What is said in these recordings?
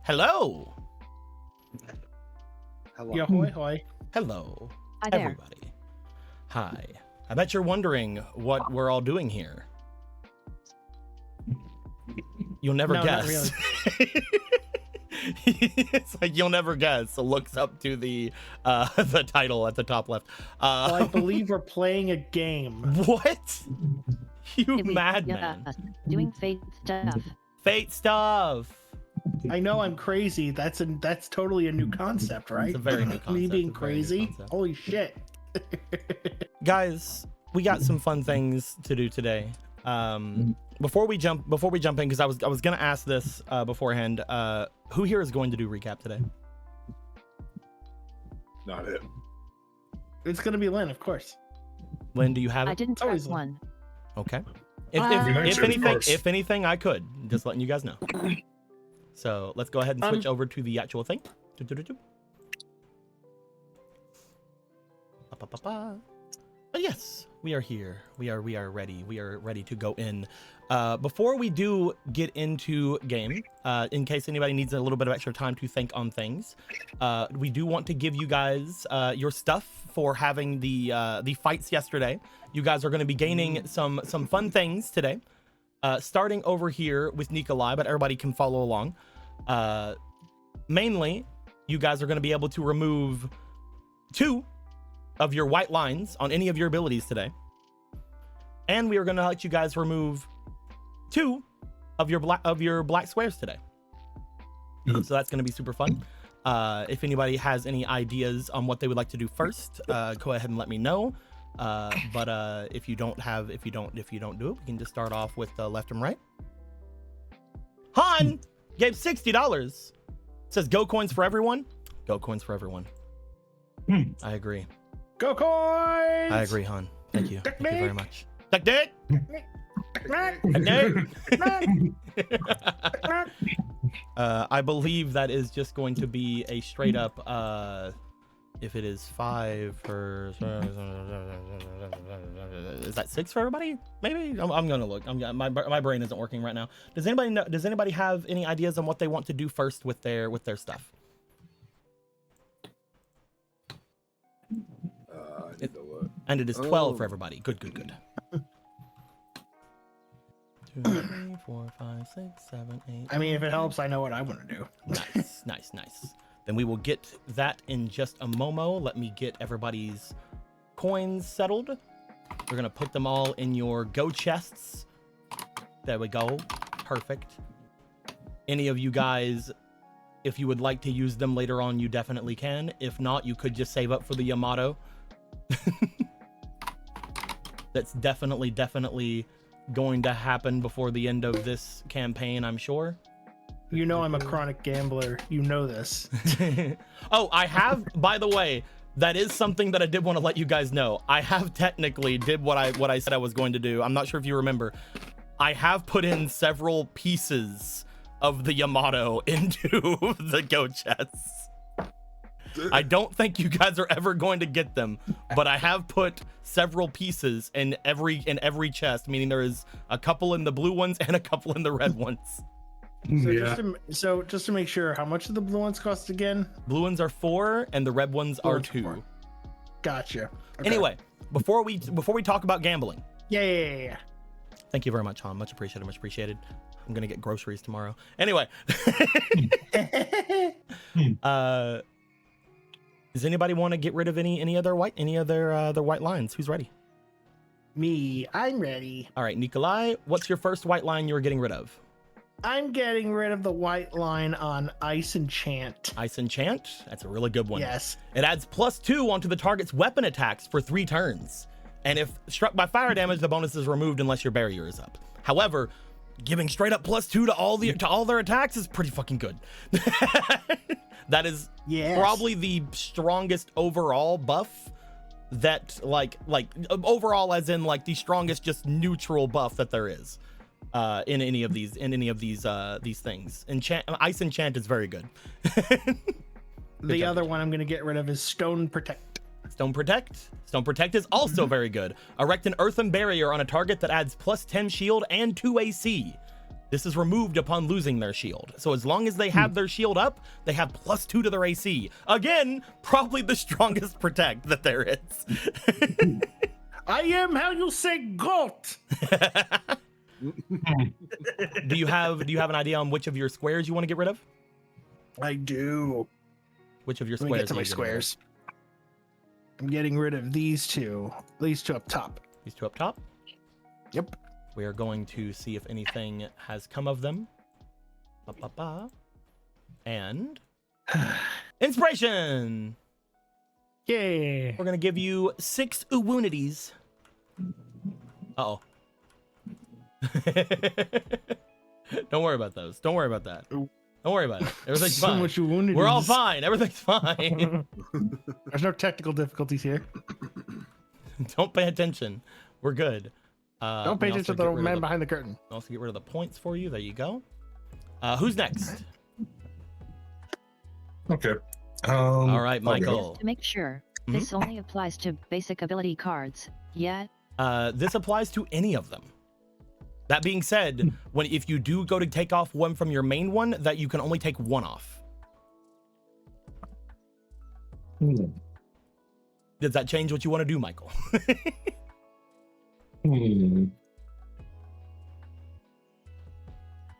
Hello. Hello. Yo, hoy, hoy. Hello, Hi there. everybody. Hi. I bet you're wondering what we're all doing here. You'll never No, not guess. It's like you'll never guess. So looks up to the title at the top left. Well, I believe we're playing a game. What? You Hey, wait, madman. doing fate stuff. Fate stuff. I know I'm crazy. That's totally a new concept, right? It's a very new Me concept. being It's a very new crazy. concept. Holy shit. Guys, we got some fun things to do today. Before we jump in, because I was gonna ask this beforehand. Who here is going to do recap today? Not it. It's gonna be Lynn, of course. Lynn, do you have I it? didn't always press one. Okay. Of If anything, I could. Just letting you guys know. So let's go ahead and switch over to the actual thing. But yes, we are here. We are ready. We are ready to go in. Before we do get into game, in case anybody needs a little bit of extra time to think on things, we do want to give you guys your stuff for having the fights yesterday. You guys are going to be gaining some fun things today. Starting over here with Nikolai, but everybody can follow along. Mainly, you guys are going to be able to remove 2 of your white lines on any of your abilities today. And we are going to let you guys remove 2 of your black squares today. So that's going to be super fun. If anybody has any ideas on what they would like to do first, go ahead and let me know. But if you don't do it, we can just start off with left and right. Han gave $60. Says go coins for everyone. Go coins for everyone. I agree. Go coins! I agree, Han. Thank you. Dick Thank you very Nick. much. Dick Dick. I believe that is just going to be a straight up if it is 5 for is that 6 for everybody? Maybe I'm gonna look. My brain isn't working right now. Does anybody have any ideas on what they want to do first with their stuff? I need to look. And it is 12 for everybody. Good. 2, 3, 4, 5, 6, 7, 8. I mean, if it helps, I know what I want to do. Nice. Then we will get that in just a momo. Let me get everybody's coins settled. We're gonna put them all in your go chests. There we go. Perfect. Any of you guys, if you would like to use them later on, you definitely can. If not, you could just save up for the Yamato. That's definitely going to happen before the end of this campaign, I'm sure. You know I'm a chronic gambler. You know this. Oh, I have, by the way, that is something that I did want to let you guys know. I have technically did what I said I was going to do. I'm not sure if you remember. I have put in several pieces of the Yamato into the go chests. I don't think you guys are ever going to get them, but I have put several pieces in every chest, meaning there is a couple in the blue ones and a couple in the red ones. So just to make sure, how much do the blue ones cost again? Blue ones are 4 and the red ones are 2. 4. Gotcha. Okay. Anyway, before we talk about gambling. Yeah. Thank you very much, Han. Much appreciated. I'm gonna get groceries tomorrow. Anyway. Does anybody want to get rid of any other white lines? Who's ready? Me, I'm ready. All right, Nikolai, what's your first white line you're getting rid of? I'm getting rid of the white line on Ice Enchant. Ice Enchant? That's a really good one. Yes. It adds +2 onto the target's weapon attacks for 3 turns. And if struck by fire damage, the bonus is removed unless your barrier is up. However, giving straight up +2 to all their attacks is pretty fucking good. That is probably the strongest overall buff that like overall as in like the strongest just neutral buff that there is in any of these things. Ice Enchant is very good. The other one I'm going to get rid of is Stone Protect. Stone Protect is also very good. Erect an earthen barrier on a target that adds +10 shield and 2 AC. This is removed upon losing their shield. So as long as they have their shield up, they have +2 to their AC. Again, probably the strongest protect that there is. I am how you say goat. Do you have an idea on which of your squares you want to get rid of? I do. Which of your Let squares? me get to are my you getting rid of? squares. I'm getting rid of these two. These two up top. These two up top? Yep. We are going to see if anything has come of them. Ba-ba-ba. And inspiration. Yay. We're gonna give you 6 Uwunities. Uh-oh. Don't worry about those. Don't worry about that. Don't worry about it. Everything's So fine. much wounded. We're all fine. Everything's fine. There's no technical difficulties here. Don't pay attention. We're good. Don't pay attention to the man behind the curtain. Also get rid of the points for you. There you go. Who's next? Okay. All right, Michael. Just to make sure, this only applies to basic ability cards. Yet, This applies to any of them. That being said, if you do go to take off one from your main one, that you can only take one off. Does that change what you want to do, Michael? No,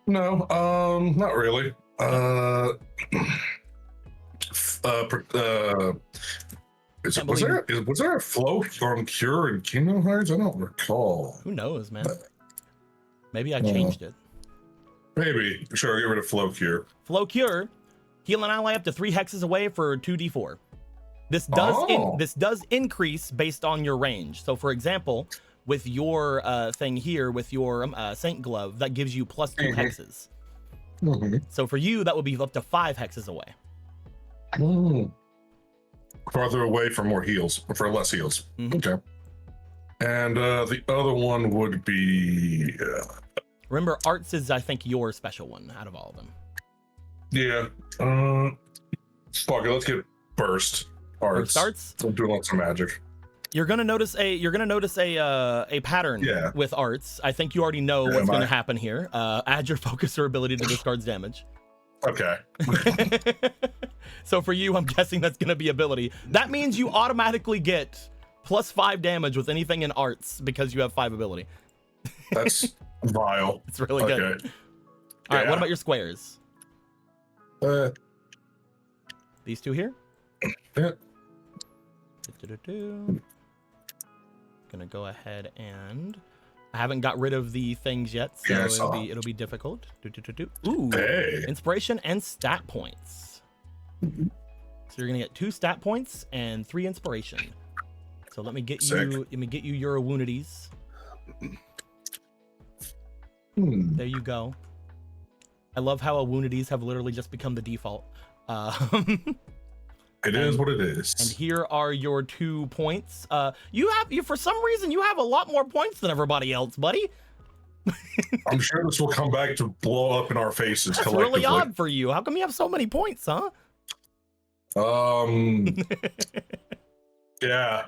not really. Was there a flow on Cure and Kingdom Hearts? I don't recall. Who knows, man? Maybe I changed it. Maybe. Sure, get rid of Flow Cure. Flow Cure, heal an ally up to 3 hexes away for 2d4. This does increase based on your range. So, for example, with your thing here, with your Saint Glove, that gives you +2 hexes. So for you, that would be up to 5 hexes away. Farther away for more heals, for less heals. Okay. And the other one would be... Remember, Arts is, I think, your special one out of all of them. Yeah. Fuck it, let's get Burst Arts. Burst Arts? I'm doing lots of magic. You're gonna notice a pattern with Arts. I think you already know what's gonna happen here. Add your focuser ability to discards damage. Okay. So for you, I'm guessing that's gonna be ability. That means you automatically get +5 damage with anything in Arts because you have 5 ability. That's vile. It's really good. All right, what about your squares? These two here? Yeah. Gonna go ahead and I haven't got rid of the things yet, so it'll be difficult. Ooh, inspiration and stat points. So you're gonna get 2 stat points and 3 inspiration. So let me get you your Wounities. There you go. I love how Wounities have literally just become the default. It is what it is. And here are your 2 points. You for some reason you have a lot more points than everybody else, buddy. I'm sure this will come back to blow up in our faces. That's collectively. really odd for you. How come you have so many points, huh? Yeah.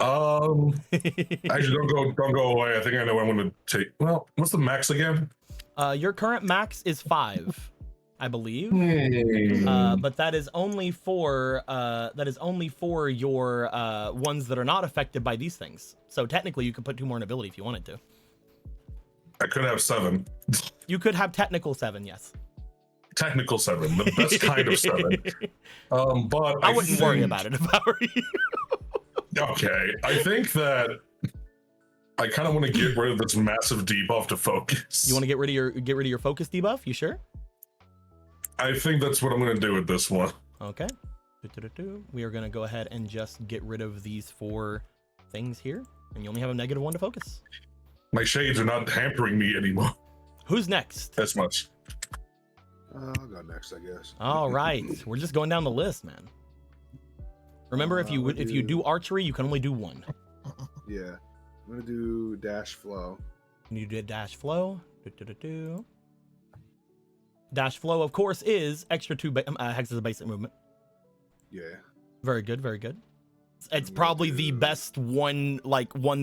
Actually, don't go away. I think I know what I'm going to take. Well, what's the max again? Your current max is 5. I believe, but that is only for your ones that are not affected by these things. So technically, you could put 2 more in ability if you wanted to. I could have 7. You could have technical 7, yes. Technical 7, the best kind of 7. But I wouldn't worry about it if I were you. Okay, I think that I kind of want to get rid of this massive debuff to focus. You want to get rid of your focus debuff? You sure? I think that's what I'm going to do with this one. Okay. We are going to go ahead and just get rid of these 4 things here, and you only have a -1 to focus. My shades are not hampering me anymore. Who's next? As much. I'll go next, I guess. All right, we're just going down the list, man. Remember, if you do archery, you can only do 1. Yeah, I'm gonna do dash flow. You did dash flow. Dash flow, of course, is extra 2 hexes of basic movement. Yeah. Very good, very good. It's probably the best one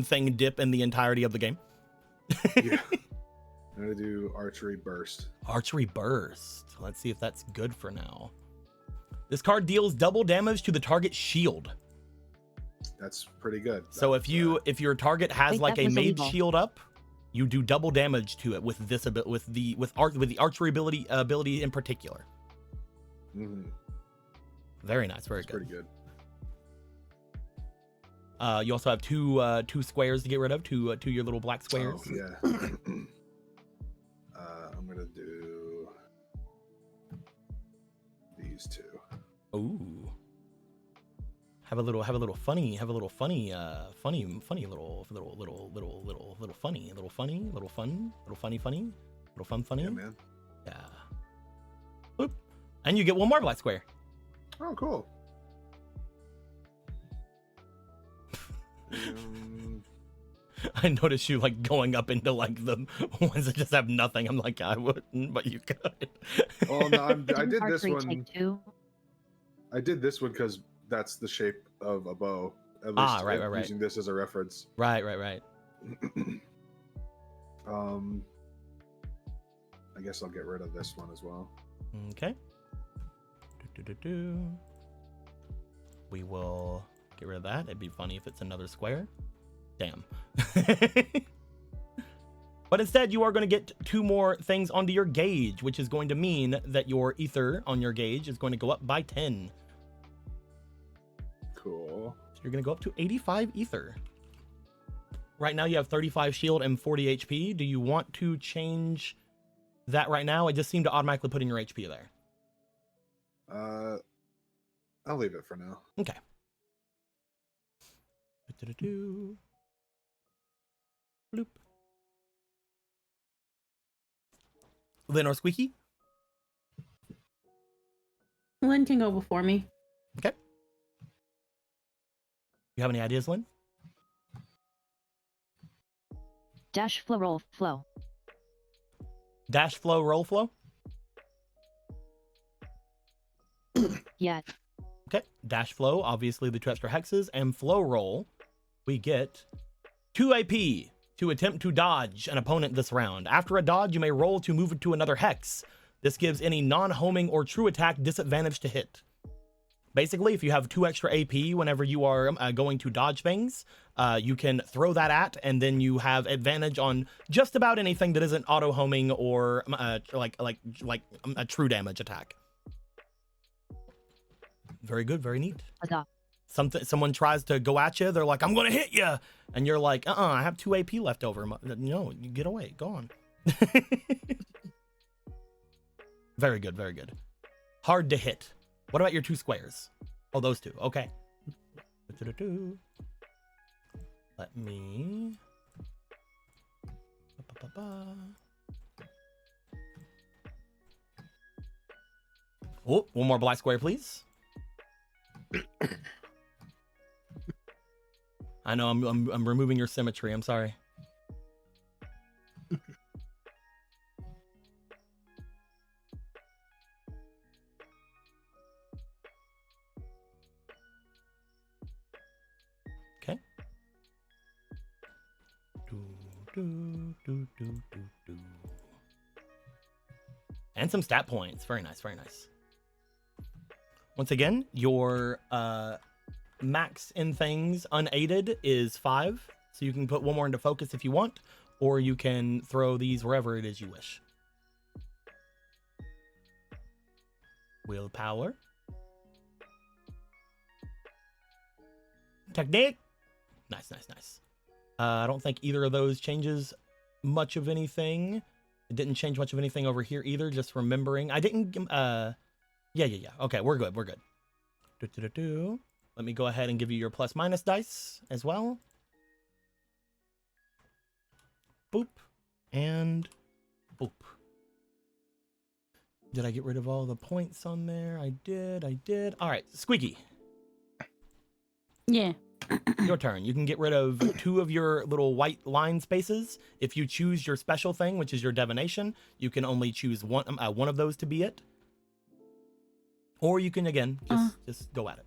thing dip in the entirety of the game. Yeah. I'm gonna do archery burst. Archery burst. Let's see if that's good for now. This card deals double damage to the target shield. That's pretty good. So if your target has Wait, like that a was mage illegal. shield up, you do double damage to it with this with the archery ability in particular. Mhm. Very nice, very That's good. pretty good. You also have two squares to get rid of, two your little black squares. Oh, yeah. I'm gonna do these two. Ooh. Have a little funny little funny funny. Yeah, man. Yeah. Boop. And you get one more black square. Oh, cool. Um, I noticed you like going up into like the ones that just have nothing. I'm like, I wouldn't, but you could. well, no, I did this Archery one. take 2. I did this one because that's the shape of a bow. At least right, I'm right. using this as a reference. Right. I guess I'll get rid of this one as well. Okay. We will get rid of that. It'd be funny if it's another square. Damn. But instead, you are going to get 2 more things onto your gauge, which is going to mean that your ether on your gauge is going to go up by 10. Cool. So you're going to go up to 85 ether. Right now, you have 35 shield and 40 HP. Do you want to change that right now? It just seemed to automatically put in your HP there. I'll leave it for now. Okay. Bloop. Lynn or Squeaky? Lynn can go before me. Okay. You have any ideas, Lynn? Dash flow roll flow. Dash flow, roll flow? Yet. Okay. Dash flow, obviously the 2 extra hexes, and flow roll, we get 2 AP to attempt to dodge an opponent this round. After a dodge, you may roll to move it to another hex. This gives any non-homing or true attack disadvantage to hit. Basically, if you have 2 extra AP whenever you are going to dodge things, you can throw that at, and then you have advantage on just about anything that isn't auto-homing or like a true damage attack. Very good, very neat. Huzzah. Someone tries to go at you, they're like, I'm gonna hit you, and you're like, I have 2 AP left over. No, you get away, go on. Very good, very good. Hard to hit. What about your 2 squares? Oh, those 2. Okay. Let me. Oh, one more black square, please. I know I'm removing your symmetry. I'm sorry. Okay. And some stat points. Very nice, very nice. Once again, your max in things unaided is 5. So you can put one more into focus if you want, or you can throw these wherever it is you wish. Willpower. Technique. Nice, nice, nice. I don't think either of those changes much of anything. It didn't change much of anything over here either. Just remembering. I didn't. Yeah. Okay, we're good. We're good. Let me go ahead and give you your plus minus dice as well. Boop. And boop. Did I get rid of all the points on there? I did. All right, Squeaky. Yeah. Your turn. You can get rid of 2 of your little white line spaces. If you choose your special thing, which is your divination, you can only choose one of those to be it. Or you can, again, just go at it.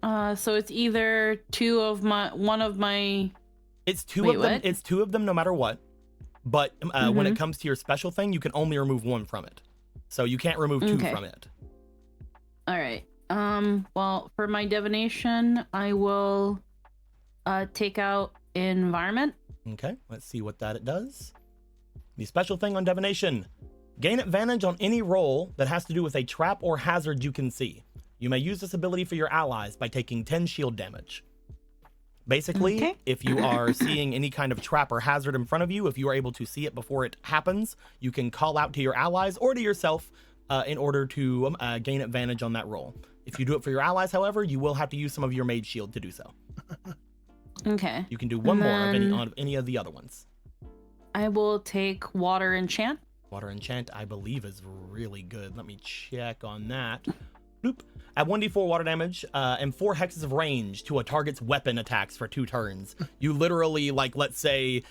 So it's either one of my. It's two Wait, of them. what? It's two of them no matter what. But when it Mhm. comes to your special thing, you can only remove one from it. So you can't remove two Okay. from it. All right. Well, for my divination, I will take out environment. Okay, let's see what that it does. The special thing on divination. Gain advantage on any roll that has to do with a trap or hazard you can see. You may use this ability for your allies by taking 10 shield damage. Basically, Okay. if you are seeing any kind of trap or hazard in front of you, if you are able to see it before it happens, you can call out to your allies or to yourself in order to gain advantage on that roll. If you do it for your allies, however, you will have to use some of your mage shield to do so. Okay. You can do one more of then- any of the other ones. I will take water enchant. Water enchant, I believe, is really good. Let me check on that. Boop. Add 1d4 water damage and 4 hexes of range to a target's weapon attacks for 2 turns. You literally, like, let's say,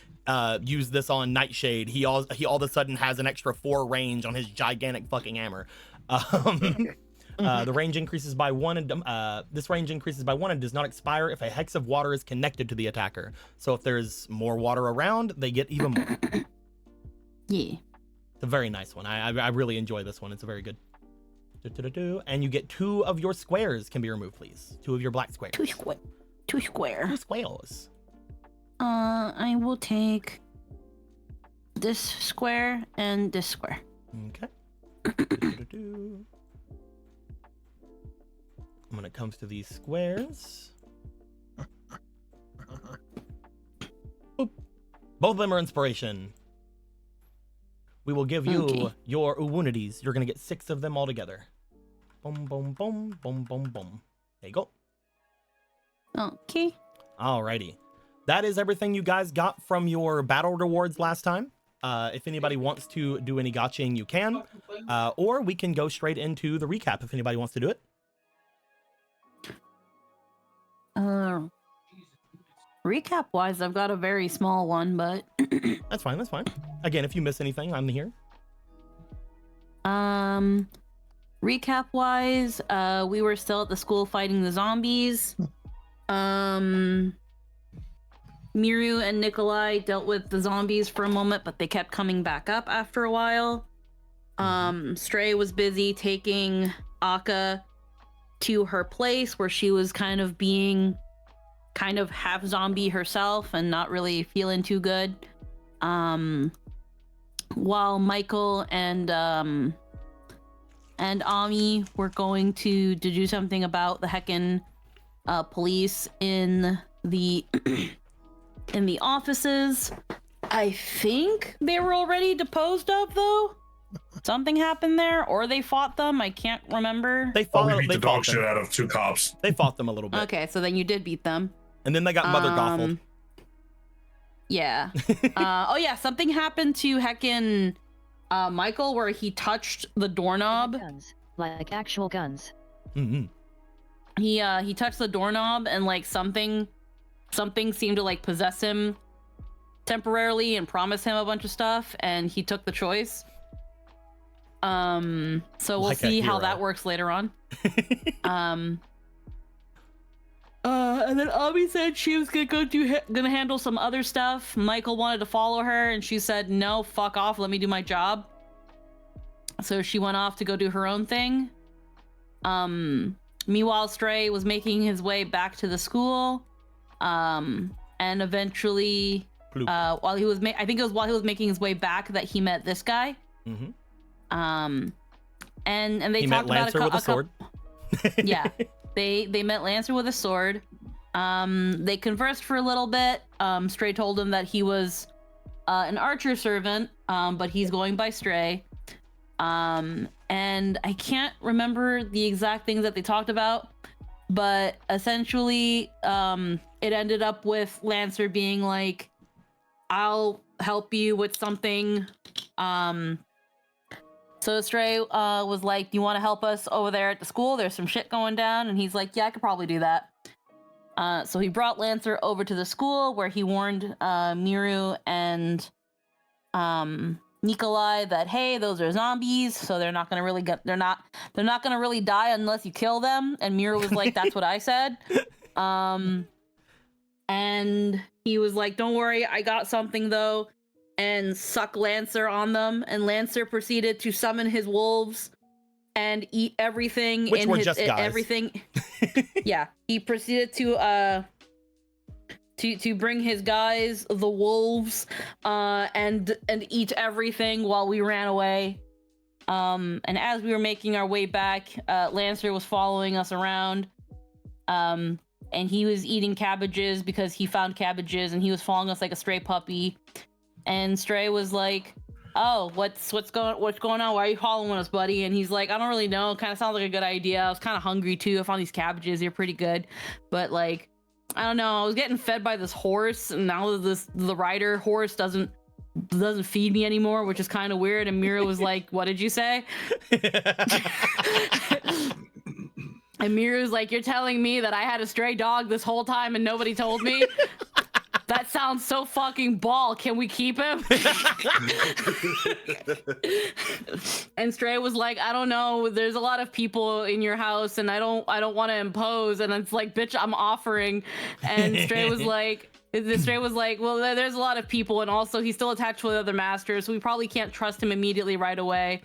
use this on Nightshade. He all of a sudden has an extra 4 range on his gigantic fucking hammer. The range increases by 1, and this range increases by 1 and does not expire if a hex of water is connected to the attacker. So if there's more water around, they get even more. Yeah. It's a very nice one. I really enjoy this one. It's a very good. And you get 2 of your squares can be removed, please. 2 of your black squares. 2 square. 2 square. 2 squares. I will take this square and this square. Okay. When it comes to these squares, boop. Both of them are inspiration. We will give you Okay. your Uwunities. You're gonna get 6 of them all together. Boom, boom, boom, boom, boom, boom. There you go. Okay. Alrighty. That is everything you guys got from your battle rewards last time. If anybody wants to do any gotching, you can. Or we can go straight into the recap if anybody wants to do it. Recap wise, I've got a very small one, but That's fine, that's fine. Again, if you miss anything, I'm here. recap wise, we were still at the school fighting the zombies. Miru and Nikolai dealt with the zombies for a moment, but they kept coming back up after a while. Stray was busy taking Akka to her place where she was kind of being half zombie herself and not really feeling too good. While Michael and Ami were going to do something about the heckin' police in the in the offices. I think they were already deposed of, though. Something happened there, or they fought them. I can't remember. They Oh, fought, we beat they the dog fought shit them. out of 2 cops. They fought them a little bit. Okay, so then you did beat them. And then they got mother goffled. Yeah. Oh yeah, something happened to heckin' Michael where he touched the doorknob. Guns, like actual guns. Mm-hmm. He touched the doorknob and like something seemed to like possess him temporarily and promise him a bunch of stuff, and he took the choice. So we'll Like a see how hero. that works later on. And then Abby said she was gonna handle some other stuff. Michael wanted to follow her, and she said, "No, fuck off. Let me do my job." So she went off to go do her own thing. Meanwhile, Stray was making his way back to the school, and eventually, Bloop. while he was making his way back that he met this guy. Mm-hmm. And they He met talked about Lancer with a sword. Yeah. They met Lancer with a sword. They conversed for a little bit. Stray told him that he was an archer servant, but he's going by Stray. And I can't remember the exact things that they talked about, but essentially, it ended up with Lancer being like, "I'll help you with something." So Stray was like, "You want to help us over there at the school? There's some shit going down." And he's like, "Yeah, I could probably do that." So he brought Lancer over to the school where he warned Miru and Nikolai that, hey, those are zombies, so they're not gonna really die unless you kill them. And Mira was like, that's what I said. And he was like, don't worry, I got something though, and suck Lancer on them. And Lancer proceeded to summon his wolves and eat everything. Which were just guys. Everything. Yeah, he proceeded to bring his guys, the wolves, and eat everything while we ran away. And as we were making our way back, Lancer was following us around. And he was eating cabbages because he found cabbages, and he was following us like a stray puppy. And Stray was like, oh, what's going on? Why are you following us, buddy? And he's like, I don't really know. Kind of sounds like a good idea. I was kind of hungry too. I found these cabbages. They're pretty good. But like, I don't know. I was getting fed by this horse, and now the rider horse doesn't feed me anymore, which is kind of weird. And Mira was like, what did you say? And Mira was like, you're telling me that I had a stray dog this whole time and nobody told me? That sounds so fucking ball. Can we keep him? And Stray was like, I don't know. There's a lot of people in your house, and I don't want to impose. And it's like, bitch, I'm offering. And Stray was like, well, there's a lot of people, and also he's still attached with other masters, so we probably can't trust him immediately right away.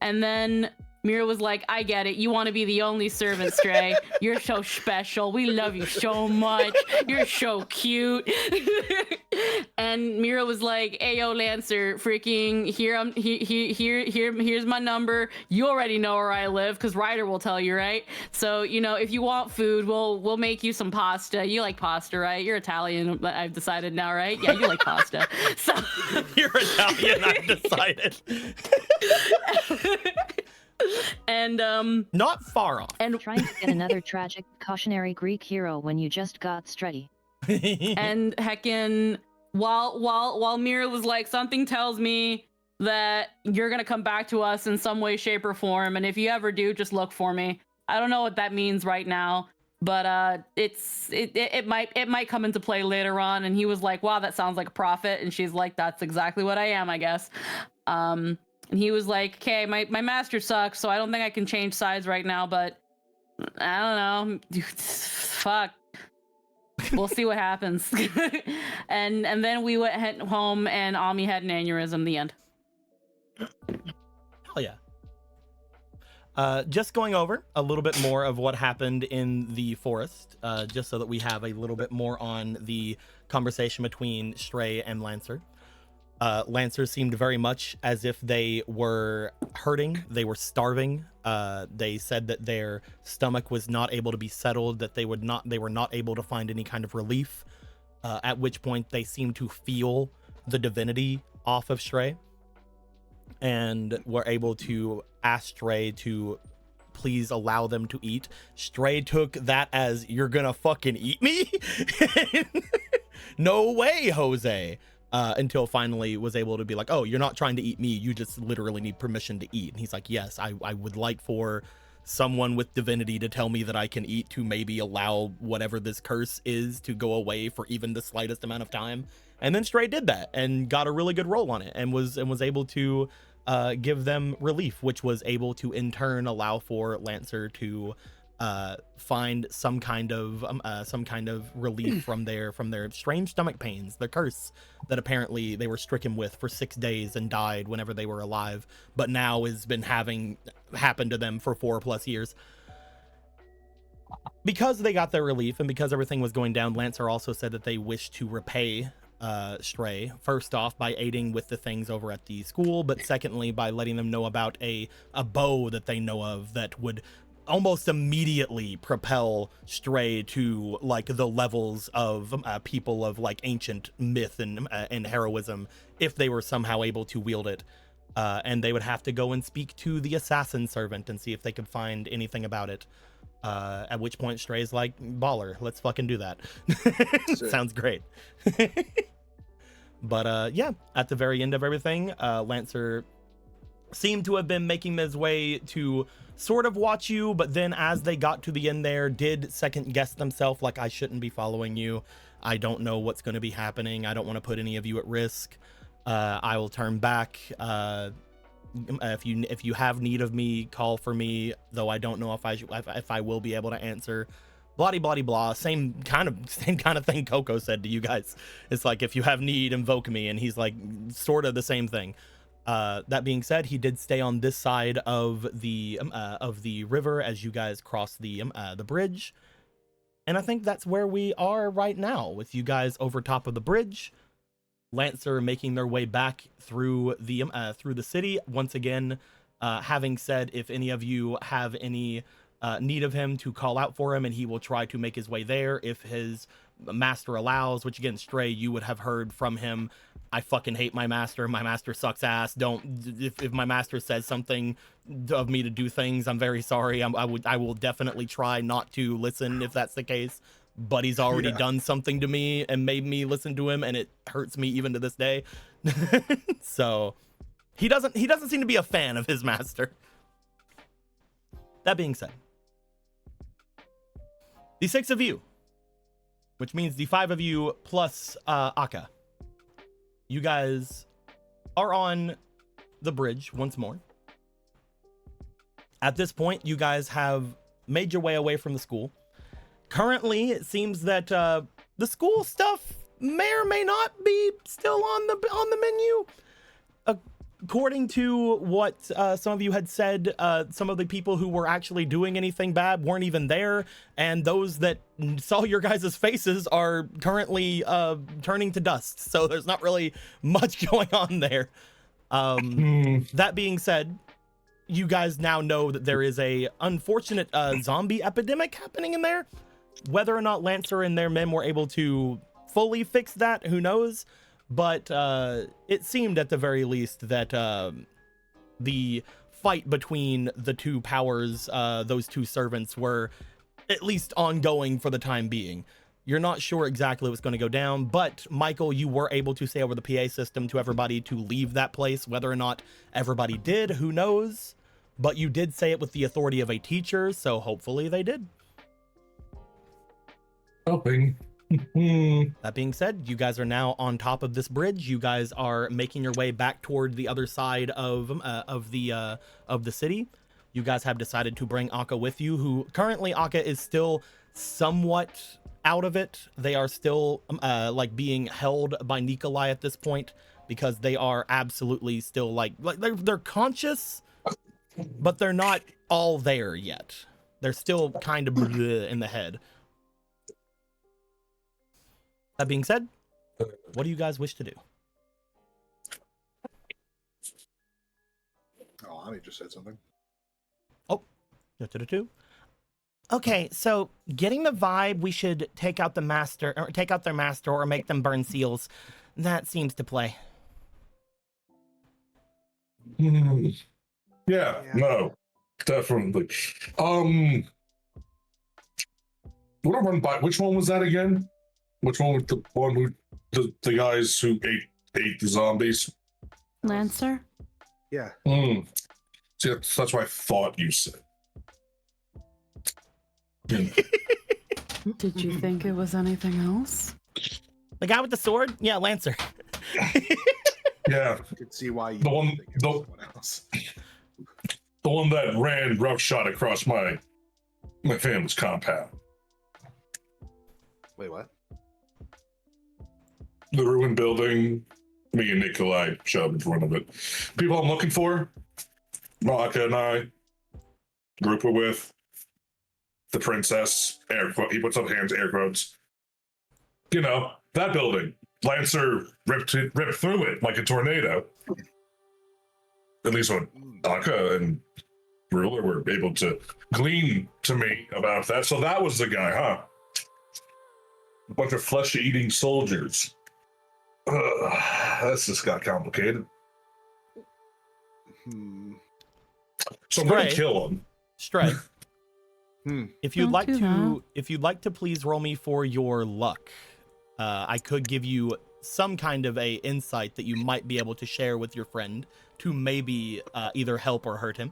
And then Mira was like, I get it. You want to be the only servant, Stray. You're so special. We love you so much. You're so cute. And Mira was like, Ayo, Lancer, freaking here's my number. You already know where I live, because Ryder will tell you, right? So, you know, if you want food, we'll make you some pasta. You like pasta, right? You're Italian, I've decided now, right? Yeah, you like pasta. So you're Italian, I've decided. And not far off. And trying to get another tragic cautionary Greek hero when you just got Stretty. And heckin', while Mira was like, something tells me that you're gonna come back to us in some way, shape, or form, and if you ever do, just look for me. I don't know what that means right now, but it might come into play later on. And he was like, wow, that sounds like a prophet. And she's like, that's exactly what I am, I guess. And he was like, okay, my master sucks, so I don't think I can change sides right now, but I don't know. Fuck. We'll see what happens. and then we went home, and Ami had an aneurysm. The end. Hell yeah. Just going over a little bit more of what happened in the forest, just so that we have a little bit more on the conversation between Stray and Lancer. Lancer seemed very much as if they were hurting, they were starving. They said that their stomach was not able to be settled, that they were not able to find any kind of relief, at which point they seemed to feel the divinity off of Stray, and were able to ask Stray to please allow them to eat. Stray took that as, you're gonna fucking eat me? No way, Jose. Until finally was able to be like, oh, you're not trying to eat me, you just literally need permission to eat. And he's like, yes, I would like for someone with divinity to tell me that I can eat, to maybe allow whatever this curse is to go away for even the slightest amount of time. And then Stray did that and got a really good roll on it, and was able to give them relief, which was able to in turn allow for Lancer to find some kind of relief from their strange stomach pains, the curse that apparently they were stricken with for 6 days and died whenever they were alive, but now has been having happened to them for 4+ years. Because they got their relief and because everything was going down, Lancer also said that they wish to repay Stray, first off by aiding with the things over at the school, but secondly by letting them know about a bow that they know of that would almost immediately propel Stray to like the levels of people of like ancient myth and heroism if they were somehow able to wield it. And they would have to go and speak to the assassin servant and see if they could find anything about it. At which point Stray's like, baller, let's fucking do that. Sounds great. But yeah, at the very end of everything, Lancer seemed to have been making his way to sort of watch you, but then as they got to the end there, did second guess themselves, like, I shouldn't be following you. I don't know what's going to be happening. I don't want to put any of you at risk. I will turn back. If you have need of me, call for me. Though I don't know if I will be able to answer. Bloody bloody blah. Same kind of thing Coco said to you guys. It's like, if you have need, invoke me, and he's like sort of the same thing. That being said, he did stay on this side of the river as you guys cross the bridge, and I think that's where we are right now, with you guys over top of the bridge. Lancer making their way back through the city once again. Having said, if any of you have any need of him, to call out for him, and he will try to make his way there if his master allows. Which again, Stray, you would have heard from him. I fucking hate my master. My master sucks ass. If my master says something of me to do things, I'm very sorry. I will definitely try not to listen if that's the case. But he's already done something to me and made me listen to him, and it hurts me even to this day. So he doesn't seem to be a fan of his master. That being said, the 6 of you, which means the 5 of you plus Akka, you guys are on the bridge once more. At this point, you guys have made your way away from the school. Currently, it seems that the school stuff may or may not be still on the menu. According to what some of you had said, some of the people who were actually doing anything bad weren't even there, and those that saw your guys' faces are currently turning to dust. So there's not really much going on there. That being said, you guys now know that there is a unfortunate zombie epidemic happening in there. Whether or not Lancer and their men were able to fully fix that, who knows? But it seemed at the very least that the fight between the two powers, those two servants, were at least ongoing for the time being. You're not sure exactly what's going to go down, but Michael, you were able to say over the PA system to everybody to leave that place. Whether or not everybody did, who knows? But you did say it with the authority of a teacher, so hopefully they did. Helping. That being said, you guys are now on top of this bridge. You guys are making your way back toward the other side of the city. You guys have decided to bring Akka with you, who currently Akka is still somewhat out of it. They are still like being held by Nikolai at this point, because they are absolutely still like they're conscious, but they're not all there yet. They're still kind of in the head. That being said, what do you guys wish to do? Oh, Ani just said something. Oh, okay, so getting the vibe, we should take out their master, or make them burn seals. That seems to play. Yeah, no, definitely. What I run by? Which one was that again? Which one was the one who the guys who ate the zombies? Lancer? Yeah. See, that's what I thought you said. Did you think it was anything else? The guy with the sword? Yeah, Lancer. Yeah. I could see why you The one- think it was someone else. The one that ran roughshod across my family's compound. Wait, what? The ruined building. Me and Nikolai shoved in front of it. People I'm looking for, Malaka and I, group we're with, the princess, air quote, he puts up hands, air quotes. You know, that building. Lancer ripped through it like a tornado. At least when Akka and Ruler were able to glean to me about that. So that was the guy, huh? A bunch of flesh-eating soldiers. This just got complicated. So I'm gonna Stray. kill him. Stray. If you'd Don't like do to, if you'd like to, please roll me for your luck. I could give you some kind of a insight that you might be able to share with your friend to maybe either help or hurt him.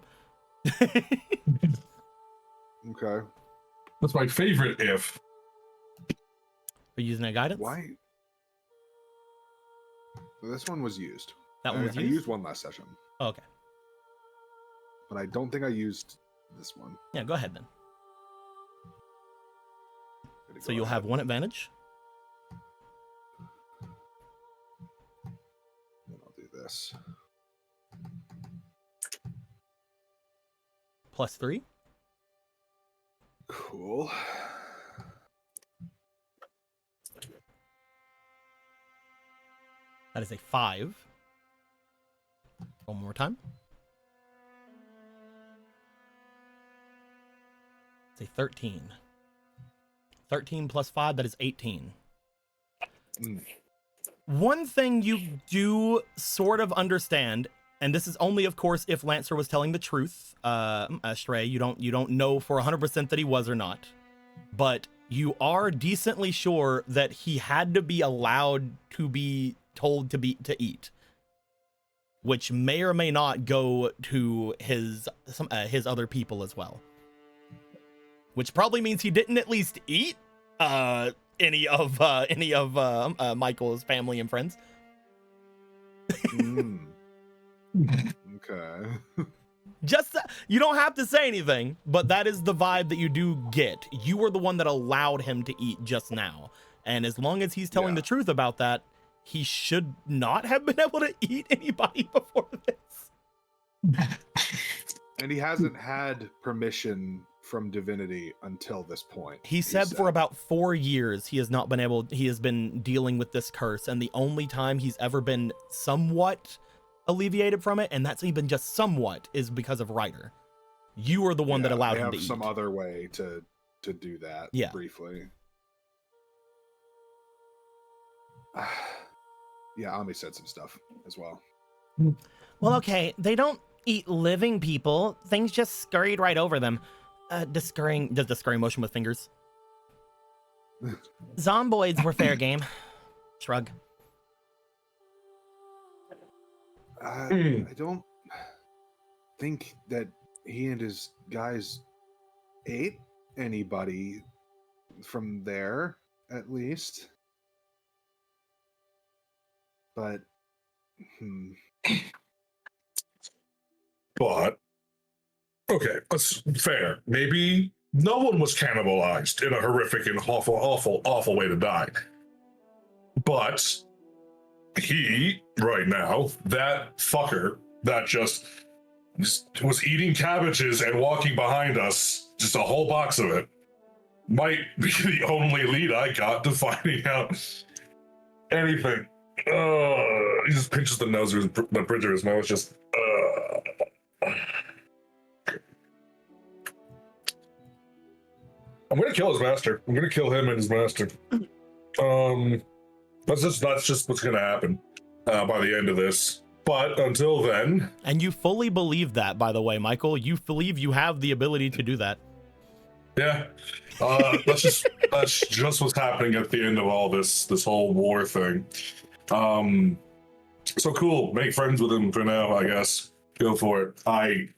Okay. That's my favorite if. Are you using a guidance? Why? This one was used. That one was I used? used one last session, Oh, okay. but I don't think I used this one. Yeah, go ahead then. Gonna So go you'll ahead. have one advantage. Then I'll do this. +3. Cool. That is a 5. One more time. It's a 13. 13 plus 5, that is 18. One thing you do sort of understand, and this is only, of course, if Lancer was telling the truth, Stray. You don't know for 100% that he was or not, but you are decently sure that he had to be allowed to be told to eat, which may or may not go to his other people as well, which probably means he didn't at least eat any of Michael's family and friends. Okay. Just you don't have to say anything, but that is the vibe that you do get. You were the one that allowed him to eat just now, and as long as he's telling the truth about that, he should not have been able to eat anybody before this. And he hasn't had permission from divinity until this point. He said for about 4 years he has not been able. He has been dealing with this curse, and the only time he's ever been somewhat alleviated from it, and that's even just somewhat, is because of Ryder. You are the one that allowed him to eat. Some other way to do that. Yeah. Briefly. Yeah, Ami said some stuff as well. Well, okay, they don't eat living people. Things just scurried right over them. Does the scurrying motion with fingers. Zomboids were fair game. Shrug. I don't think that he and his guys ate anybody from there, at least. But, But okay, that's fair. Maybe no one was cannibalized in a horrific and awful way to die. But he, right now, that fucker that just was eating cabbages and walking behind us, just a whole box of it, might be the only lead I got to finding out anything. He just pinches the nose, the bridge of his nose, just. I'm gonna kill his master. I'm gonna kill him and his master. That's just what's gonna happen by the end of this. But until then, and you fully believe that, by the way, Michael. You believe you have the ability to do that. Yeah, that's just what's happening at the end of all this whole war thing. So cool. Make friends with him for now, I guess. Go for it. I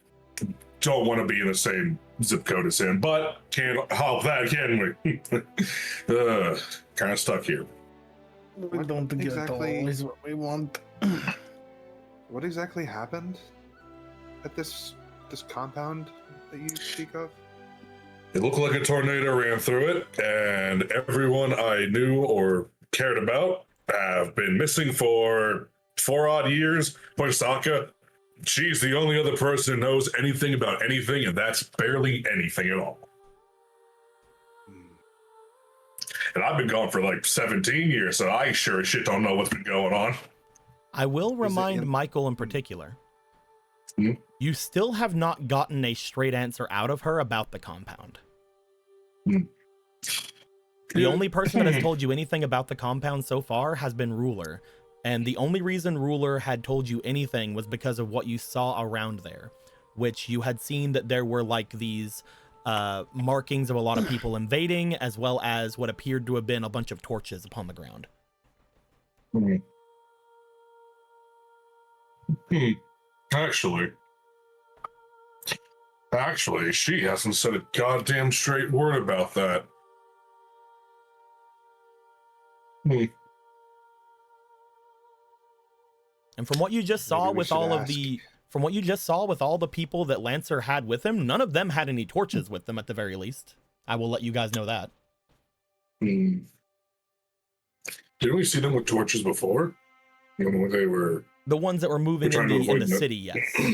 don't want to be in the same zip code as him, but can't help that, can we? Kind of stuck here. We don't get exactly- always what we want. what exactly happened at this compound that you speak of? It looked like a tornado ran through it, and everyone I knew or cared about have been missing for 4 odd years. Poisaka, she's the only other person who knows anything about anything, and that's barely anything at all. And I've been gone for like 17 years, so I sure as shit don't know what's been going on. I will remind Michael in particular, you still have not gotten a straight answer out of her about the compound. The only person that has told you anything about the compound so far has been Ruler. And the only reason Ruler had told you anything was because of what you saw around there, which you had seen that there were like these markings of a lot of people invading, as well as what appeared to have been a bunch of torches upon the ground. Actually, she hasn't said a goddamn straight word about that. And from what you just saw Maybe we with should all of ask. the people that Lancer had with him, none of them had any torches with them at the very least. I will let you guys know that. Hmm. Didn't we see them with torches before? When they were The ones that were moving We're in trying to the avoid that. city, yes.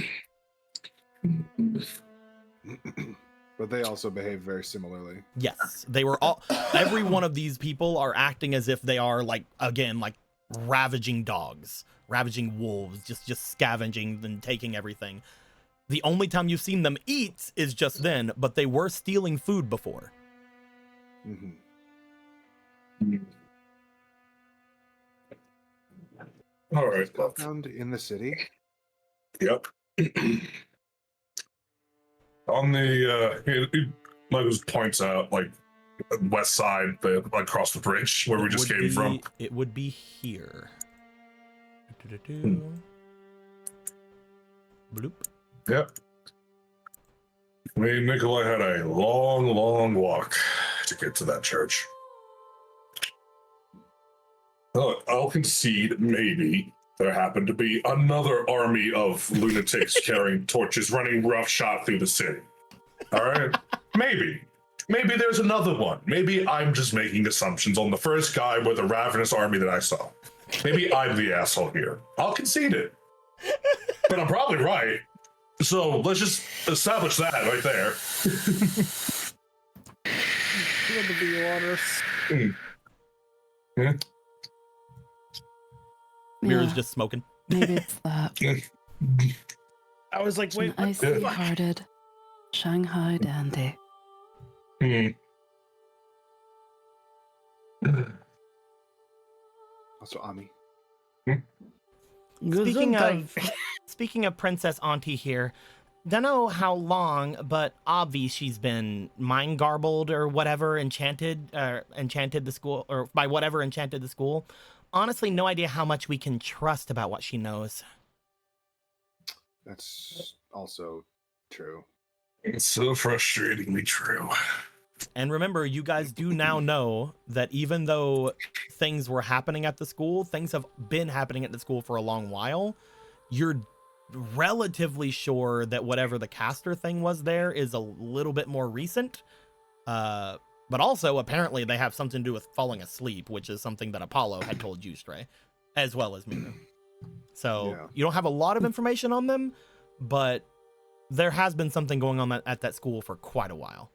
But they also behave very similarly. Yes. They were all every one of these people are acting as if they are like ravaging dogs, ravaging wolves, just scavenging and taking everything. The only time you've seen them eat is just then, but they were stealing food before. Mm-hmm. All right. Found in the city. Yep. On the Michael points out like west side, across the bridge where we just came from. It would be here. Bloop. Yep. Me and Nikolai had a long walk to get to that church. I'll concede maybe there happened to be another army of lunatics carrying torches running roughshod through the city. All right? Maybe there's another one. Maybe I'm just making assumptions on the first guy with a ravenous army that I saw. Maybe I'm the asshole here. I'll concede it. But I'm probably right. So let's just establish that right there. Feel the waters. Yeah. Mira's just smoking. Maybe it's that. I was like, An wait, what the icy fuck? hearted Shanghai dandy. Also, Ami. Speaking of Princess Auntie here, don't know how long, but obvi she's been mind garbled or whatever, enchanted the school, or by whatever enchanted the school. Honestly, no idea how much we can trust about what she knows. That's also true. It's so frustratingly true. And remember, you guys do now know that even though things were happening at the school, things have been happening at the school for a long while. You're relatively sure that whatever the caster thing was there is a little bit more recent. But also, apparently, they have something to do with falling asleep, which is something that Apollo had told you, Stray, as well as Mira. So Yeah. you don't have a lot of information on them, but there has been something going on at that school for quite a while.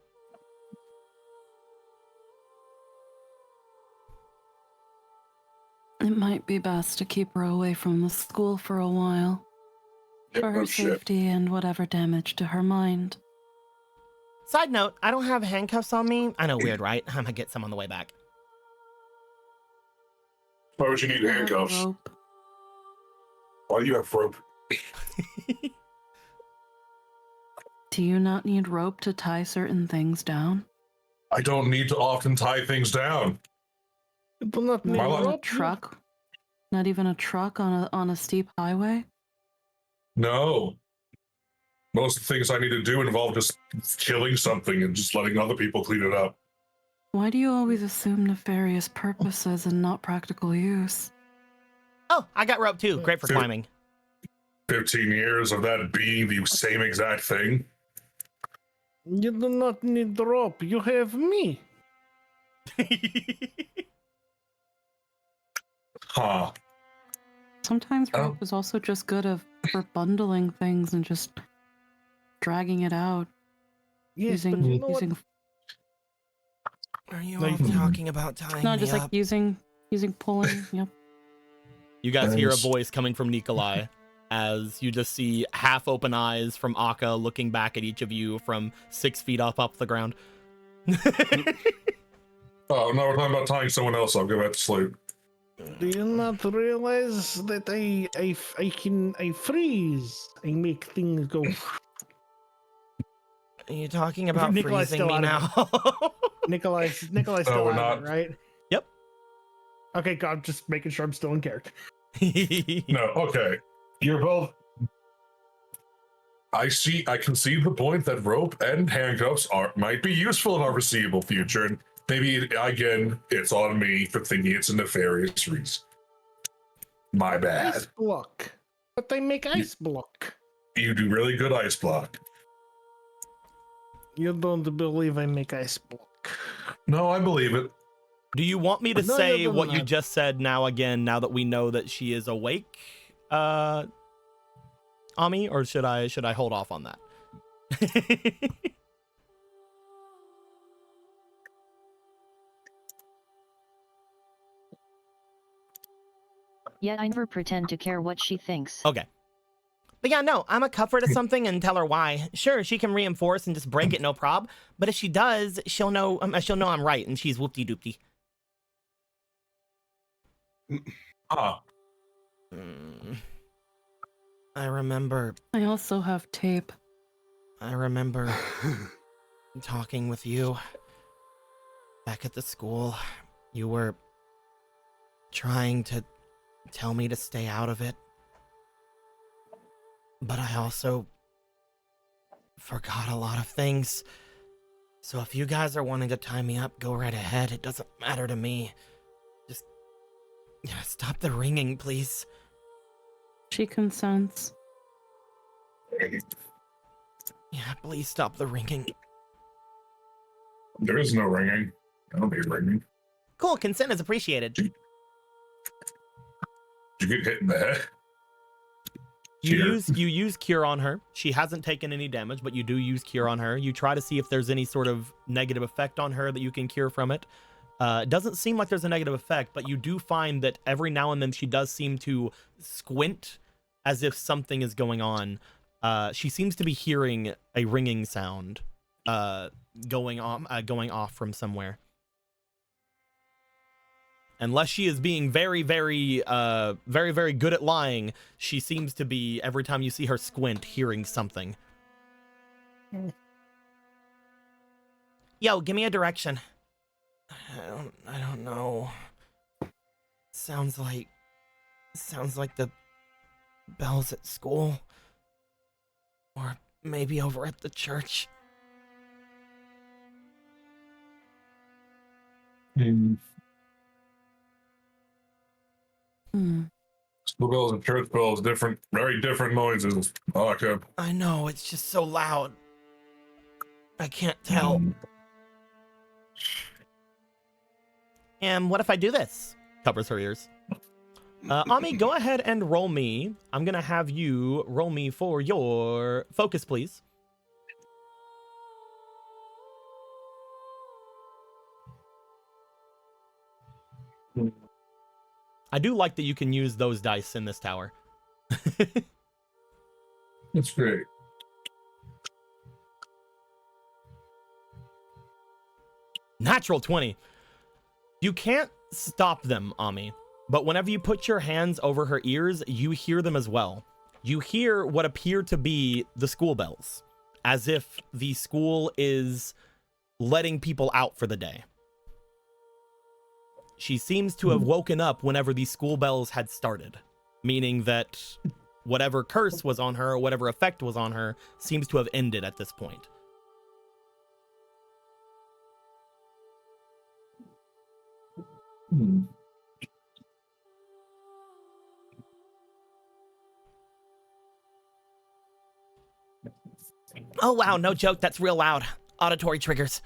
It might be best to keep her away from the school for a while. Yep, For her no shit. safety and whatever damage to her mind. Side note, I don't have handcuffs on me. I know, weird, right? I'm gonna get some on the way back. Why would you need handcuffs? Rope. Why do you have rope? Do you not need rope to tie certain things down? I don't need to often tie things down. You do not need My Not life- a rope. truck? Not even a truck on a steep highway? No. Most of the things I need to do involve just killing something and just letting other people clean it up. Why do you always assume nefarious purposes and not practical use? Oh, I got rope too. Great for Dude. climbing. 15 years of that being the same exact thing. You do not need rope. You have me. Huh. Sometimes Oh. rope is also just good for bundling things and just dragging it out. Yes, but using you know what? using Are you No, all you- talking about tying no, me just up? like using pulling. Yep. You guys hear a Nice. voice coming from Nikolai as you just see half open eyes from Akka looking back at each of you from 6 feet up the ground. Oh, no, we're talking about tying someone else. I'll go back to sleep. Do you not realize that I freeze and make things go? Are you talking about Nikolai's freezing still me out now? Nikolai's still we're out not. of it, right? Yep. Okay, God, just making sure I'm still in character. No, okay. You're both. I can see the point that rope and handcuffs might be useful in our foreseeable future, and maybe again it's on me for thinking it's a nefarious reason. My bad. Nice luck. But they make ice block. You do really good ice block. You don't believe I make ice block. No, I believe it. Do you want me to No, say no, what you no. just said now again, now that we know that she is awake, Ami, or should I hold off on that? Yet I never pretend to care what she thinks. Okay. But yeah, no, I'm a comfort of something and tell her why. Sure, she can reinforce and just break it, no prob. But if she does, she'll know I'm right, and she's whoopty-doopty. Ah, I remember I also have tape. talking with you back at the school. You were trying to tell me to stay out of it. But I also forgot a lot of things. So if you guys are wanting to tie me up, go right ahead. It doesn't matter to me. Just stop the ringing, please. She consents. Yeah, please stop the ringing. there is no ringing. I don't need ringing. Cool, consent is appreciated. Did you get hit in the head? You Cure. use cure on her. She hasn't taken any damage, but you do use cure on her. You try to see if there's any sort of negative effect on her that you can cure from it. It doesn't seem like there's a negative effect, but you do find that every now and then she does seem to squint as if something is going on. She seems to be hearing a ringing sound going off from somewhere. Unless she is being very, very good at lying, she seems to be, every time you see her squint, hearing something. Yo, give me a direction. I don't know. Sounds like the bells at school. Or maybe over at the church. School bells and church bells, different, very different noises. Okay. I know, it's just so loud. I can't tell. And what if I do this? Covers her ears. Ami, go ahead and roll me. I'm gonna have you roll me for your focus, please. I do like that you can use those dice in this tower. That's great. Natural 20. You can't stop them, Ami, but whenever you put your hands over her ears, you hear them as well. You hear what appear to be the school bells, as if the school is letting people out for the day. She seems to have woken up whenever these school bells had started, meaning that whatever curse was on her or whatever effect was on her seems to have ended at this point. Oh wow, no joke, that's real loud. Auditory triggers.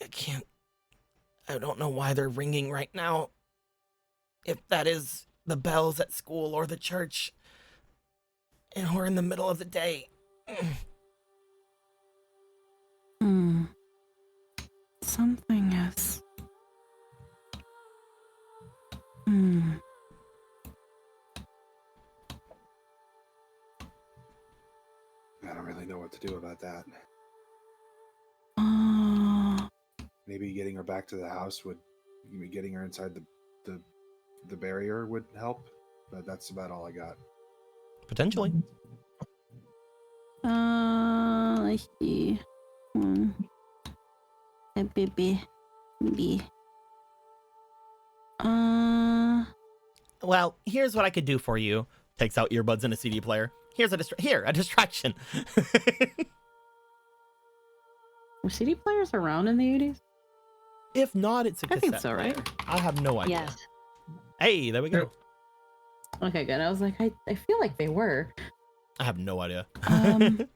I can't... I don't know why they're ringing right now. If that is the bells at school or the church. And we're in the middle of the day. Something is. I don't really know what to do about that. Maybe getting her back to the house would, getting her inside the barrier would help, but that's about all I got. Potentially. Let's see. A baby. Well, here's what I could do for you. Takes out earbuds and a CD player. Here's a distraction. Were CD players around in the 80s? If not, it's a I cassette think so, right? player. I have no idea. Yes. Hey, there we go. Okay, good. I was like, I feel like they were. I have no idea. Um,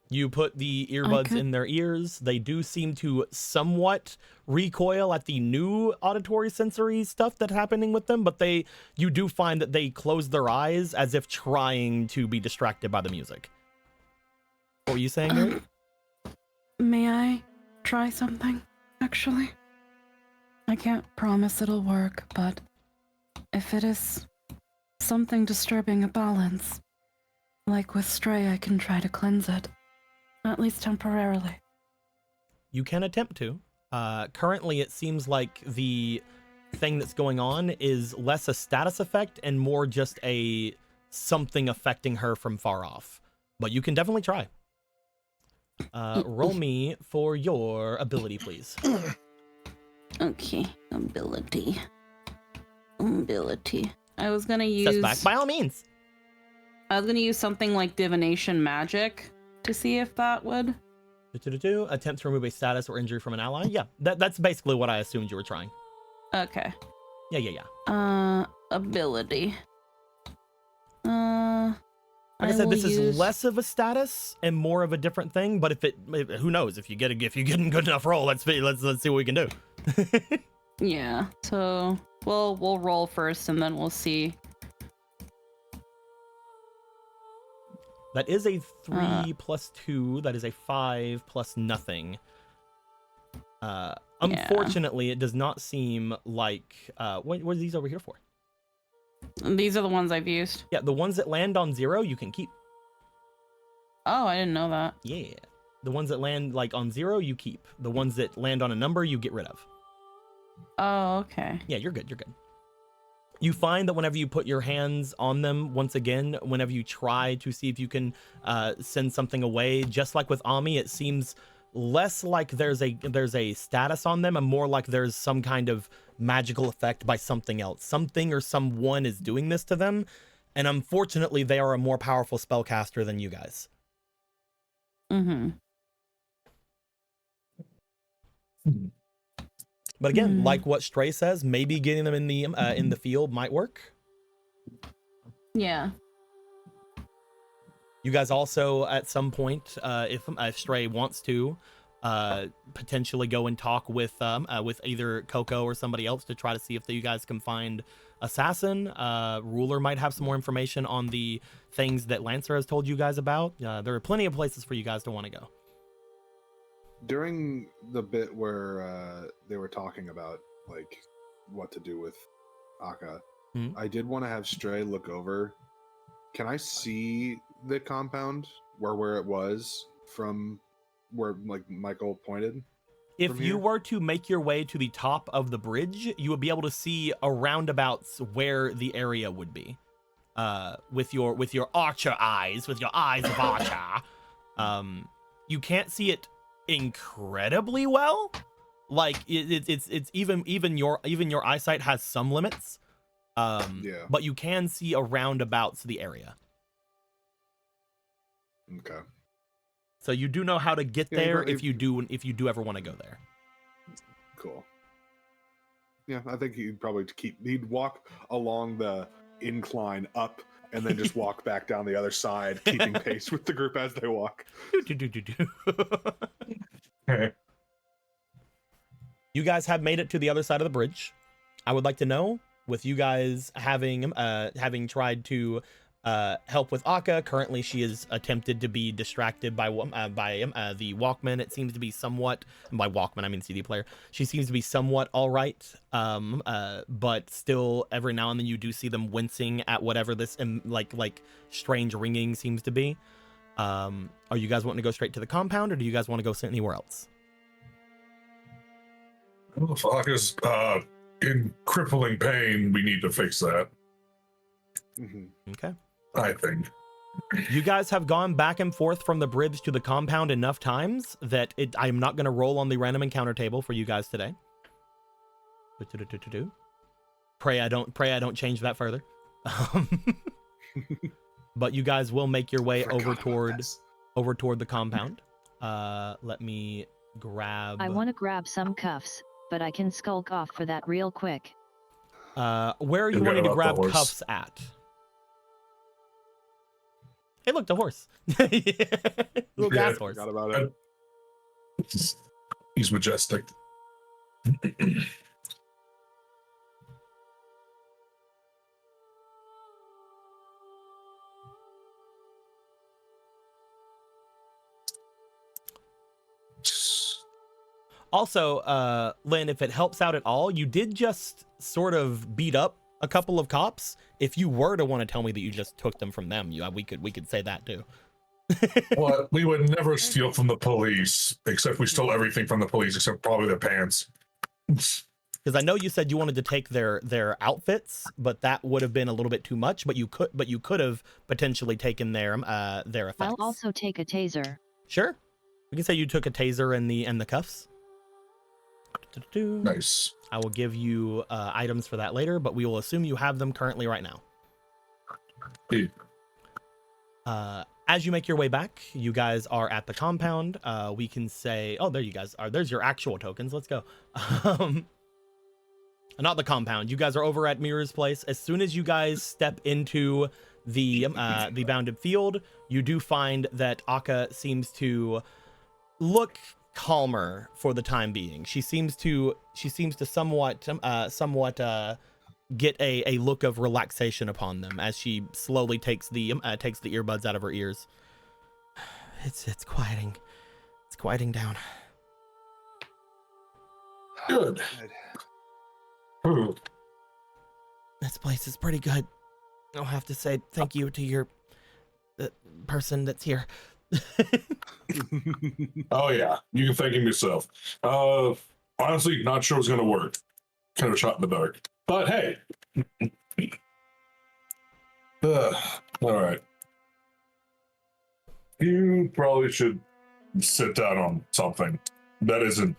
You put the earbuds could- in their ears. They do seem to somewhat recoil at the new auditory sensory stuff that's happening with them, but you do find that they close their eyes as if trying to be distracted by the music. What were you saying, Mary? May I try something, actually? I can't promise it'll work, but if it is something disturbing a balance, like with Stray, I can try to cleanse it, at least temporarily. You can attempt to. Currently, it seems like the thing that's going on is less a status effect and more just a something affecting her from far off. But you can definitely try. Roll me for your ability, please. Okay, ability. I was gonna use. Steps back, by all means. I was gonna use something like divination magic to see if that would. Attempt to remove a status or injury from an ally. Yeah, that's basically what I assumed you were trying. Okay. Yeah. Ability. Like I said, this is less of a status and more of a different thing. But who knows? If you get a good enough roll, let's see what we can do. Yeah. So we'll roll first, and then we'll see. That is a 3 plus 2. That is a 5 plus nothing. Unfortunately, it does not seem like. What are these over here for? These are the ones I've used. Yeah, the ones that land on 0, you can keep. Oh, I didn't know that. Yeah. The ones that land like on 0, you keep. The ones that land on a number, you get rid of. Oh, okay. Yeah, you're good. You find that whenever you put your hands on them, once again, whenever you try to see if you can send something away, just like with Ami, it seems less like there's a status on them and more like there's some kind of magical effect by something else. Something or someone is doing this to them, and unfortunately, they are a more powerful spellcaster than you guys. Mm-hmm. But again, like what Stray says, maybe getting them in the field might work. Yeah. You guys also, at some point, if Stray wants to, potentially go and talk with either Coco or somebody else to try to see if you guys can find Assassin. Ruler might have some more information on the things that Lancer has told you guys about. There are plenty of places for you guys to want to go. During the bit where they were talking about like what to do with Akka, I did want to have Stray look over. Can I see the compound where it was from where like Michael pointed? If you were to make your way to the top of the bridge, you would be able to see a roundabouts where the area would be. With your archer eyes, with your eyes of archer. You can't see it incredibly well. Like it's even your eyesight has some limits. Yeah. But you can see a roundabouts the area. Okay. So you do know how to get there if you do ever want to go there. Cool. Yeah, I think he'd walk along the incline up and then just walk back down the other side, keeping pace with the group as they walk. You guys have made it to the other side of the bridge. I would like to know, with you guys having tried to help with Akka, currently she is attempted to be distracted by the Walkman. It seems to be somewhat, by Walkman I mean CD player. She seems to be somewhat all right, but still every now and then you do see them wincing at whatever this like strange ringing seems to be. Are you guys wanting to go straight to the compound, or do you guys want to go sit anywhere else? Well, if Akka's in crippling pain, we need to fix that. Okay. I think. You guys have gone back and forth from the bridge to the compound enough times that I'm not going to roll on the random encounter table for you guys today. Pray I don't change that further. But you guys will make your way over toward the compound. Let me grab. I want to grab some cuffs, but I can skulk off for that real quick. Where are you wanting to grab cuffs at? Hey, look, the horse. Little gas horse. Forgot about it. He's majestic. Also, Lynn, if it helps out at all, you did just sort of beat up a couple of cops. If you were to want to tell me that you just took them from them, we could say that too. Well, we would never steal from the police, except we stole everything from the police, except probably their pants. Because I know you said you wanted to take their outfits, but that would have been a little bit too much. But you could have potentially taken their effects. I'll also take a taser. Sure, we can say you took a taser and the cuffs. Nice. I will give you items for that later, but we will assume you have them currently right now. Hey. As you make your way back, you guys are at the compound. We can say, oh, there you guys are. There's your actual tokens. Let's go. Not the compound. You guys are over at Mirror's place. As soon as you guys step into the bounded field, you do find that Akka seems to look calmer for the time being. She seems to somewhat get a look of relaxation upon them as she slowly takes the earbuds out of her ears. It's quieting. It's quieting down. Good. Ooh. This place is pretty good. I'll have to say thank you to the person that's here. Oh yeah, you can thank him yourself. Honestly, not sure it's gonna work. Kind of shot in the dark. But hey. All right. You probably should sit down on something that isn't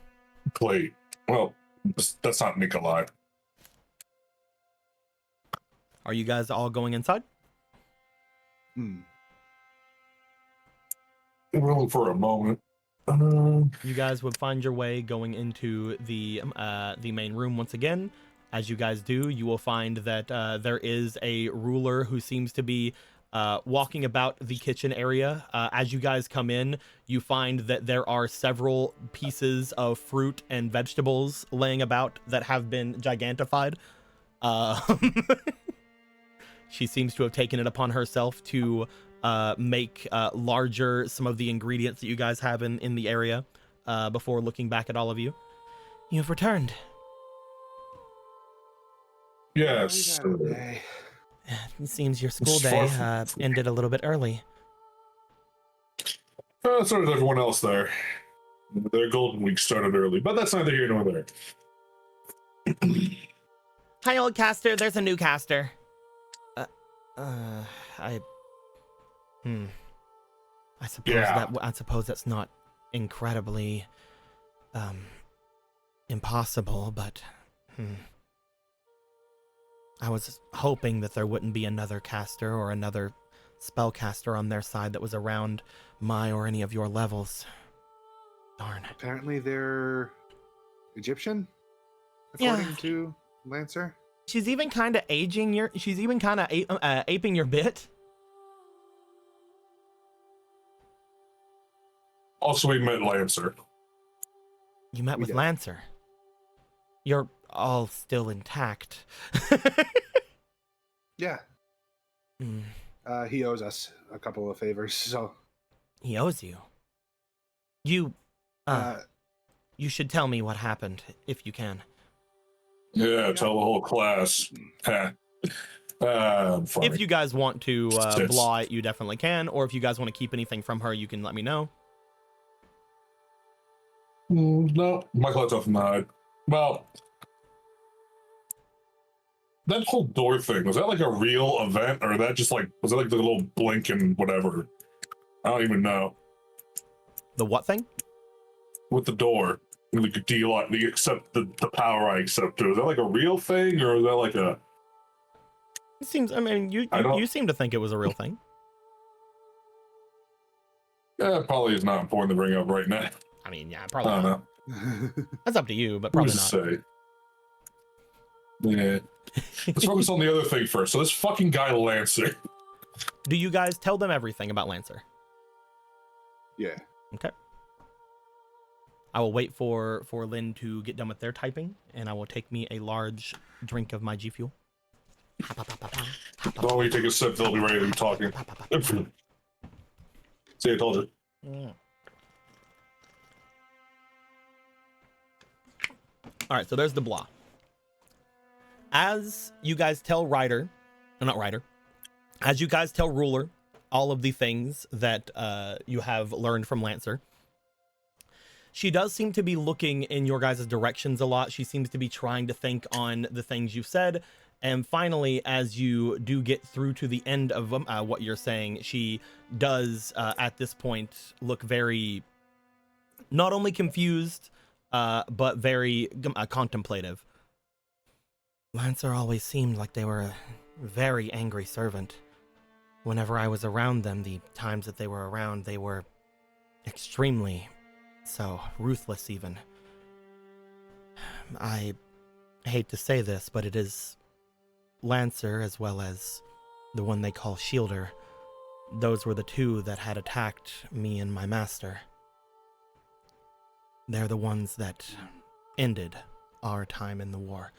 clay. Well, that's not Nikolai. Are you guys all going inside? Well, for a moment. You guys would find your way going into the main room once again. As you guys do, you will find that there is a ruler who seems to be walking about the kitchen area. As you guys come in, you find that there are several pieces of fruit and vegetables laying about that have been gigantified. She seems to have taken it upon herself to make larger some of the ingredients that you guys have in the area before looking back at all of you. You've returned. Yes. It seems your school day ended a little bit early. So did everyone else there. Their golden week started early, but that's neither here nor there. Hi, old caster. There's a new caster. I suppose that's not incredibly impossible, but I was hoping that there wouldn't be another caster or another spellcaster on their side that was around my or any of your levels. Darn. Apparently they're Egyptian, according to Lancer. She's even kind of aping your bit. Also, we met Lancer. You met with Lancer. You're all still intact. Yeah. He owes us a couple of favors, so. He owes you. You should tell me what happened, if you can. Yeah, tell the whole class. If you guys want to blah it, you definitely can. Or if you guys want to keep anything from her, you can let me know. No, Michael had something to hide. Well, that whole door thing, was that like a real event, or that just like, was that like the little blink and whatever? I don't even know. The what thing? With the door. Like, do you accept the power I accept to? Is that like a real thing, or is that like a... It seems, I mean, you seem to think it was a real thing. Yeah, probably is not important to bring up right now. I mean, yeah, probably not. That's up to you, but probably not. Say. Yeah. Let's focus on the other thing first. So this fucking guy Lancer. Do you guys tell them everything about Lancer? Yeah. Okay. I will wait for Lynn to get done with their typing, and I will take me a large drink of my G Fuel. While we take a sip, they'll be ready to be talking. See, I told you. All right, so there's the blah. As you guys tell Ryder, not Ryder, as you guys tell Ruler all of the things that you have learned from Lancer, she does seem to be looking in your guys' directions a lot. She seems to be trying to think on the things you've said. And finally, as you do get through to the end of what you're saying, she does, at this point, look very, not only confused, but very contemplative. Lancer always seemed like they were a very angry servant. Whenever I was around them, the times that they were around, they were extremely so ruthless even. I hate to say this, but it is Lancer as well as the one they call Shielder. Those were the two that had attacked me and my master. They're the ones that ended our time in the war.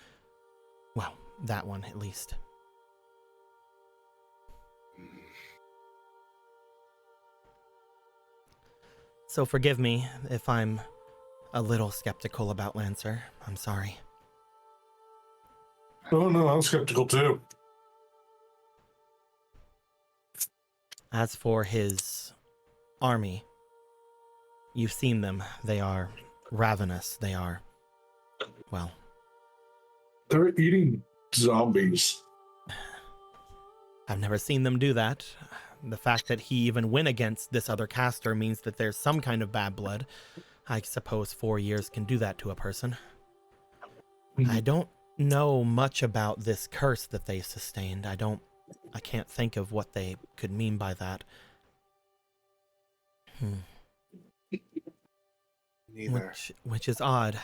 Well, that one at least. So forgive me if I'm a little skeptical about Lancer. I'm sorry. Oh no, I'm skeptical too. As for his army, you've seen them. They are ravenous. They are, well... They're eating zombies. I've never seen them do that. The fact that he even went against this other caster means that there's some kind of bad blood. I suppose 4 years can do that to a person. I don't know much about this curse that they sustained. I can't think of what they could mean by that. Neither. Which is odd.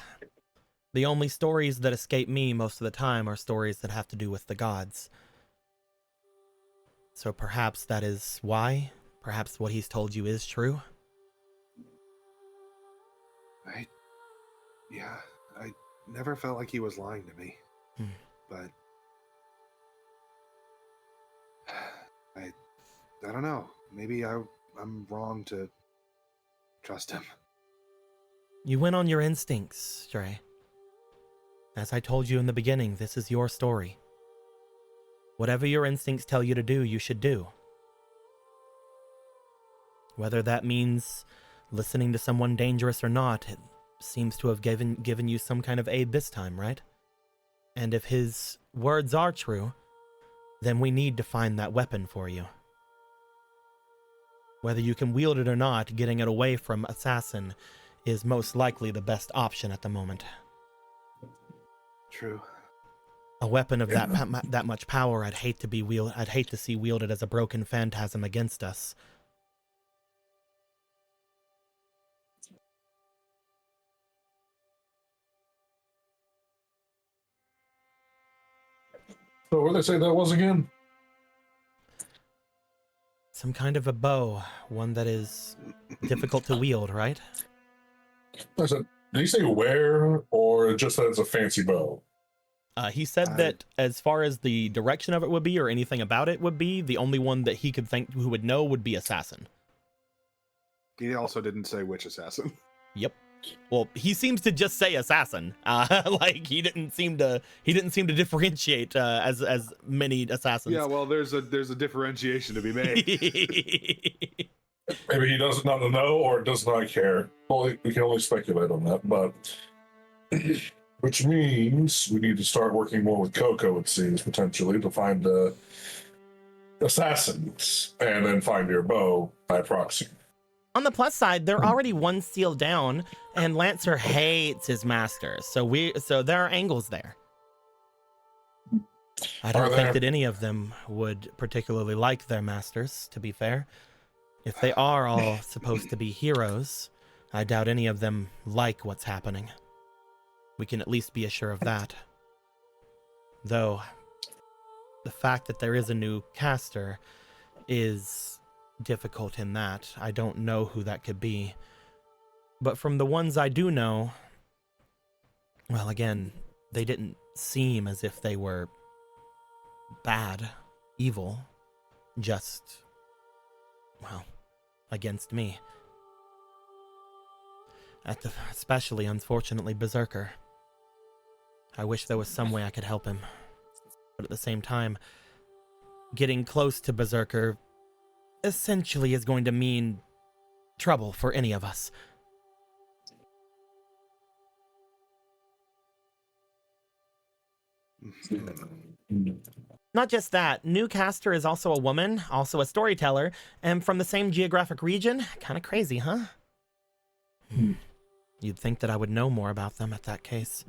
The only stories that escape me most of the time are stories that have to do with the gods. So perhaps that is why? Perhaps what he's told you is true? I never felt like he was lying to me. But I don't know. Maybe I'm wrong to trust him. You went on your instincts, Stray. As I told you in the beginning, this is your story. Whatever your instincts tell you to do, you should do. Whether that means listening to someone dangerous or not, it seems to have given you some kind of aid this time, right? And if his words are true, then we need to find that weapon for you. Whether you can wield it or not, getting it away from Assassin is most likely the best option at the moment. True. A weapon of that much power, I'd hate to see wielded as a broken phantasm against us. So what did they say that was again? Some kind of a bow, one that is difficult to wield, right? I said, did he say where, or just that it's a fancy bow? He said that as far as the direction of it would be, or anything about it would be, the only one that he could think who would know would be Assassin. He also didn't say which assassin. Yep. Well, he seems to just say Assassin. Like he didn't seem to differentiate as many assassins. Yeah, well, there's a differentiation to be made. Maybe he does not know or does not care. Well, we can only speculate on that, but which means we need to start working more with Coco, it seems, potentially, to find assassins and then find your bow by proxy. On the plus side, they're already one seal down, and Lancer hates his masters, so there are angles there. I don't think that any of them would particularly like their masters, to be fair. If they are all supposed to be heroes, I doubt any of them like what's happening. We can at least be assured of that. Though, the fact that there is a new caster is difficult in that. I don't know who that could be. But from the ones I do know, well, again, they didn't seem as if they were bad, evil, just, well, against me. Especially, unfortunately, Berserker. I wish there was some way I could help him. But at the same time, getting close to Berserker essentially is going to mean trouble for any of us. Not just that, new caster is also a woman, also a storyteller, and from the same geographic region. Kind of crazy, huh? You'd think that I would know more about them at that case.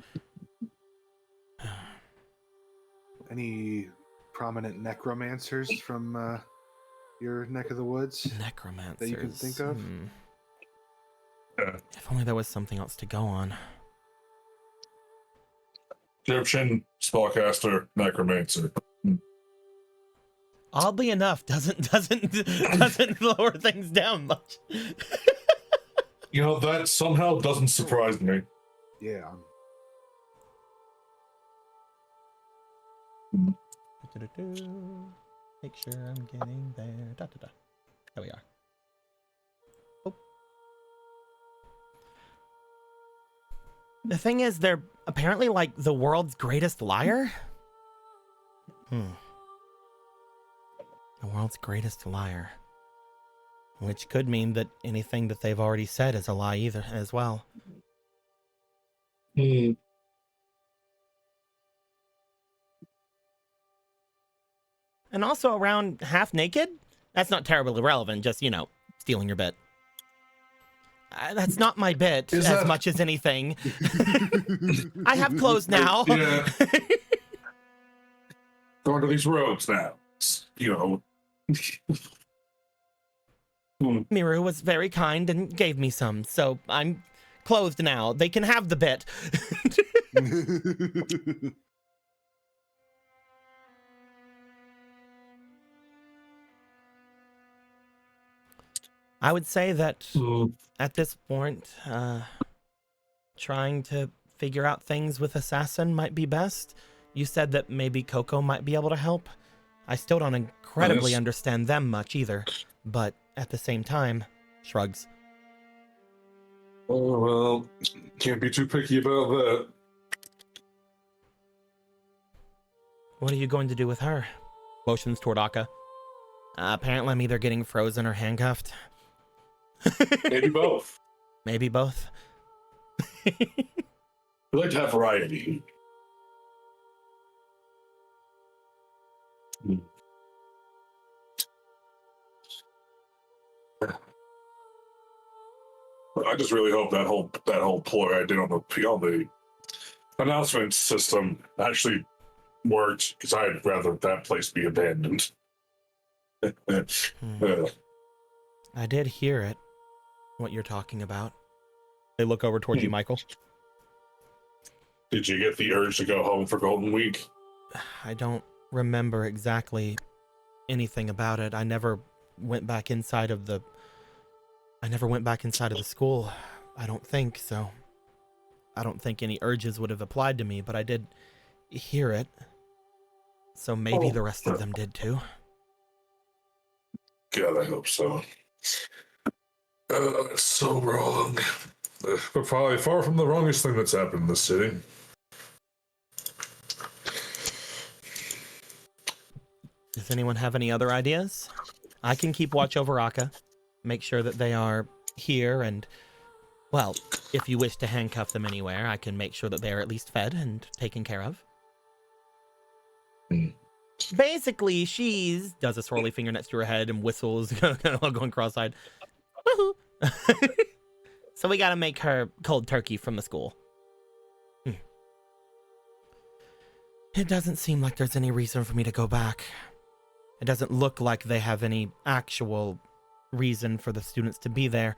Any prominent necromancers from your neck of the woods? Necromancers. That you can think of? If only there was something else to go on. Egyptian, spellcaster, necromancer. Oddly enough, doesn't lower things down much. You know, that somehow doesn't surprise me. Yeah. Make sure I'm getting there. There we are. Oh. The thing is, they're apparently like the world's greatest liar. The world's greatest liar. Which could mean that anything that they've already said is a lie either, as well. And also around half naked? That's not terribly relevant, just, you know, stealing your bit. That's not my bit as much as anything. I have clothes now. Yeah. Going to these robes now. You know. Miru was very kind and gave me some, so I'm clothed now. They can have the bit. I would say that at this point, trying to figure out things with Assassin might be best. You said that maybe Coco might be able to help. I still don't incredibly understand them much either, but at the same time, shrugs. Oh, well, can't be too picky about that. What are you going to do with her? Motions toward Akka. Apparently I'm either getting frozen or handcuffed. Maybe both. Maybe both. We like to have variety. I just really hope that whole ploy I did on the announcement system actually worked, because I'd rather that place be abandoned. I did hear it. What you're talking about. They look over towards you, Michael. Did you get the urge to go home for Golden Week? I don't remember exactly anything about it. I never went back inside of the school. I don't think so. I don't think any urges would have applied to me, but I did hear it. So maybe the rest of them did too. God, I hope so. It's so wrong. But probably far from the wrongest thing that's happened in this city. Does anyone have any other ideas? I can keep watch over Akka, make sure that they are here, and, well, if you wish to handcuff them anywhere, I can make sure that they are at least fed and taken care of. Basically, she's does a swirly finger next to her head and whistles, kind of going cross-eyed. Woohoo! So we gotta make her cold turkey from the school. It doesn't seem like there's any reason for me to go back. It doesn't look like they have any actual reason for the students to be there.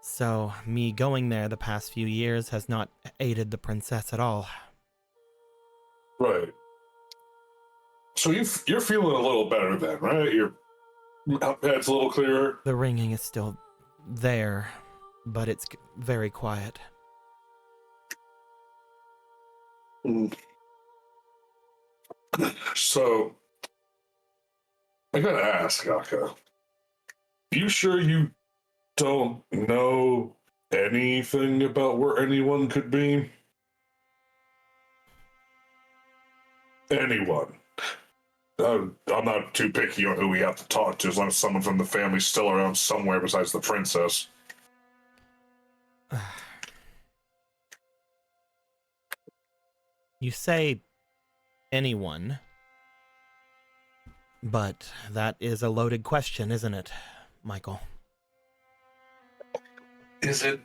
So me going there the past few years has not aided the princess at all. Right. So you're feeling a little better then, right? It's a little clearer. The ringing is still there, but it's very quiet. So, I gotta ask, Aka. You sure you don't know anything about where anyone could be? Anyone. I'm not too picky on who we have to talk to, as long as someone from the family's still around somewhere besides the princess. You say anyone, but that is a loaded question, isn't it, Michael? Is it?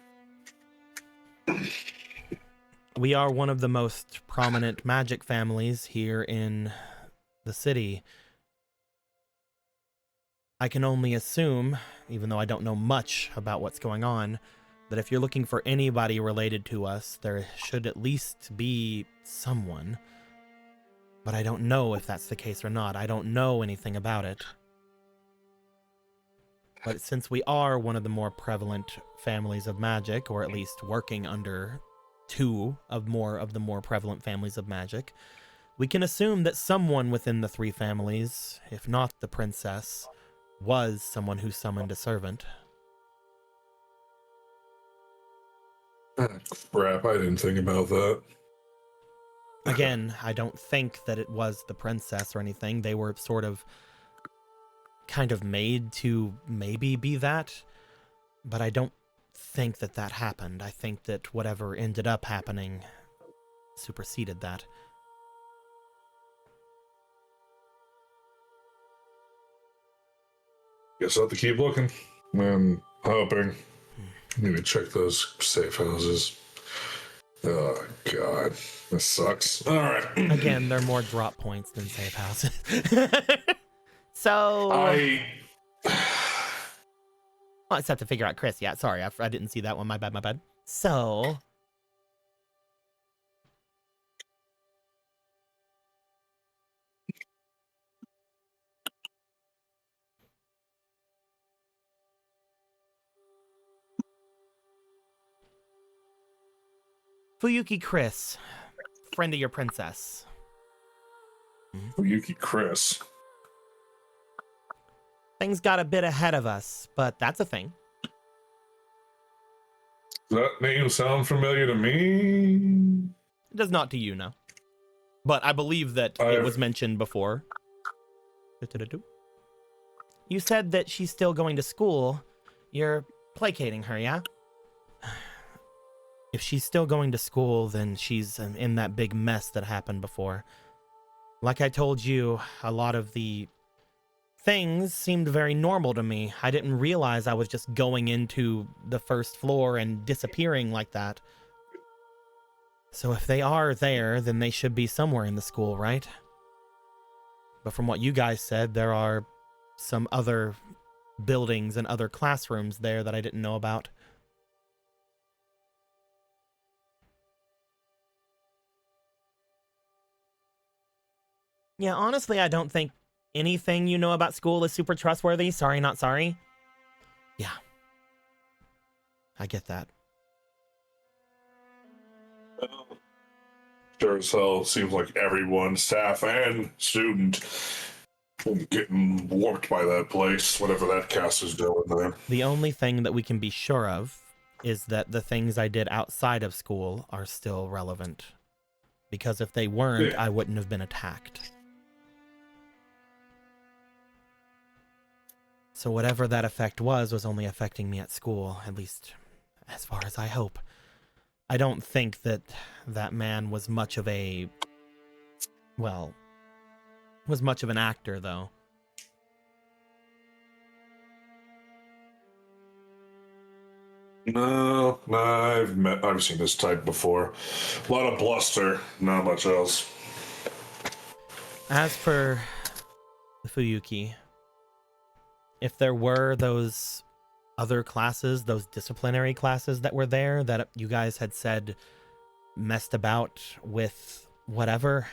We are one of the most prominent magic families here in the city. I can only assume, even though I don't know much about what's going on, that if you're looking for anybody related to us, there should at least be someone. But I don't know if that's the case or not. I don't know anything about it. But since we are one of the more prevalent families of magic, or at least working under two of the more prevalent families of magic, we can assume that someone within the three families, if not the princess, was someone who summoned a servant. Crap, I didn't think about that. Again, I don't think that it was the princess or anything. They were sort of kind of made to maybe be that, but I don't think that that happened. I think that whatever ended up happening superseded that. Guess I'll have to keep looking. I'm hoping. Maybe check those safe houses. Oh, God. This sucks. All right. Again, they're more drop points than safe houses. So... Well, it's have to figure out Chris. Yeah, sorry, I didn't see that one. My bad. So... Fuyuki Chris, friend of your princess. Fuyuki Chris. Things got a bit ahead of us, but that's a thing. Does that name sound familiar to me? It does not to you, no. But I believe that it was mentioned before. You said that she's still going to school. You're placating her, yeah? If she's still going to school, then she's in that big mess that happened before. Like I told you, a lot of the things seemed very normal to me. I didn't realize I was just going into the first floor and disappearing like that. So if they are there, then they should be somewhere in the school, right? But from what you guys said, there are some other buildings and other classrooms there that I didn't know about. Yeah, honestly, I don't think anything you know about school is super trustworthy. Sorry, not sorry. Yeah. I get that. Sure as hell seems like everyone, staff and student, getting warped by that place, whatever that cast is doing there. The only thing that we can be sure of is that the things I did outside of school are still relevant. Because if they weren't, I wouldn't have been attacked. So whatever that effect was only affecting me at school, at least as far as I hope. I don't think that that man was much of a, well, was much of an actor, though. No, I've seen this type before. A lot of bluster, not much else. As for the Fuyuki, if there were those other classes, those disciplinary classes that were there that you guys had said messed about with whatever,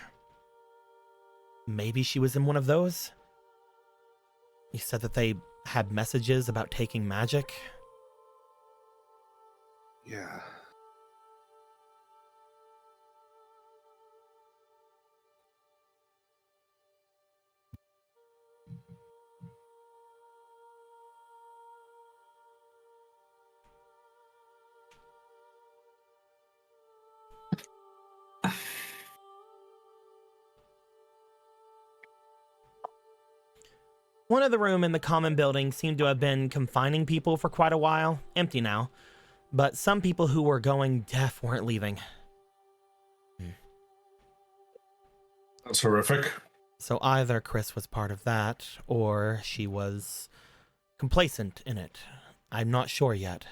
maybe she was in one of those? You said that they had messages about taking magic? Yeah. One of the room in the common building seemed to have been confining people for quite a while, empty now, but some people who were going deaf weren't leaving. That's horrific. So either Chris was part of that, or she was complacent in it. I'm not sure yet,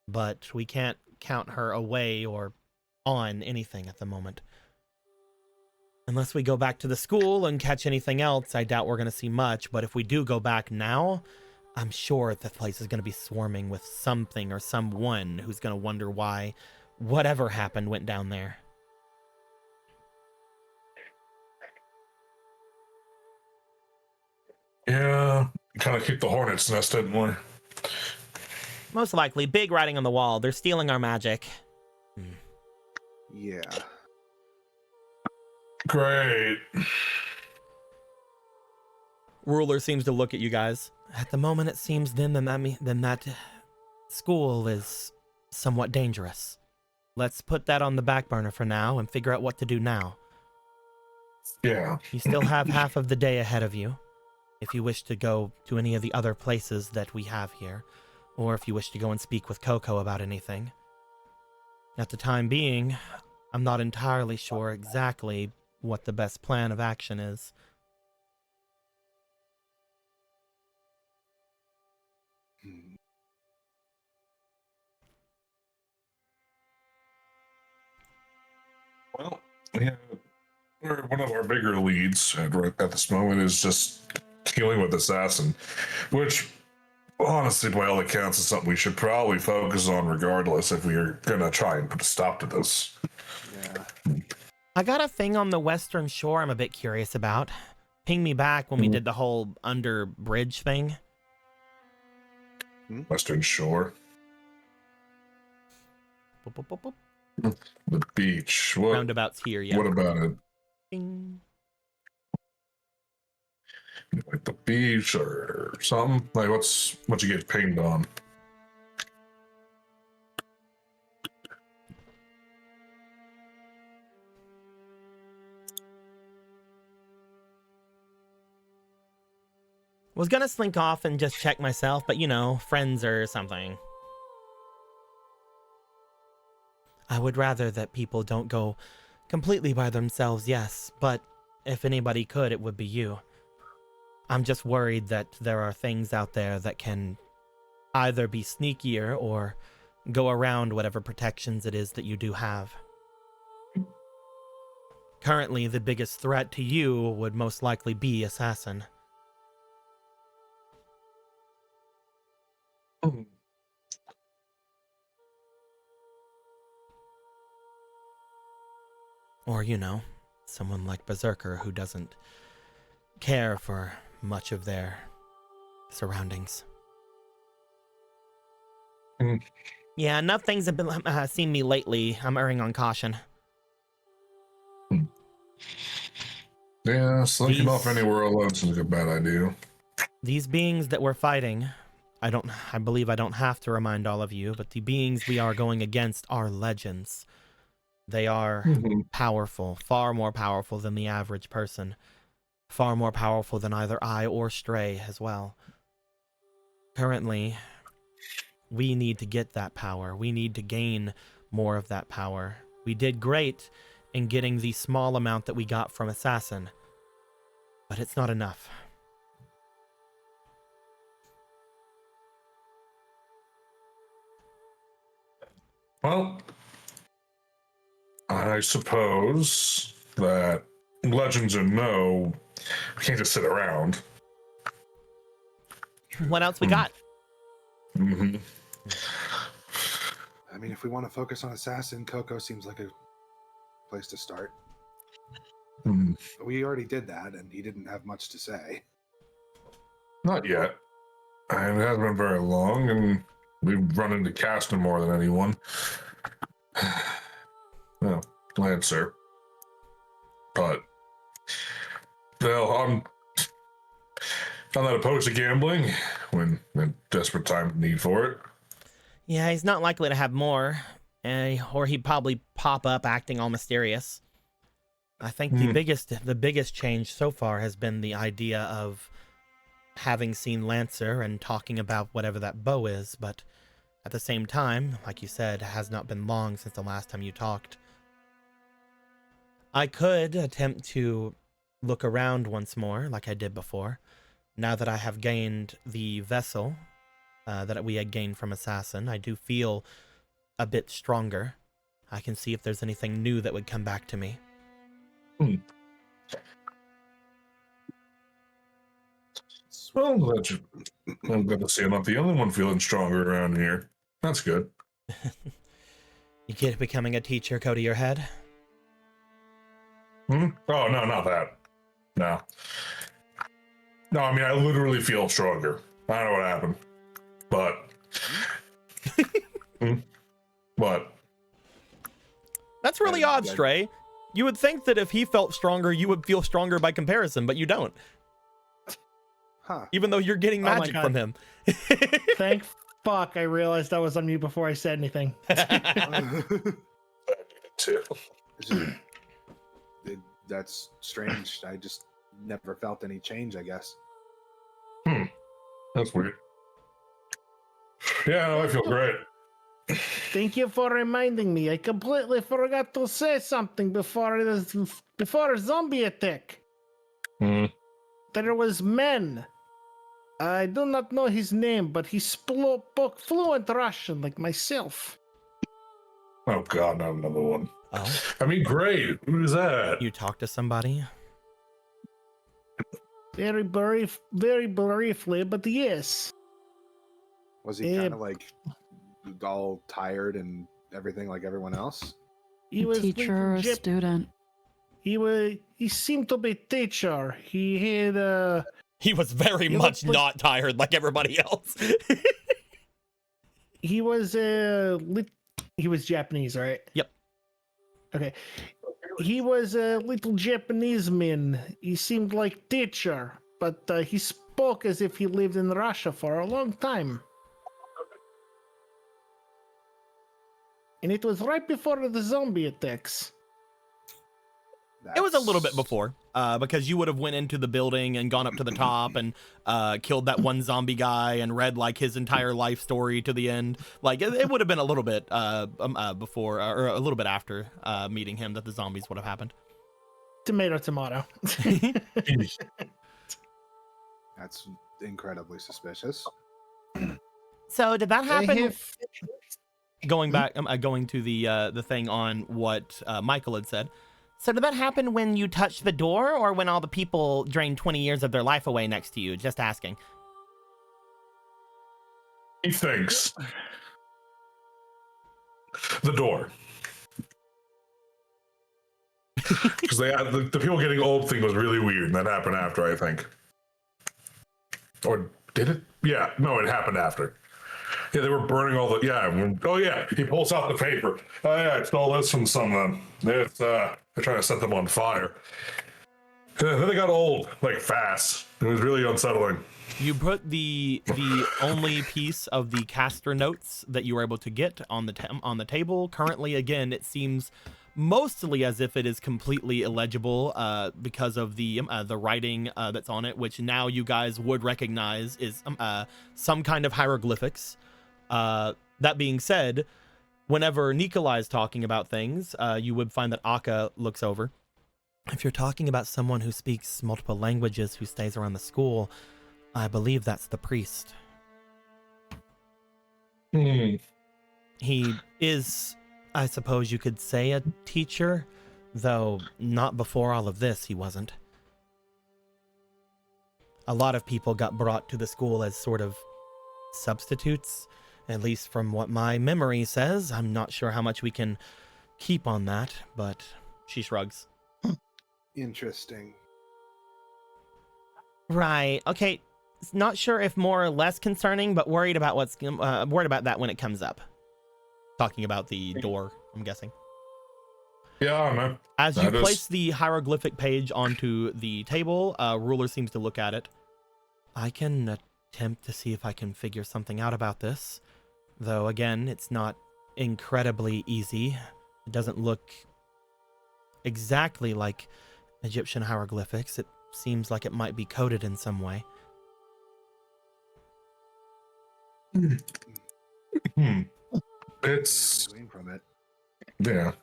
but we can't count her away or on anything at the moment. Unless we go back to the school and catch anything else, I doubt we're going to see much, but if we do go back now, I'm sure the place is going to be swarming with something or someone who's going to wonder why whatever happened went down there. Yeah, kind of keep the hornet's nest, didn't we? Most likely, big writing on the wall. They're stealing our magic. Yeah. Great. Ruler seems to look at you guys. At the moment, it seems then that school is somewhat dangerous. Let's put that on the back burner for now and figure out what to do now. Yeah. You still have half of the day ahead of you. If you wish to go to any of the other places that we have here, or if you wish to go and speak with Coco about anything. At the time being, I'm not entirely sure exactly what the best plan of action is. Well, yeah, one of our bigger leads at this moment is just dealing with Assassin, which honestly, by all accounts, is something we should probably focus on regardless if we are going to try and put a stop to this. Yeah. I got a thing on the Western Shore I'm a bit curious about. Ping me back when we did the whole under bridge thing. Western Shore. Boop, boop, boop, boop. The beach. What, Roundabouts here, yeah. what about it? Ding. Like the beach or something? Like what you get pinged on? Was gonna slink off and just check myself, but you know, friends or something. I would rather that people don't go completely by themselves, yes, but if anybody could, it would be you. I'm just worried that there are things out there that can either be sneakier or go around whatever protections it is that you do have. Currently, the biggest threat to you would most likely be Assassin. Or, you know, someone like Berserker who doesn't care for much of their surroundings. Yeah, enough things have been seen me lately. I'm erring on caution. Yeah, slinking off anywhere alone seems like a bad idea. These beings that we're fighting, I believe I don't have to remind all of you, but the beings we are going against are legends. They are powerful, far more powerful than the average person. Far more powerful than either I or Stray as well. Currently, we need to get that power. We need to gain more of that power. We did great in getting the small amount that we got from Assassin, but it's not enough. Well, I suppose that legends know we can't just sit around. What else we got? Mm-hmm. I mean, if we want to focus on Assassin, Coco seems like a place to start. We already did that, and he didn't have much to say. Not yet. And it hasn't been very long, and we've run into Castor more than anyone. Well, Lancer. But, well, I'm not opposed to gambling when in desperate time need for it. Yeah, he's not likely to have more, or he'd probably pop up acting all mysterious. I think the biggest change so far has been the idea of having seen Lancer and talking about whatever that bow is, but at the same time, like you said, it has not been long since the last time you talked. I could attempt to look around once more, like I did before, now that I have gained the vessel that we had gained from Assassin. I do feel a bit stronger. I can see if there's anything new that would come back to me. Well, I'm glad to see I'm not the only one feeling stronger around here. That's good. You get becoming a teacher go to your head? Oh, no, not that. No. No, I mean, I literally feel stronger. I don't know what happened. But. But. That's really odd, Stray. You would think that if he felt stronger, you would feel stronger by comparison, but you don't. Huh. Even though you're getting magic from him. Thank fuck I realized I was on mute before I said anything. Too. That's strange. I just never felt any change, I guess. That's weird. Yeah, no, I feel great. Thank you for reminding me. I completely forgot to say something before zombie attack. There was men. I do not know his name, but he spoke fluent Russian like myself. Oh God, not another one. Oh. I mean, great. Who's that? You talk to somebody? Very briefly, but yes. Was he kind of like all tired and everything like everyone else? He was Teacher or a student? He seemed to be teacher. He had He was very much not tired like everybody else. he was Japanese, right? Yep. Okay. He was a little Japanese man. He seemed like teacher, but he spoke as if he lived in Russia for a long time. And it was right before the zombie attacks. It was a little bit before, because you would have went into the building and gone up to the top and killed that one zombie guy and read like his entire life story to the end. Like it would have been a little bit before or a little bit after meeting him that the zombies would have happened. Tomato. That's incredibly suspicious. So did that happen? Going back, going to the thing on what Michael had said. So did that happen when you touched the door or when all the people drained 20 years of their life away next to you? Just asking. He thinks. The door. Because the people getting old thing was really weird, and that happened after, I think. Or did it? Yeah, no, it happened after. Yeah, they were burning all the. Yeah. Oh, yeah. He pulls out the paper. Oh, yeah, I stole this from someone. It's they're trying to set them on fire. Then they got old, like fast. It was really unsettling. You put the only piece of the caster notes that you were able to get on the table. Currently, again, it seems mostly as if it is completely illegible because of the writing that's on it, which now you guys would recognize is some kind of hieroglyphics. That being said, whenever Nikolai is talking about things, you would find that Akka looks over. If you're talking about someone who speaks multiple languages who stays around the school, I believe that's the priest. He is, I suppose you could say, a teacher, though not before all of this he wasn't. A lot of people got brought to the school as sort of substitutes, at least from what my memory says. I'm not sure how much we can keep on that, but she shrugs. Interesting. Right. Okay. not sure if more or less concerning, but worried about worried about that when it comes up. Talking about the door, I'm guessing. Yeah, I don't know. As you place the hieroglyphic page onto the table, Ruler seems to look at it. I can attempt to see if I can figure something out about this. Though, again, it's not incredibly easy. It doesn't look exactly like Egyptian hieroglyphics. It seems like it might be coded in some way. It's... from it. Yeah.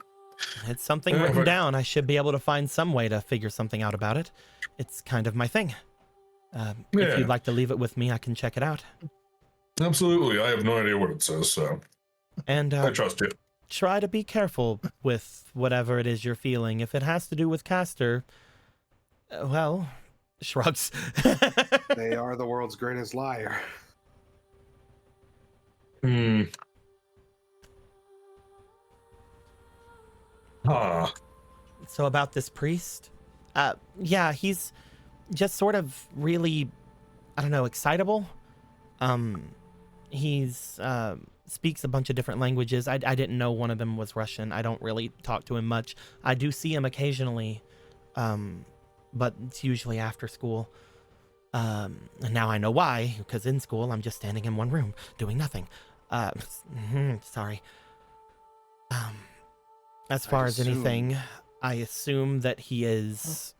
It's something written down. I should be able to find some way to figure something out about it. It's kind of my thing. If you'd like to leave it with me, I can check it out. Absolutely. I have no idea what it says, so... And I trust you. Try to be careful with whatever it is you're feeling. If it has to do with Castor, well, shrugs. They are the world's greatest liar. So about this priest? Yeah, he's just sort of really, I don't know, excitable. He's speaks a bunch of different languages. I didn't know one of them was Russian. I don't really talk to him much. I do see him occasionally, but it's usually after school. And now I know why, because in school I'm just standing in one room doing nothing. Sorry. As far as anything, I assume that he is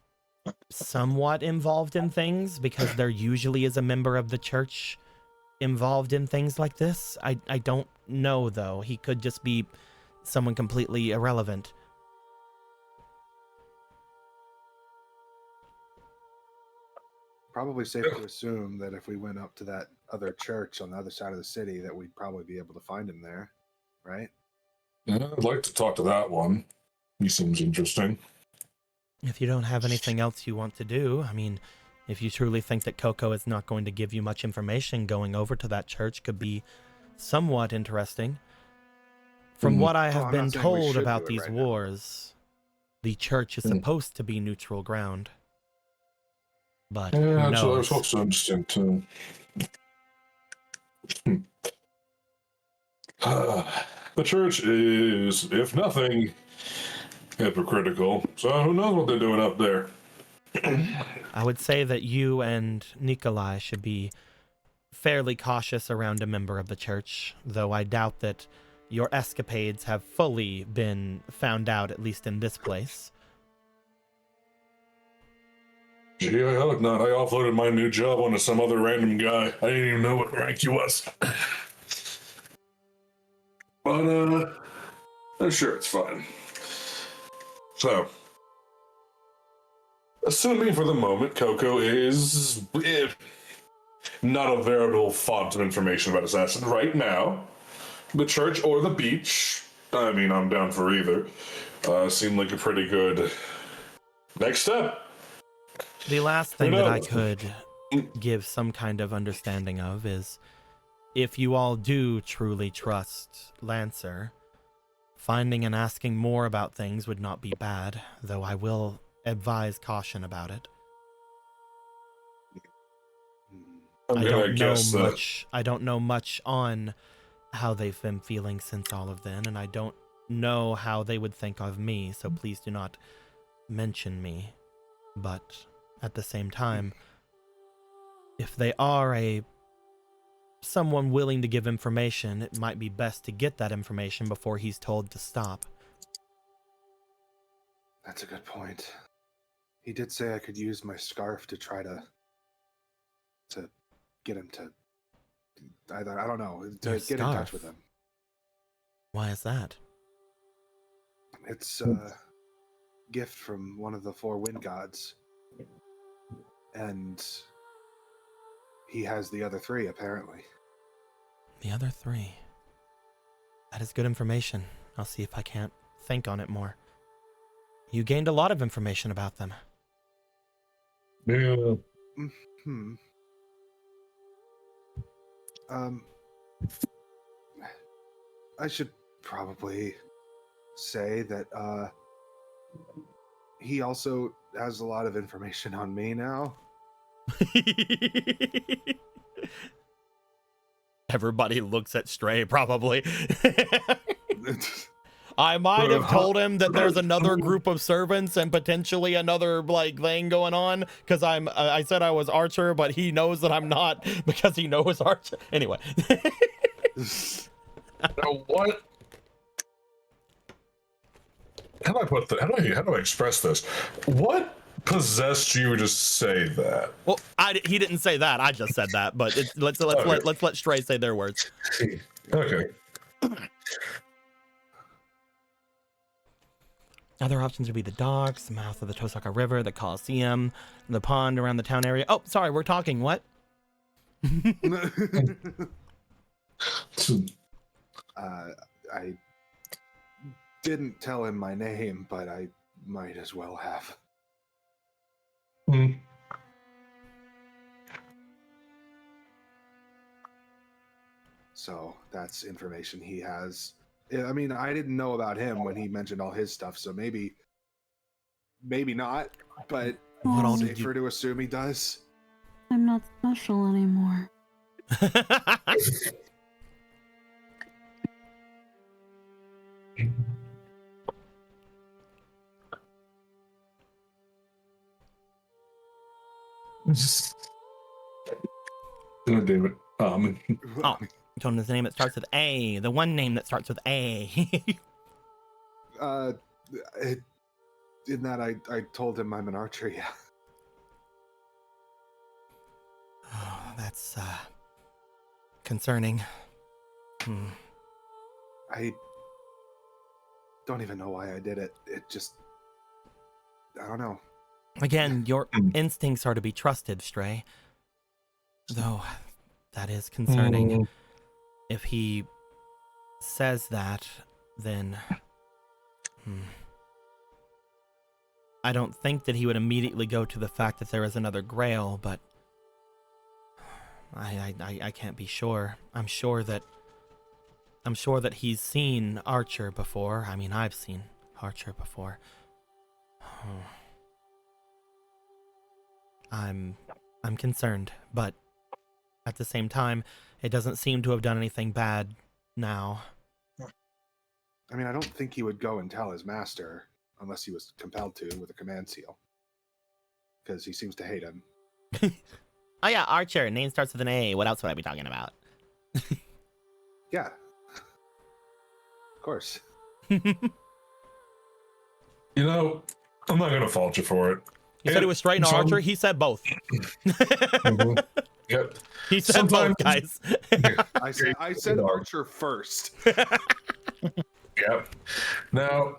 somewhat involved in things, because there usually is a member of the church involved in things like this. I don't know, though. He could just be someone completely irrelevant. Probably safe to assume that if we went up to that other church on the other side of the city, that we'd probably be able to find him there, right? Yeah, I'd like to talk to that one. He seems interesting. If you don't have anything else you want to do, I mean, if you truly think that Coco is not going to give you much information, going over to that church could be somewhat interesting. From what I have been told about these wars, the church is supposed to be neutral ground. But yeah, that's what I was also interested too. The church is, if nothing, hypocritical. So who knows what they're doing up there? I would say that you and Nikolai should be fairly cautious around a member of the church, though I doubt that your escapades have fully been found out, at least in this place. Gee, I hope not. I offloaded my new job onto some other random guy. I didn't even know what rank he was. But, I'm sure it's fine. So, assuming for the moment Coco is not a veritable font of information about Assassin right now, the church or the beach, I mean, I'm down for either, seem like a pretty good next step. The last thing that I could give some kind of understanding of is, if you all do truly trust Lancer, finding and asking more about things would not be bad, though I will advise caution about it. I don't know much on how they've been feeling since all of then, and I don't know how they would think of me, so please do not mention me. But at the same time, if they are someone willing to give information, it might be best to get that information before he's told to stop. That's a good point. He did say I could use my scarf to try to get him to, I don't know, to get in touch with him. Why is that? It's a gift from one of the 4 wind gods. And he has the other 3, apparently. The other 3. That is good information. I'll see if I can't think on it more. You gained a lot of information about them. Yeah. I should probably say that he also has a lot of information on me now. Everybody looks at Stray, probably. I might have told him that there's another group of servants and potentially another like thing going on because I said I was Archer, but he knows that I'm not because he knows Archer. Anyway. Now what? How do I put that? How do I express this? What possessed you to say that? Well, he didn't say that. I just said that. But let's let Stray say their words. Okay. Other options would be the docks, the mouth of the Tosaka River, the Coliseum, the pond around the town area. Oh, sorry, we're talking what? I didn't tell him my name, but I might as well have. So that's information he has. I mean, I didn't know about him when he mentioned all his stuff, so maybe not, but What safer to assume he does. I'm not special anymore. God damn it. Oh, told him the name that starts with A. The one name that starts with A. In that I told him I'm an archer, yeah. Oh, that's concerning. I don't even know why I did it. It just, I don't know. Again, your instincts are to be trusted, Stray. Though, that is concerning. If he says that, then... I don't think that he would immediately go to the fact that there is another Grail, but... I can't be sure. I'm sure that he's seen Archer before. I mean, I've seen Archer before. I'm concerned, but at the same time, it doesn't seem to have done anything bad now. I mean, I don't think he would go and tell his master unless he was compelled to with a command seal, because he seems to hate him. Oh yeah, Archer. Name starts with an A. What else would I be talking about? Yeah. Of course. You know, I'm not gonna fault you for it. You said it was straight and Archer. He said both. Yep. He said both, guys. I said Archer first. Yep. Now,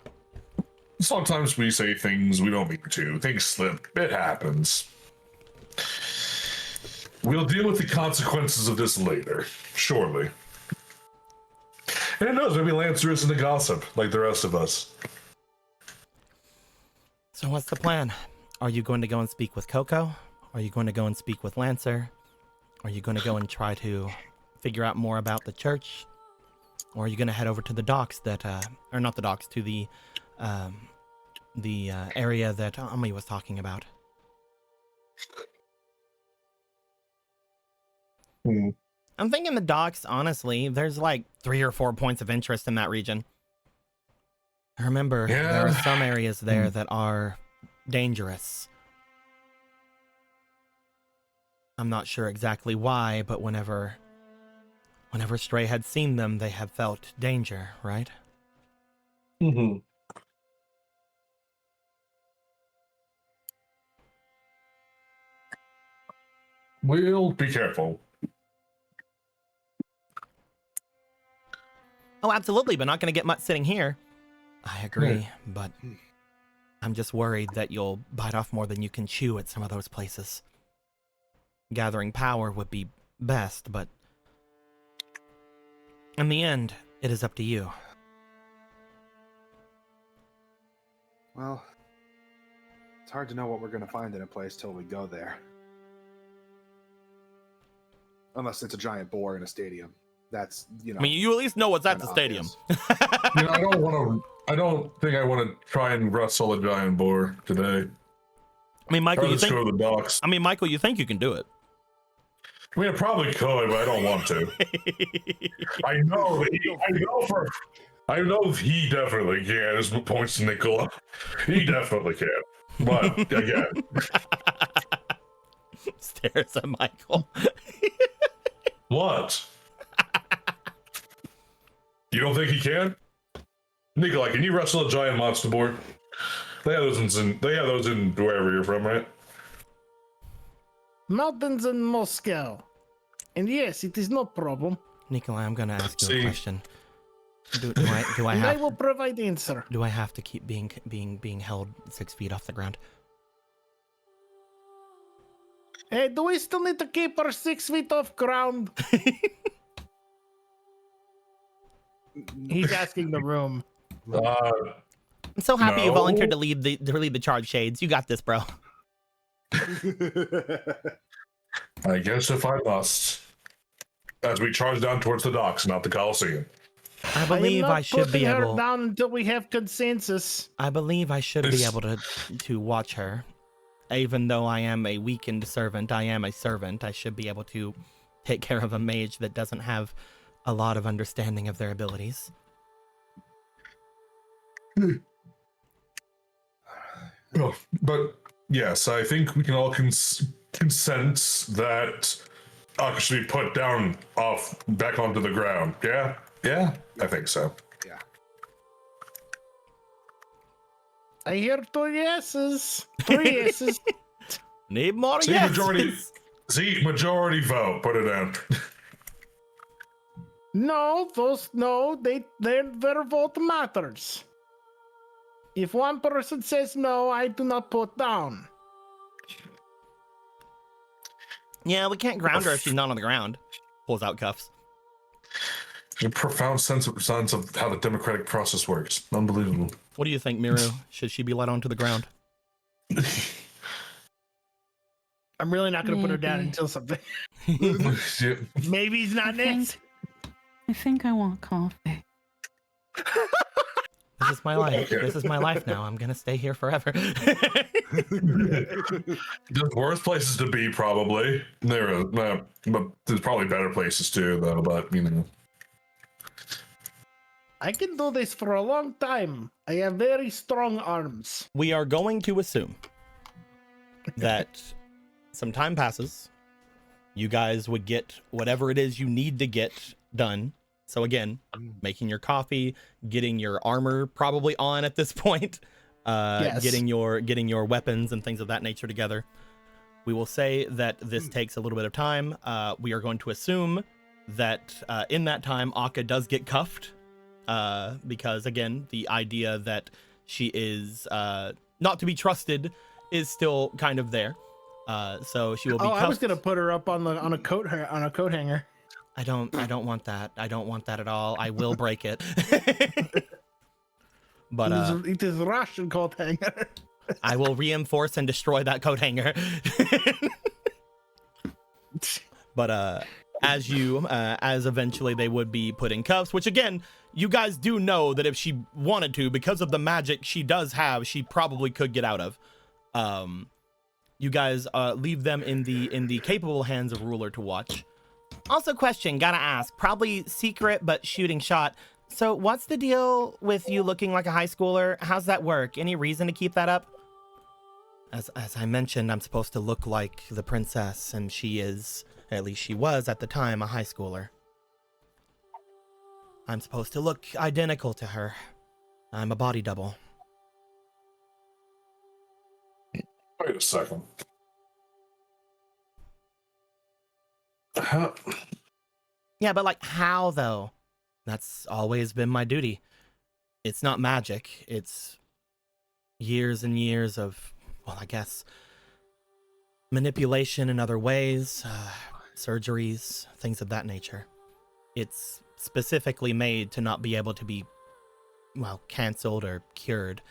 sometimes we say things we don't mean to. Things slip. It happens. We'll deal with the consequences of this later, surely. And who knows, maybe Lancer isn't a gossip like the rest of us. So what's the plan? Are you going to go and speak with Coco? Are you going to go and speak with Lancer? Are you going to go and try to figure out more about the church? Or are you going to head over to the docks that, or not the docks, to the area that Ami was talking about? I'm thinking the docks, honestly, there's like 3 or 4 points of interest in that region. Remember, there are some areas there that are dangerous. I'm not sure exactly why, but whenever Stray had seen them, they have felt danger, right? Mm-hmm. We'll be careful. Oh, absolutely, but not going to get much sitting here. I agree, but I'm just worried that you'll bite off more than you can chew at some of those places. Gathering power would be best, but in the end, it is up to you. Well, it's hard to know what we're going to find in a place till we go there. Unless it's a giant boar in a stadium. That's, you know. I mean, you at least know what's at the stadium. You know, I don't think I want to try and wrestle a giant boar today. I mean, Michael, Let's go to the docks. I mean, Michael, you think you can do it? I mean, I probably could, but I don't want to. I know he definitely can. This points to Nicola. He definitely can. But again, stares at Michael. What? You don't think he can? Nikolai, can you wrestle a giant monster board? They have those in wherever you're from, right? Mountains in Moscow. And yes, it is no problem. Nikolai, I'm gonna ask you a question. Do I And have? I will provide answer. Do I have to keep being held 6 feet off the ground? Hey, do we still need to keep our 6 feet off ground? He's asking the room. I'm so happy you No. volunteered to lead the charge, Shades. You got this, bro. I guess if I must. As we charge down towards the docks, not the Coliseum. I believe I should be her able. down until we have consensus. I believe I should be able to watch her. Even though I am a weakened servant, I am a servant. I should be able to take care of a mage that doesn't have a lot of understanding of their abilities. Oh, but yes, I think we can all consent that Akka should be put down back onto the ground. Yeah? Yeah? I think so. Yeah. I hear 2 yeses. 3 yeses. Need more See, yeses. majority vote. Put it down. No, their vote matters. If one person says no, I do not put down. Yeah, we can't ground her if she's not on the ground. Pulls out cuffs. A profound sense of how the democratic process works. Unbelievable. What do you think, Miru? Should she be let onto the ground? I'm really not going to put her down Maybe. until something. Yeah. Maybe he's not next. I think I want coffee. This is my life. Okay. This is my life now. I'm gonna stay here forever. There's worse places to be, probably. But there's probably better places too, though. But you know, I can do this for a long time. I have very strong arms. We are going to assume that some time passes. You guys would get whatever it is you need to get done. So again, making your coffee, getting your armor probably on at this point, Yes. getting your weapons and things of that nature together. We will say that this takes a little bit of time. We are going to assume that in that time, Akka does get cuffed, because again, the idea that she is not to be trusted is still kind of there. So she will be cuffed. I was gonna put her up on a coat hanger. I don't want that. I don't want that at all. I will break it. But It is Russian coat hanger. I will reinforce and destroy that coat hanger. But as eventually they would be put in cuffs, which again, you guys do know that if she wanted to, because of the magic she does have, she probably could get out of. You guys leave them in the capable hands of Ruler to watch. Also, question, gotta ask, probably secret but shooting shot. So what's the deal with you looking like a high schooler? How's that work? Any reason to keep that up? As I mentioned, I'm supposed to look like the princess, and she is, at least she was at the time, a high schooler. I'm supposed to look identical to her. I'm a body double. wait a second. Yeah, but like how though? That's always been my duty. It's not magic. It's years and years of, well, I guess, manipulation in other ways, surgeries, things of that nature. It's specifically made to not be able to be, well, canceled or cured.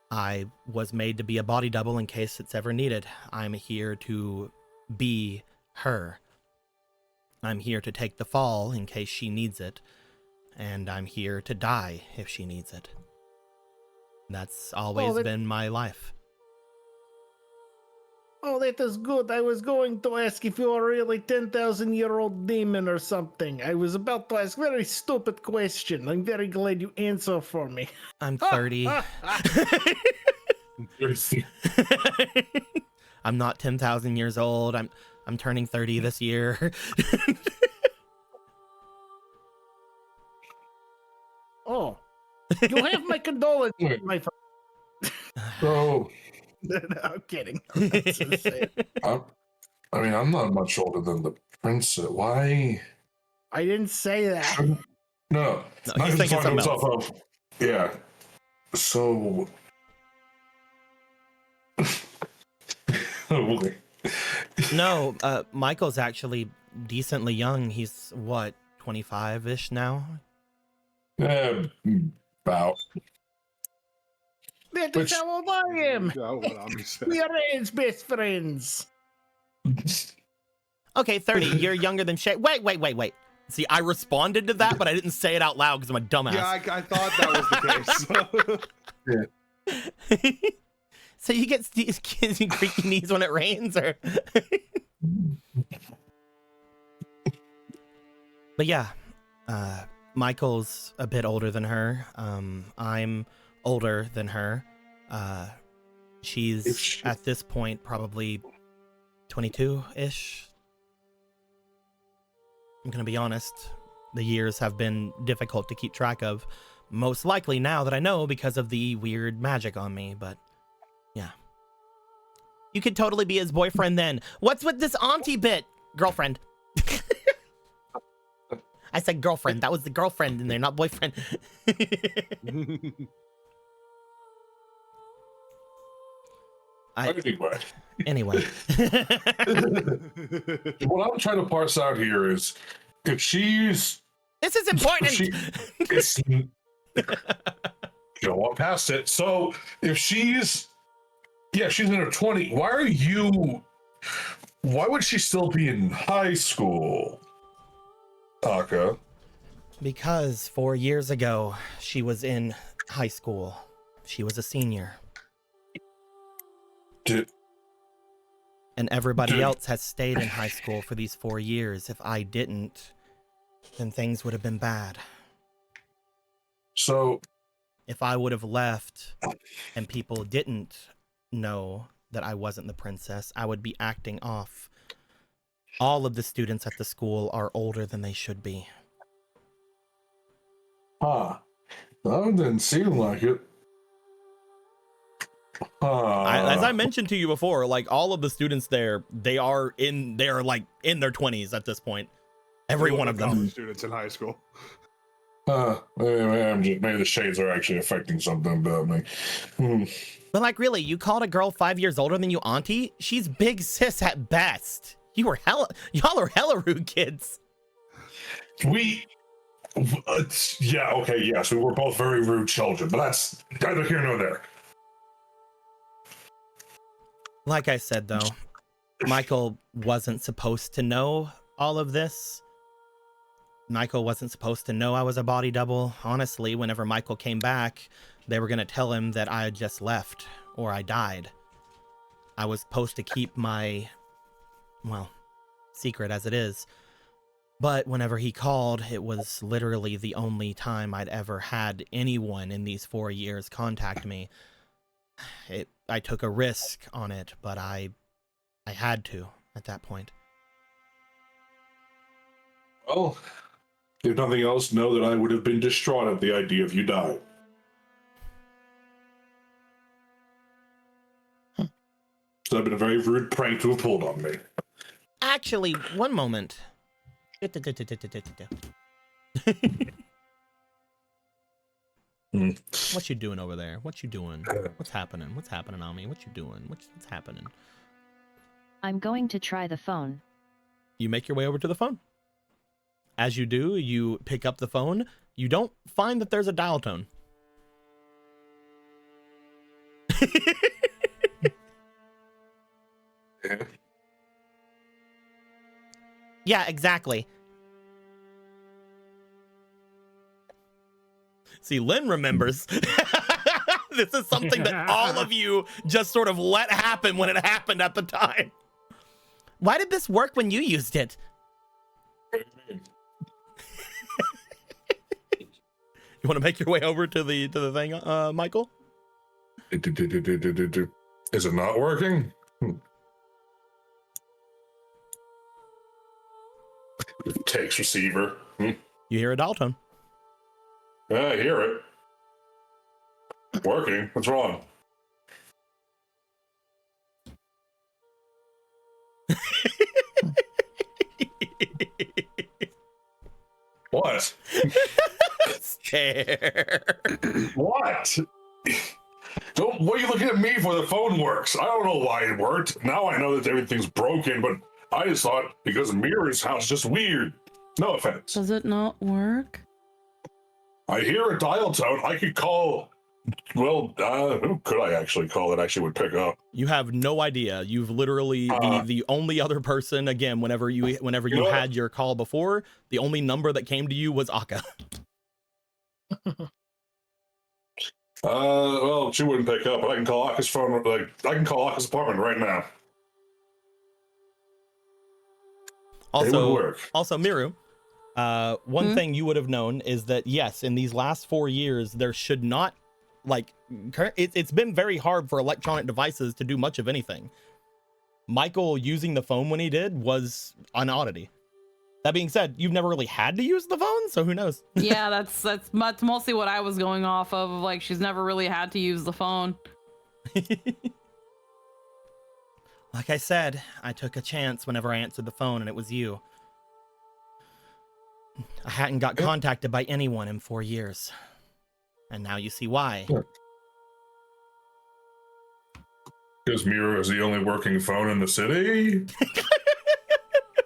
I was made to be a body double in case it's ever needed. I'm here to be her. I'm here to take the fall in case she needs it, and I'm here to die if she needs it. That's always been my life. Oh, that is good. I was going to ask if you are really 10,000-year-old demon or something. I was about to ask a very stupid question. I'm very glad you answer for me. I'm 30. I'm not 10,000 years old. I'm turning 30 this year. Oh, you have my condolences, my friend. So, No, I'm kidding. I'm just saying. I'm not much older than the princess. Why? I didn't say that. No, No, he's thinking something else. of. Yeah. So. Oh, boy. No, Michael's actually decently young. He's what, 25-ish now? About. That is how old I am. Yeah, what Ami said. We are age best friends. Okay, 30. You're younger than Shay. Wait. See, I responded to that, but I didn't say it out loud because I'm a dumbass. Yeah, I thought that was the case. Yeah. So you get kids and creaky knees when it rains, or? But yeah, Michael's a bit older than her. I'm older than her. She's at this point probably 22-ish. I'm gonna be honest. The years have been difficult to keep track of. Most likely now that I know because of the weird magic on me, but yeah. You could totally be his boyfriend then. What's with this auntie bit? Girlfriend. I said girlfriend. That was the girlfriend in there, not boyfriend. Anyway. What I'm trying to parse out here is if she's. This is important. Go on past it. So if she's. Yeah, she's in her 20s. Why would she still be in high school, Aka? Because 4 years ago, she was in high school. She was a senior. And everybody else has stayed in high school for these 4 years. If I didn't, then things would have been bad. So, if I would have left and people didn't know that I wasn't the princess, I would be acting off. All of the students at the school are older than they should be. That didn't seem like it. As I mentioned to you before, like all of the students there, they are like in their 20s at this point. Every one of them. Students in high school. Maybe the shades are actually affecting something about me. But like, really, you called a girl 5 years older than you auntie? She's big sis at best. Y'all are hella rude kids. Yeah, okay, yes, we were both very rude children, but that's neither here nor there. Like I said, though, Michael wasn't supposed to know all of this. Michael wasn't supposed to know I was a body double. Honestly, whenever Michael came back, they were going to tell him that I had just left or I died. I was supposed to keep my, secret as it is. But whenever he called, it was literally the only time I'd ever had anyone in these 4 years contact me. I took a risk on it, but I had to at that point. Well, if nothing else, know that I would have been distraught at the idea of you dying. So that'd been a very rude prank to have pulled on me. Actually, one moment. What you doing over there? What you doing? What's happening? What's happening, Ami? What you doing? What's happening? I'm going to try the phone. You make your way over to the phone. As you do, you pick up the phone. You don't find that there's a dial tone. Yeah, exactly. See, Lynn remembers. This is something that all of you just sort of let happen when it happened at the time. Why did this work when you used it? You want to make your way over to the thing, Michael? Is it not working? Takes receiver. You hear a dial tone. Yeah, I hear it. Working. What's wrong? What? Stare. What? What are you looking at me for? The phone works. I don't know why it worked. Now I know that everything's broken, but I just thought because Mirror's house is just weird. No offense. Does it not work? I hear a dial tone. I could call. Well, who could I actually call that actually would pick up? You have no idea. You've literally the only other person. Again, whenever you had your call before, the only number that came to you was Akka. Well, she wouldn't pick up, but I can call Akka's phone. Like, I can call Akka's apartment right now. It would work. Also, Miru, one thing you would have known is that yes, in these last 4 years, there should not, like, it's been very hard for electronic devices to do much of anything. Michael using the phone when he did was an oddity. That being said, you've never really had to use the phone, so who knows? Yeah, that's mostly what I was going off of. Like, she's never really had to use the phone. Like I said, I took a chance whenever I answered the phone, and it was you. I hadn't got contacted by anyone in 4 years. And now you see why. Because Miro is the only working phone in the city?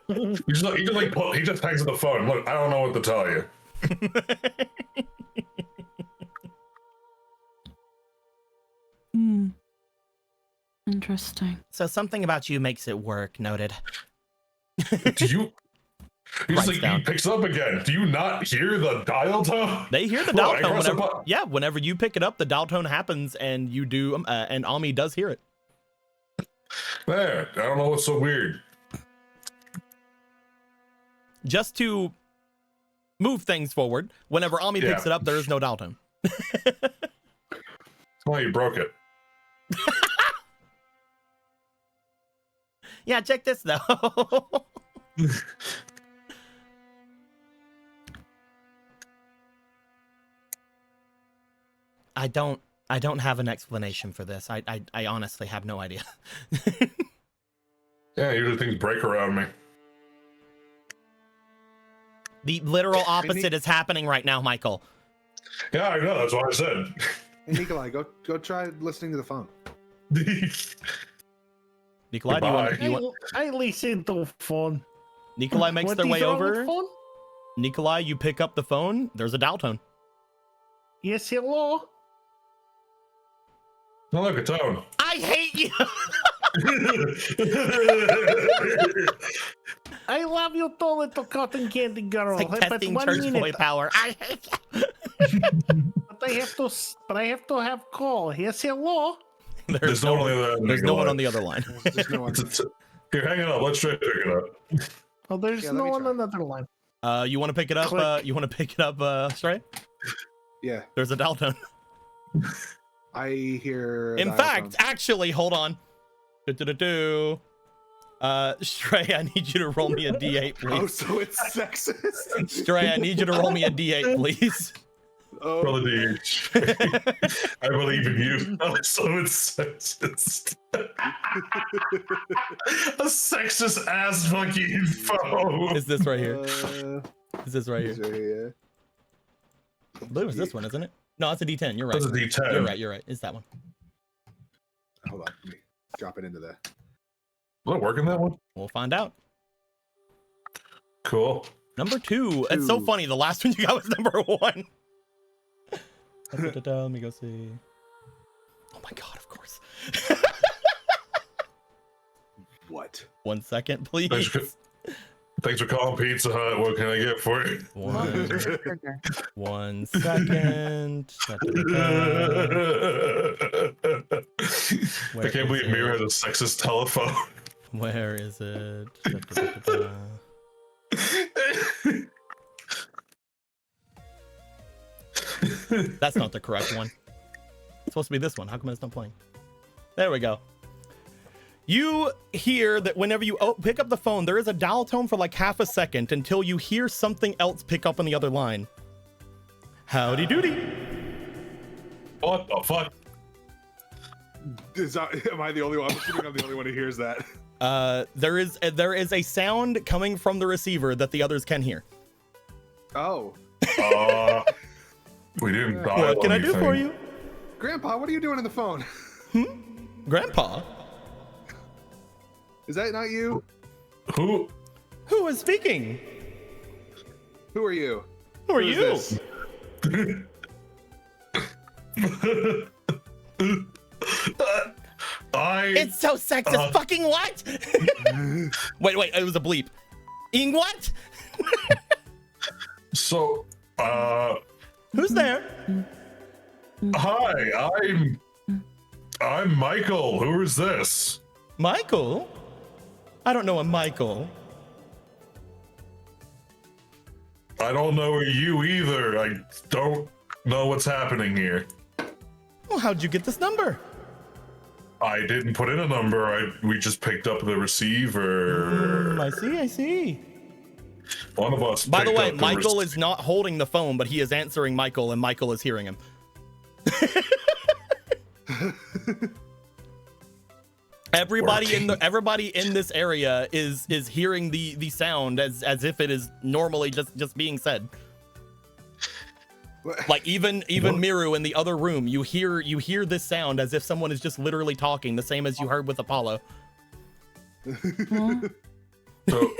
He just hangs up the phone. Look, I don't know what to tell you. Interesting. So something about you makes it work, noted. Do you... He picks up again. Do you not hear the dial tone? They hear the dial tone whenever you pick it up, the dial tone happens and you do, and Ami does hear it. There, I don't know what's so weird. Just to move things forward, whenever Ami picks it up, there is no dial tone. Well, you broke it. Yeah, check this though. I don't have an explanation for this. I honestly have no idea. Yeah, usually things break around me. The literal opposite is happening right now, Michael. Yeah, I know. That's what I said. Hey, Nikolai, go try listening to the phone. Nikolai, do you want? I listen to phone. Nikolai makes What their is way wrong with over. phone? Nikolai, you pick up the phone. There's a dial tone. Yes, hello. No, look, a tone. I hate you. I love you too, little cotton candy girl. It's like testing church boy power. I hate you. But I have to have call. Yes, hello. There's no one on the other line. There's no one. Here, hang it up. Let's try to pick it up. Oh, there's no one on the other line. You want to pick it up? You want to pick it up, Stray? Yeah. There's a dial tone. I hear. In fact, actually, hold on. Stray, I need you to roll me a D8, please. Oh, so it's sexist. Stray, I need you to roll me a D8, please. Oh. Roll a D8. I believe in you. Oh, so it's sexist. A sexist ass fucking phone. Is this right here? Is this right here? Yeah. I believe it's this one, isn't it? No, it's a D10. You're right. That's a D10. You're right. It's that one. Hold on. Let me drop it into there. Will it work in that one? We'll find out. Cool. Number 2. It's so funny. The last one you got was number 1. Let me go see. Oh my god, of course. What? 1 second, please. Thanks for calling Pizza Hut. What can I get for you? Burger. 1 second. I can't believe Mira has a sexist telephone. Where is it? That's not the correct one. It's supposed to be this one. How come it's not playing? There we go. You hear that whenever you pick up the phone, there is a dial tone for like half a second until you hear something else pick up on the other line. Howdy doody. What the fuck? Am I the only one? I'm assuming I'm the only one who hears that. There is a sound coming from the receiver that the others can hear. Oh. We didn't dial What can I do anything. for you? Grandpa, what are you doing on the phone? Grandpa? Is that not you? Who? Who is speaking? Who are you? Who are Who you? is It's so sexist. Fucking what? wait, it was a bleep. Ing what? So, Who's there? hi, I'm Michael. Who is this? Michael? I don't know a Michael. I don't know you either. I don't know what's happening here. Well, how'd you get this number? I didn't put in a number. We just picked up the receiver. I see. One of us. By the picked way, up the Michael is not holding the phone, but he is answering Michael, and Michael is hearing him. Everybody in this area is hearing the sound as if it is normally just being said. Like even Miru in the other room, you hear this sound as if someone is just literally talking, the same as you heard with Apollo. So,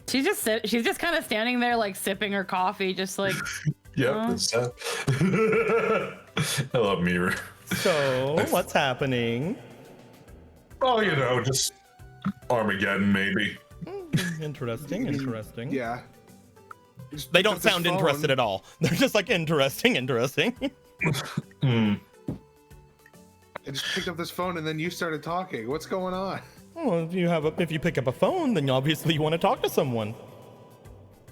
She's just kind of standing there, like sipping her coffee, just like. yep. That's that. I love Mirror. So what's happening? Oh, just Armageddon, maybe. Interesting. Yeah. Just They picked don't up this sound phone. interested at all. They're just like interesting. Hmm. I just picked up this phone and then you started talking. What's going on? Well, if you pick up a phone, then obviously you want to talk to someone.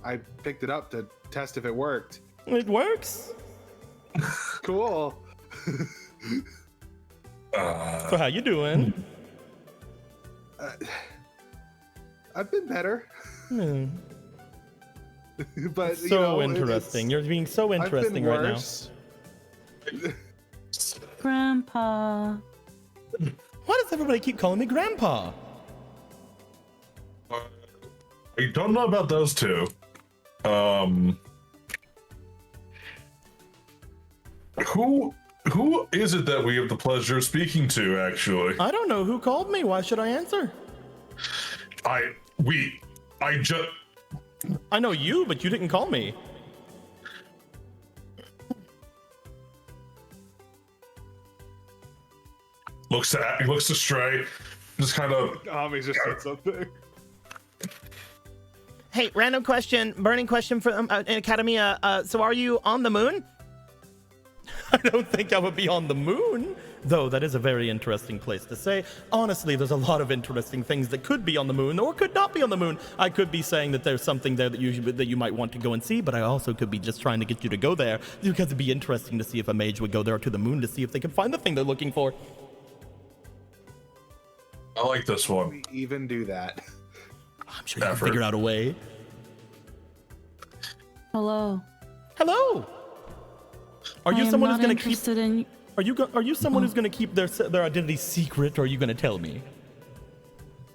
I picked it up to test if it worked. It works. Cool. So how you doing? I've been better. But So interesting. You're being so interesting right now. Grandpa. Why does everybody keep calling me Grandpa? I don't know about those two. Who is it that we have the pleasure of speaking to, actually? I don't know who called me. Why should I answer? I know you, but you didn't call me. looks to Stray, just kind of. Ami just said something. Hey, random question, burning question for Academia. So are you on the moon? I don't think I would be on the moon, though that is a very interesting place to say. Honestly, there's a lot of interesting things that could be on the moon or could not be on the moon. I could be saying that there's something there that you might want to go and see, but I also could be just trying to get you to go there because it'd be interesting to see if a mage would go there to the moon to see if they could find the thing they're looking for. I like this one. We even do that. I'm sure you can figure out a way. Hello. Hello. Are you someone who's going to keep? In... Are you someone who's going to keep their identity secret, or are you going to tell me?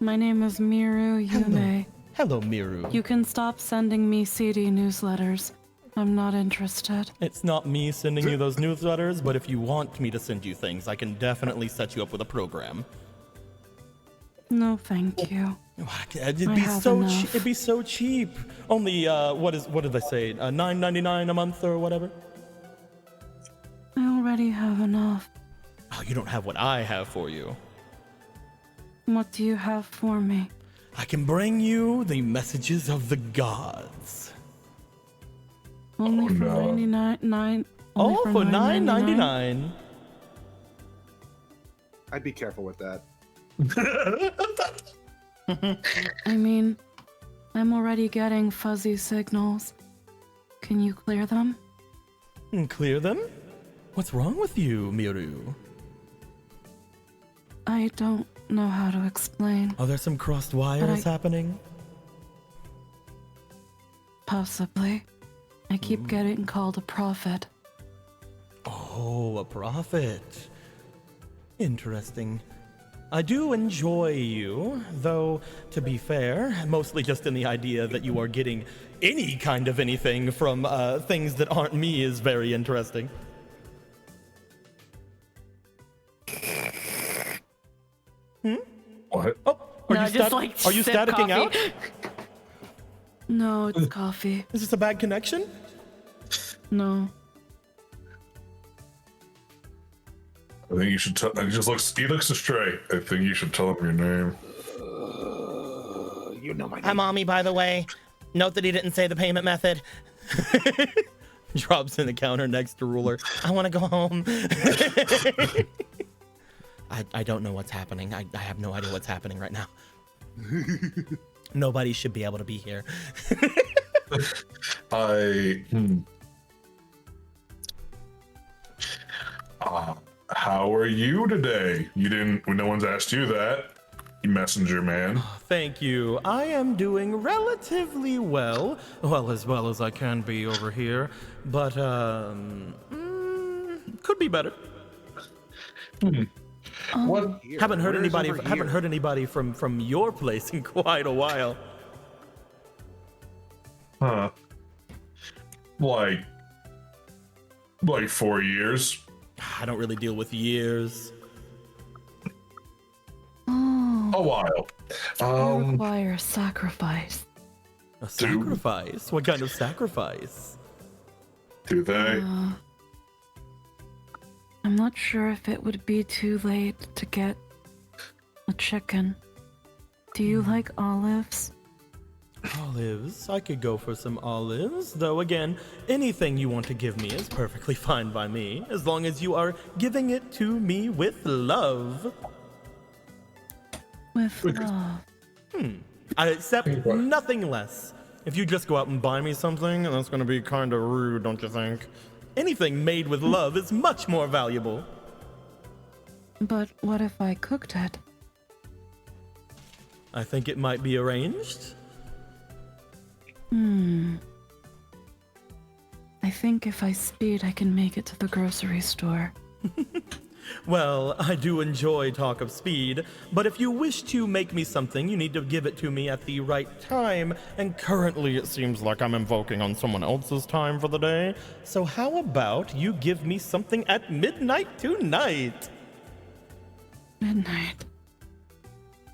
My name is Miru Yume. Hello, Miru. You can stop sending me CD newsletters. I'm not interested. It's not me sending you those newsletters, but if you want me to send you things, I can definitely set you up with a program. No, thank you. It'd be so cheap. Only what did they say? $9.99 a month or whatever. I already have enough. Oh, you don't have what I have for you. What do you have for me? I can bring you the messages of the gods. Only for no. 99. Oh, for $9.99. $9.99. I'd be careful with that. I mean, I'm already getting fuzzy signals. Can you clear them? Clear them? What's wrong with you, Miru? I don't know how to explain. Are there some crossed wires happening? Possibly. I keep getting called a prophet. Oh, a prophet. Interesting. I do enjoy you, though, to be fair, mostly just in the idea that you are getting any kind of anything from things that aren't me is very interesting. What? Oh, are No, you, just, like, are you sip staticking coffee. out? No, it's coffee. Is this a bad connection? No. I think you should tell. He looks astray. I think you should tell him your name. You know my name. Hi, Mommy, by the way. Note that he didn't say the payment method. Drops in the counter next to Ruler. I want to go home. I don't know what's happening. I have no idea what's happening right now. Nobody should be able to be here. How are you today? You didn't. No one's asked you that. You messenger man. Thank you. I am doing relatively well. Well as I can be over here. But, could be better. What? Haven't heard Where's anybody. over Haven't here? heard anybody from your place in quite a while. Huh? Like 4 years. I don't really deal with years. Oh, A while. I require sacrifice. A sacrifice? What kind of sacrifice? Do they? I'm not sure if it would be too late to get a chicken. Do you like olives? Olives. I could go for some olives. Though again, anything you want to give me is perfectly fine by me, as long as you are giving it to me with love. With love. I accept nothing less. If you just go out and buy me something, that's going to be kind of rude, don't you think? Anything made with love is much more valuable. But what if I cooked it? I think it might be arranged. I think if I speed, I can make it to the grocery store. Well, I do enjoy talk of speed, but if you wish to make me something, you need to give it to me at the right time, and currently it seems like I'm invoking on someone else's time for the day. So how about you give me something at midnight tonight? Midnight.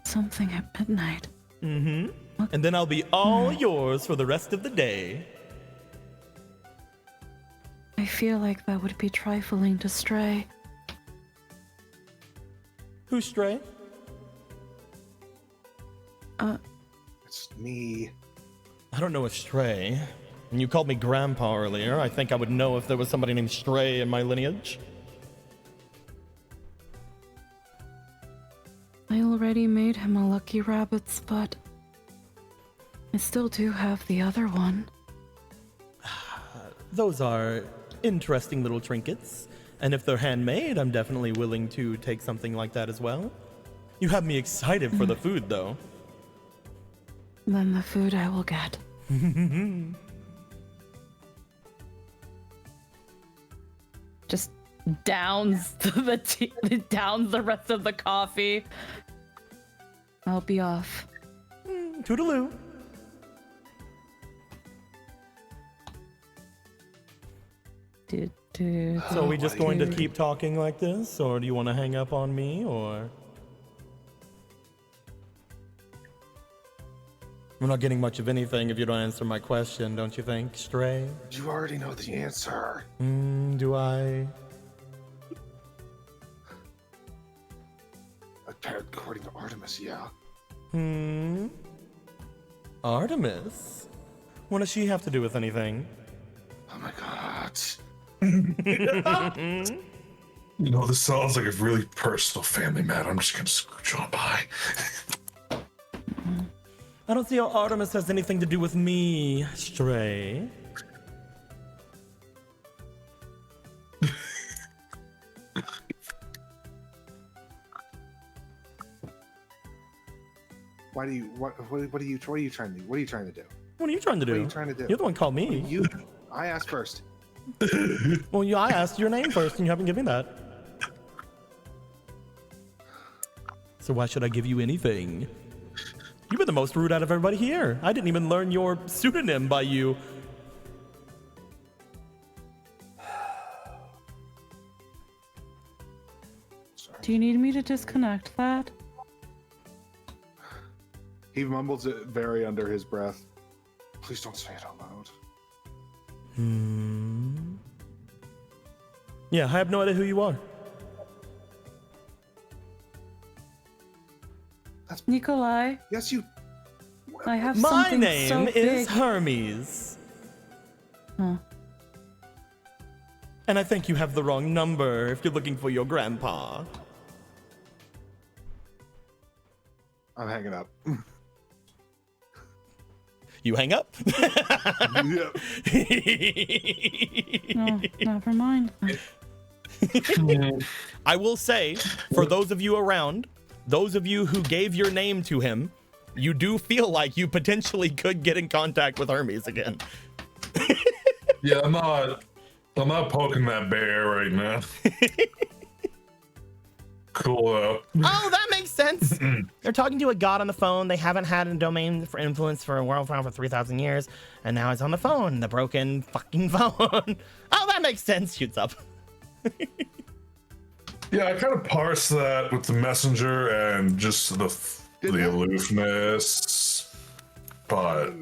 Something at midnight. And then I'll be all yours for the rest of the day. I feel like that would be trifling to Stray. Who's Stray? It's me. I don't know a Stray. When you called me Grandpa earlier, I think I would know if there was somebody named Stray in my lineage. I already made him a lucky rabbit's butt. I still do have the other one. Those are interesting little trinkets. And if they're handmade, I'm definitely willing to take something like that as well. You have me excited for the food, though. Then the food I will get. Just downs downs the rest of the coffee. I'll be off. Toodaloo. So are we just going to keep talking like this, or do you want to hang up on me, or? We're not getting much of anything if you don't answer my question, don't you think, Stray? You already know the answer. Do I? According to Artemis, yeah. Artemis? What does she have to do with anything? Oh my god. You know, this sounds like a really personal family matter. I'm just gonna scooch on by. I don't see how Artemis has anything to do with me, Stray. What are you trying to do? What are you trying to do? What are you trying to do? What are you trying to do? You're the one who called me. I asked first. Well, I asked your name first, and you haven't given me that. So why should I give you anything? You've been the most rude out of everybody here. I didn't even learn your pseudonym by you. Do you need me to disconnect that? He mumbles it very under his breath. Please don't say it out loud. Yeah, I have no idea who you are. Nikolai, Yes, you. I have My something name so is big. Hermes. Huh. And I think you have the wrong number if you're looking for your grandpa. I'm hanging up. You hang up? Yep. No, never mind. I will say, for those of you around, those of you who gave your name to him, you do feel like you potentially could get in contact with Hermes again. Yeah, I'm not poking that bear right now. Cool. Oh, that makes sense. They're talking to a god on the phone. They haven't had a domain for influence for a world phone for 3,000 years, and now it's on the phone, the broken fucking phone. Oh, that makes sense. Shoots up. Yeah, I kind of parse that with the messenger and just the aloofness, but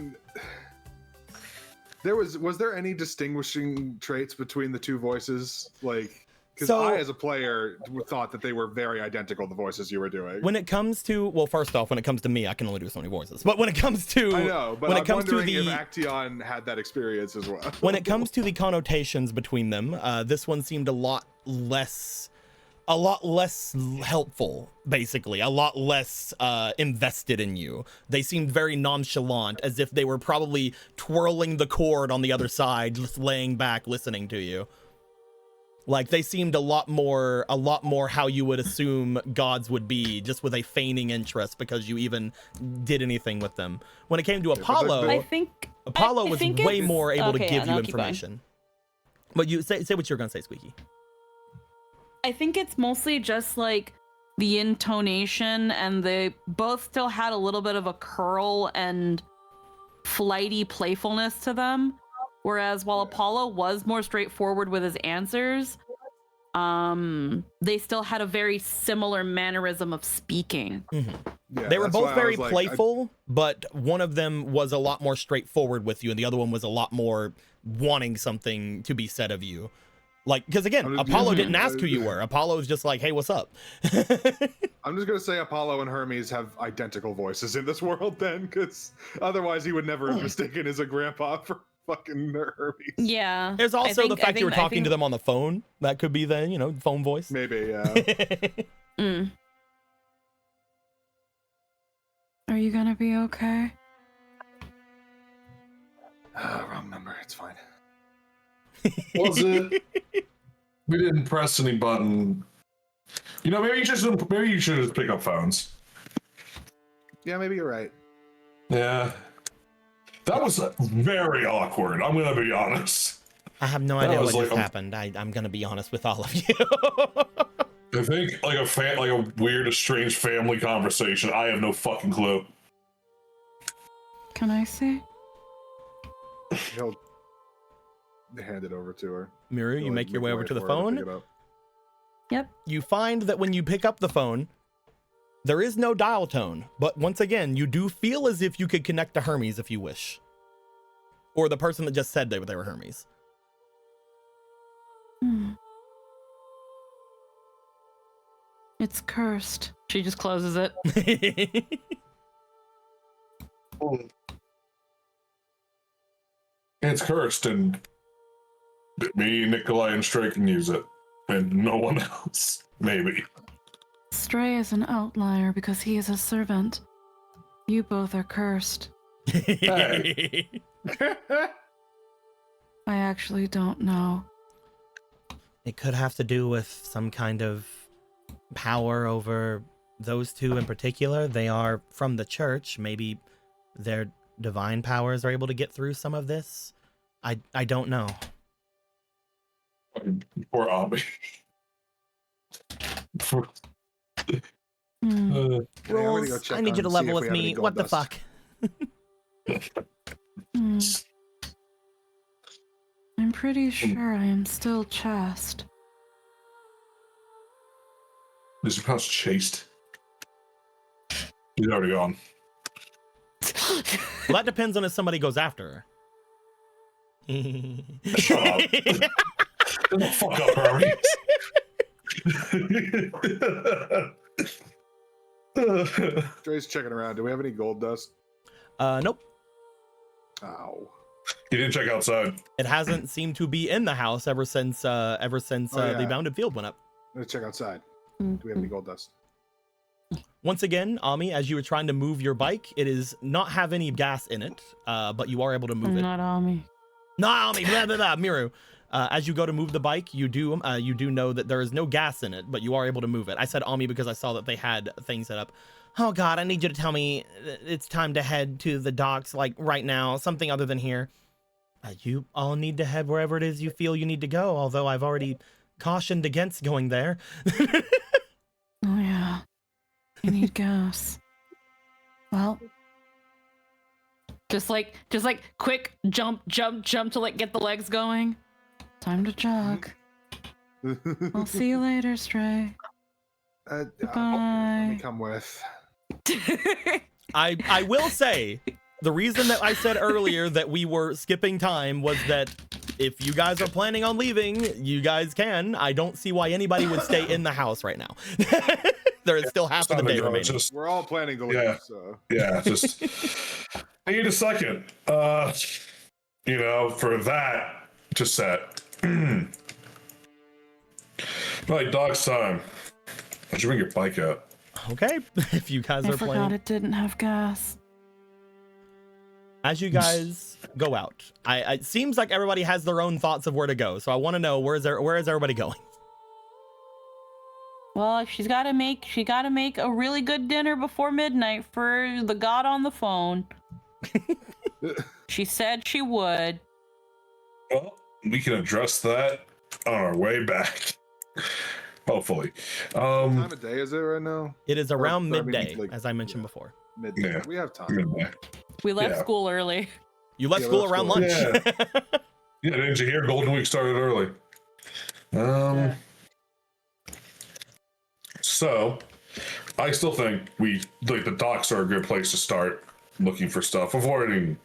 Was there any distinguishing traits between the two voices? Like, because So- I, as a player, thought that they were very identical, the voices you were doing. When it comes to, well, first off, when it comes to me, I can only do so many voices. But when it comes to, I know, but when I'm it comes to wondering if the, Action had that experience as well. when it comes to the connotations between them, this one seemed a lot less helpful, basically, a lot less invested in you. They seemed very nonchalant, as if they were probably twirling the cord on the other side, just laying back, listening to you. Like, they seemed a lot more how you would assume gods would be, just with a feigning interest because you even did anything with them. When it came to Apollo, I think Apollo I was think way it's- more able to okay, give yeah, you no, keep going. information. But you say what you're gonna say, Squeaky. I think it's mostly just like the intonation, and they both still had a little bit of a curl and flighty playfulness to them. Whereas while Apollo was more straightforward with his answers, they still had a very similar mannerism of speaking. Mm-hmm. Yeah, They were that's why both I very was like, playful, but one of them was a lot more straightforward with you, and the other one was a lot more wanting something to be said of you. Like, because again, Apollo didn't ask who you were. Apollo was just like, hey, what's up? I'm just gonna say Apollo and Hermes have identical voices in this world, then, because otherwise he would never have mistaken as a grandpa for fucking Hermes. Yeah. There's also the fact you were talking to them. them on the phone. That could be the, phone voice. Maybe, yeah. Are you gonna be okay? Wrong number. It's fine. was it? We didn't press any button. Maybe you should just pick up phones. Yeah, maybe you're right. Yeah. That was very awkward. I'm gonna be honest. I have no That idea was what like just a- happened. I'm gonna be honest with all of you. I think like a weird, strange family conversation. I have no fucking clue. Can I see? He'll hand it over to her. Miru, you He'll, make your way over to the for her phone. pick it up. Yep. You find that when you pick up the phone, there is no dial tone, but once again, you do feel as if you could connect to Hermes if you wish. Or the person that just said they were Hermes. It's cursed. She just closes it. It's cursed, and me, Nikolai, and Stray can use it, and no one else. Maybe. Stray is an outlier because he is a servant. You both are cursed. Hey. I actually don't know. It could have to do with some kind of power over those two in particular. They are from the church. Maybe their divine powers are able to get through some of this. I don't know. Poor Abby. Rules, I need you to level with me. What the fuck? I'm pretty sure I am still chaste. Is your house chaste? He's already gone. Well, that depends on if somebody goes after her. Shut up. Shut the fuck up, Harvey. Dre's checking around. Do we have any gold dust? Nope. Ow. You didn't check outside. It hasn't seemed to be in the house ever since the bounded field went up. Let's check outside. Do we have any gold dust? Once again, Ami, as you were trying to move your bike, it is not have any gas in it, but you are able to move it. Not Ami. Not Ami, blah, blah, blah, Miru. As you go to move the bike, you do know that there is no gas in it, but you are able to move it. I said Ami because I saw that they had things set up. Oh God, I need you to tell me it's time to head to the docks, like right now, something other than here. You all need to head wherever it is you feel you need to go, although I've already cautioned against going there. Oh yeah, you need gas. Well, just like quick jump to like get the legs going. Time to jog. I'll see you later, Stray. Bye. Let me come with. I will say, the reason that I said earlier that we were skipping time was that if you guys are planning on leaving, you guys can. I don't see why anybody would stay in the house right now. There is still half of the day remaining. We're all planning to leave, Yeah. so. Yeah, just I need a second. For that to set. Like dog's time. I should bring your bike out. Okay, if you guys I are forgot planning. it didn't have gas. As you guys go out, it seems like everybody has their own thoughts of where to go. So I want to know where is everybody going? Well, she's got to make a really good dinner before midnight for the god on the phone. She said she would. Well, we can address that on our way back. Hopefully. What time of day is it right now? It is around Or, I mean, midday, like, as I mentioned before. Midday. Yeah. We have time. Midday. We left Yeah. school early. You left Yeah, school left around school. lunch. Yeah, didn't you hear? Golden Week started early. So, I still think the docks are a good place to start looking for stuff, avoiding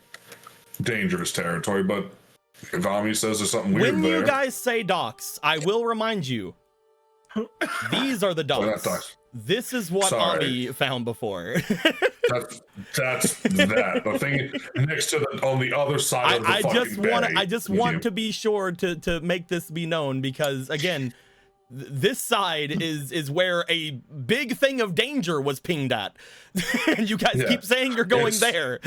dangerous territory. But if Ami says there's something weird When there, you guys say docks, I will remind you, these are the they're not docks. docks. This is what Sorry. Ami found before. That's that. The thing next to on the other side of the I just want to be sure to make this be known, because again, this side is where a big thing of danger was pinged at. And you guys keep saying you're going there.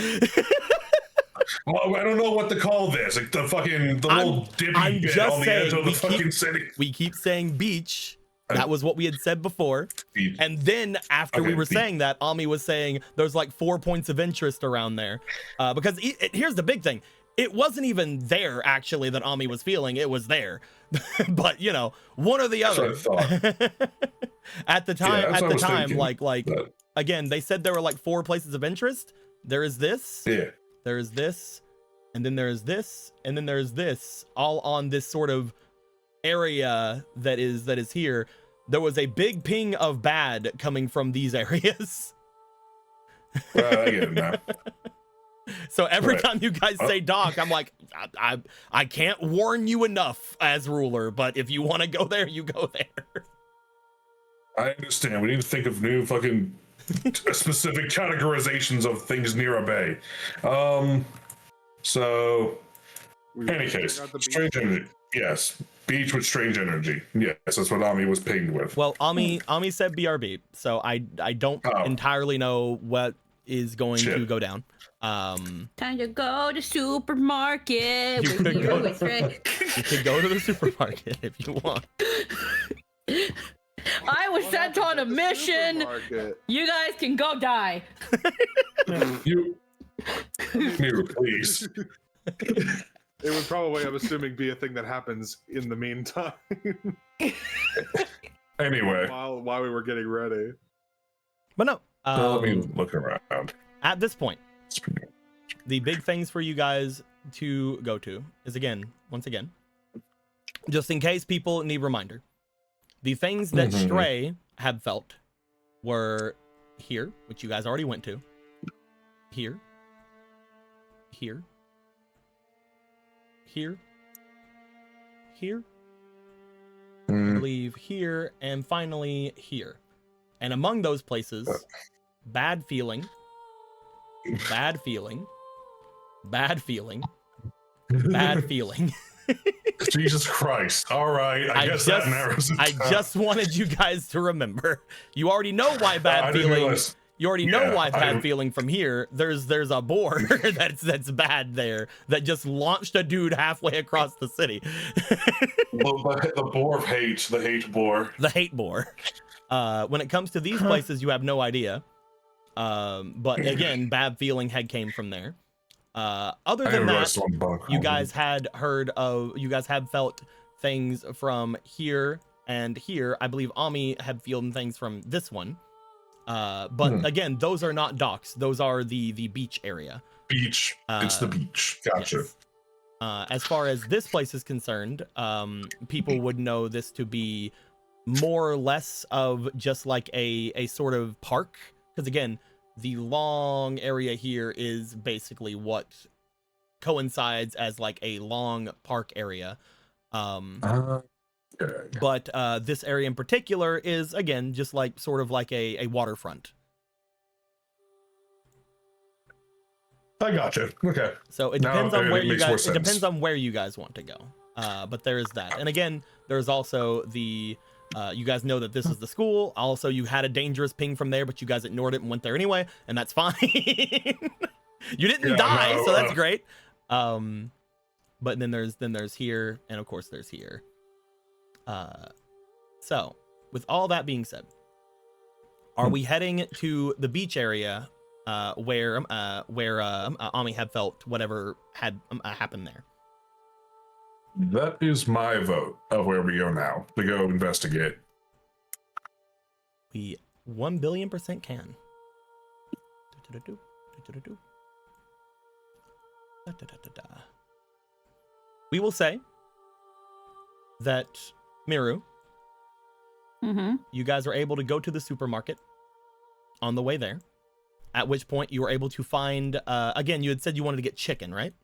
Well, I don't know what to call this. Like the little dippy bit on the edge of the fucking city. We keep saying beach. That was what we had said before. Beach. And then after we were saying that, Ami was saying there's like 4 points of interest around there. Because here's the big thing. It wasn't even there, actually, that Ami was feeling. It was there. But, one or the other. At the time, again, they said there were like 4 places of interest. There is this. Yeah. There is this. And then there is this. And then there's this. All on this sort of area that is here. There was a big ping of bad coming from these areas. Well, I get it now. So every time you guys say dock, I'm like, I can't warn you enough as ruler, but if you want to go there, you go there. I understand. We need to think of new fucking specific categorizations of things near a bay. So We Any check case, out the beach. strange energy. Yes, beach with strange energy. Yes, that's what Ami was pinged with. Well, Ami said BRB, so I don't entirely know what is going to go down. Time to go to supermarket. You with could Miru go- and Stray. You could go to the supermarket if you want. I was sent on a mission. Supermarket? You guys can go die. You, Miru, please. It would probably, I'm assuming, be a thing that happens in the meantime. Anyway, while we were getting ready. But no. let me look around. At this point, the big things for you guys to go to is once again, just in case people need reminder, the things that Stray had felt were here, which you guys already went to, here, here, here, here, I believe here, and finally here. And among those places, bad feeling, bad feeling, bad feeling, bad feeling. Jesus Christ. All right. I guess that narrows it down. I just wanted you guys to remember. You already know why bad feeling. You already know why bad feeling from here. There's a boar that's bad there that just launched a dude halfway across the city. The boar of hate. The hate boar. The hate boar. When it comes to these places, you have no idea. But again, bad feeling had came from there. Other than that, you guys had felt things from here and here. I believe Ami had felt things from this one. But again, those are not docks. Those are the beach area. Beach. It's the beach. Gotcha. Yes. As far as this place is concerned, people would know this to be more or less of just like a sort of park. Because again, the long area here is basically what coincides as like a long park area. But this area in particular is, again, just like sort of like a waterfront. I gotcha. Okay. So it depends on where you guys. It depends on where you guys want to go. But there is that, and again, there's also the. You guys know that this is the school. Also, you had a dangerous ping from there, but you guys ignored it and went there anyway, and that's fine. You didn't die, so that's great. But then there's here, and of course there's here. So with all that being said, are we heading to the beach area where Ami had felt whatever had happened there? That is my vote of where we go now to go investigate. We 1,000,000,000% can. We will say that Miru, you guys are able to go to the supermarket on the way there, at which point you were able to find, again, you had said you wanted to get chicken, right?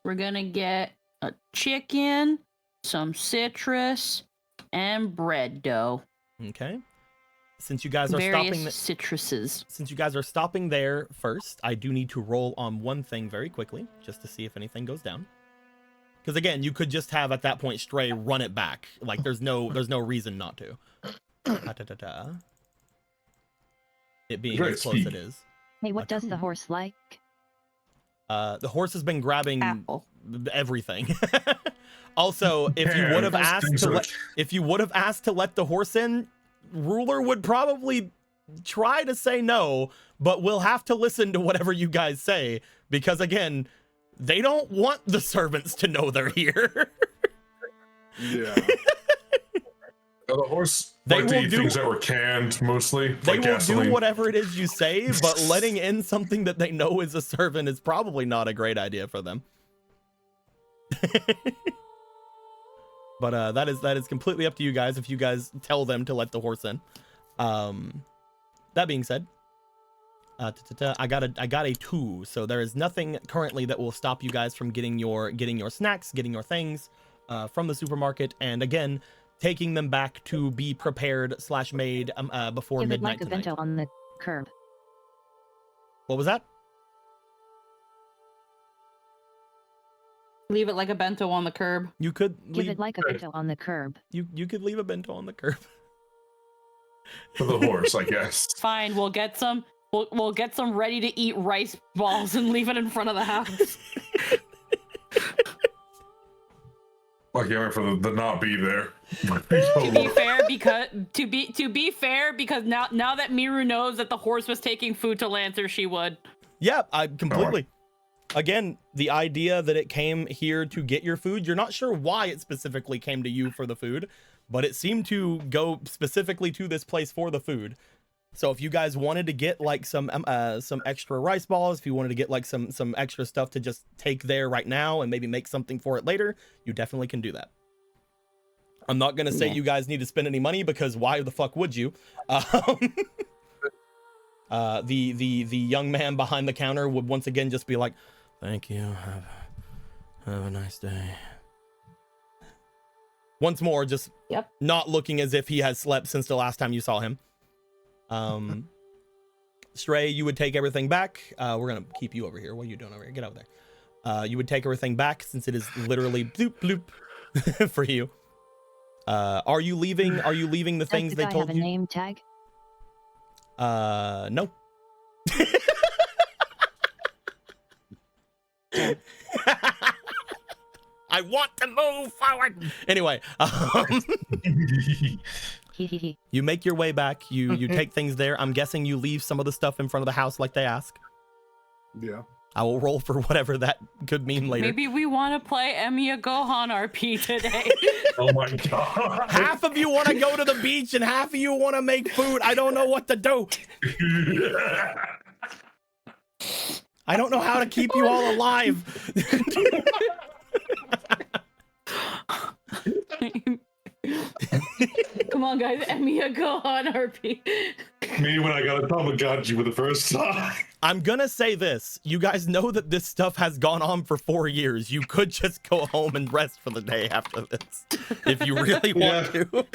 We're gonna get a chicken, some citrus, and bread dough. Okay. Since you guys are citruses. Since you guys are stopping there first, I do need to roll on one thing very quickly, just to see if anything goes down. Because again, you could just have at that point Stray run it back. Like there's no reason not to. It being as close it is. Hey, what does the horse like? The horse has been grabbing everything. Also, if you would have asked to let the horse in, Ruler would probably try to say no, but we'll have to listen to whatever you guys say, because again, they don't want the servants to know they're here. Yeah. The horse They might will eat do things that were canned mostly. They like will gasoline. do whatever it is you say, but letting in something that they know is a servant is probably not a great idea for them. But that is completely up to you guys if you guys tell them to let the horse in. That being said, I got a 2, so there is nothing currently that will stop you guys from getting your snacks, getting your things from the supermarket, and again, taking them back to be prepared / made before midnight tonight. Bento on the curb. What was that? Leave it like a bento on the curb. You could Give leave it like a bento on the curb. you could leave a bento on the curb. For the horse, I guess. Fine, we'll get some. We'll get some ready to eat rice balls and leave it in front of the house. I can't wait for the not be there. To be fair, because now that Miru knows that the horse was taking food to Lancer, she would. Yeah, I completely. Again, the idea that it came here to get your food, you're not sure why it specifically came to you for the food, but it seemed to go specifically to this place for the food. So if you guys wanted to get like some extra rice balls, if you wanted to get like some extra stuff to just take there right now and maybe make something for it later, you definitely can do that. I'm not gonna say you guys need to spend any money, because why the fuck would you? The young man behind the counter would once again just be like, "Thank you. Have a nice day." Once more, just not looking as if he has slept since the last time you saw him. Stray, you would take everything back. We're gonna keep you over here. What are you doing over here? Get over there. You would take everything back since it is literally bloop bloop for you. Are you leaving the things they told have you? A name tag? No. I want to move forward. Anyway, you make your way back. You take things there. I'm guessing you leave some of the stuff in front of the house like they ask. Yeah. I will roll for whatever that could mean later. Maybe we want to play Emiya Gohan RP today. Oh my god. Half of you want to go to the beach and half of you want to make food. I don't know what to do. I don't know how to keep you all alive. Come on, guys. Emiya Gohan RP. Me when I got a Tamagotchi for the first time. I'm gonna say this. You guys know that this stuff has gone on for 4 years. You could just go home and rest for the day after this. If you really want to.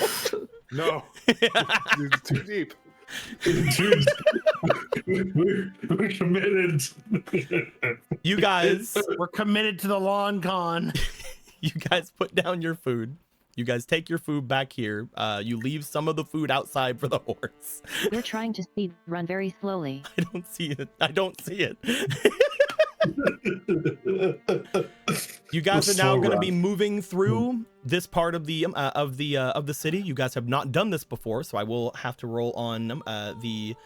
No. It's too deep. Dude, we're committed. You guys. We're committed to the long con. You guys put down your food. You guys take your food back here. You leave some of the food outside for the horse. We're trying to speed run very slowly. I don't see it. I don't see it. You guys are now going to be moving through this part of the city. You guys have not done this before, so I will have to roll on the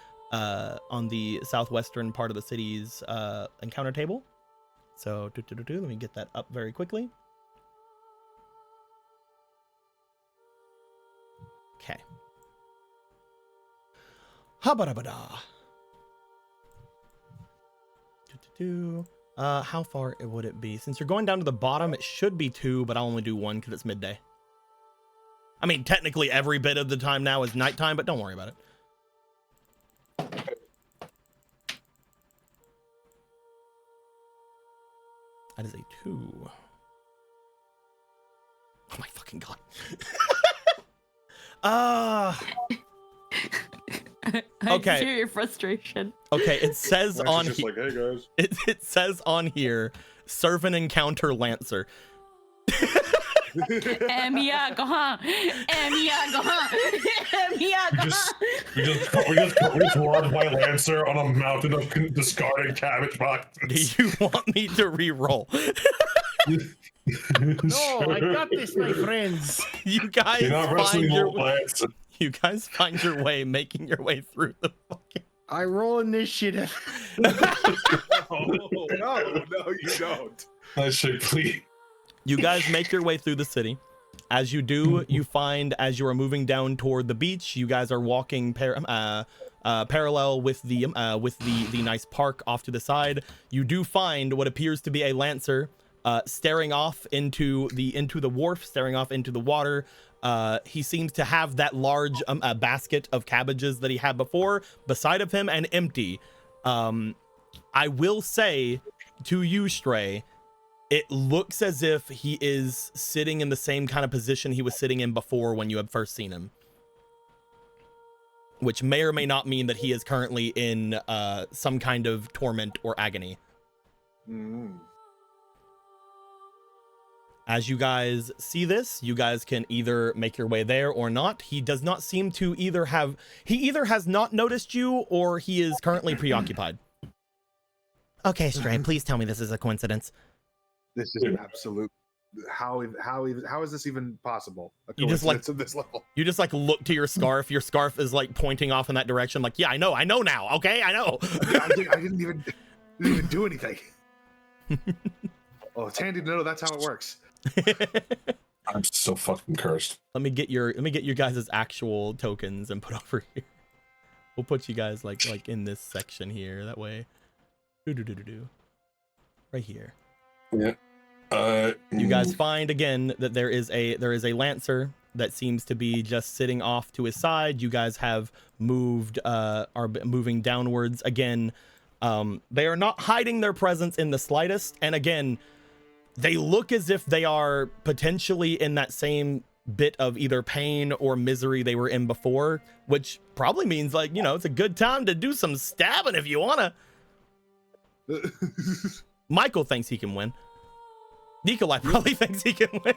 southwestern part of the city's encounter table. So let me get that up very quickly. Okay. Habadabada. How far would it be? Since you're going down to the bottom, it should be 2, but I'll only do 1 because it's midday. I mean, technically every bit of the time now is nighttime, but don't worry about it. That is a 2. Oh my fucking god. Okay. I hear your frustration. Okay, it says on just like, hey guys. It says on here, servant encounter Lancer. Emiya Gohan. Emiya Gohan. Emiya Gohan. We just run by Lancer on a mountain of discarded cabbage boxes. Do you want me to re-roll? No, I got this, my friends. You guys You're not wrestling Lancer. You guys find your way, making your way through the fucking... I roll initiative. No, you don't. I should please. You guys make your way through the city. As you do, you find, as you are moving down toward the beach, you guys are walking parallel with the nice park off to the side. You do find what appears to be a Lancer staring off into the wharf, staring off into the water. He seems to have that large basket of cabbages that he had before beside of him and empty. I will say to you, Stray, it looks as if he is sitting in the same kind of position he was sitting in before when you had first seen him. Which may or may not mean that he is currently in some kind of torment or agony. As you guys see this, you guys can either make your way there or not. He does not seem to either has not noticed you or he is currently preoccupied. Okay, Stray, please tell me this is a coincidence. This is an absolute. How is this even possible? A You just like coincidence of this level. you just like look to your scarf. Your scarf is like pointing off in that direction. Like, yeah, I know now. Okay, I know. I didn't even do anything. Oh, it's handy to know that's how it works. I'm so fucking cursed. Let me get your guys' actual tokens and put over here. We'll put you guys like in this section here. That way, right here. Yeah. You guys find again that there is a lancer that seems to be just sitting off to his side. You guys have moved, are moving downwards again. They are not hiding their presence in the slightest, and again, they look as if they are potentially in that same bit of either pain or misery they were in before, which probably means, like, you know, it's a good time to do some stabbing if you wanna. Michael thinks he can win. Nikolai probably thinks he can win.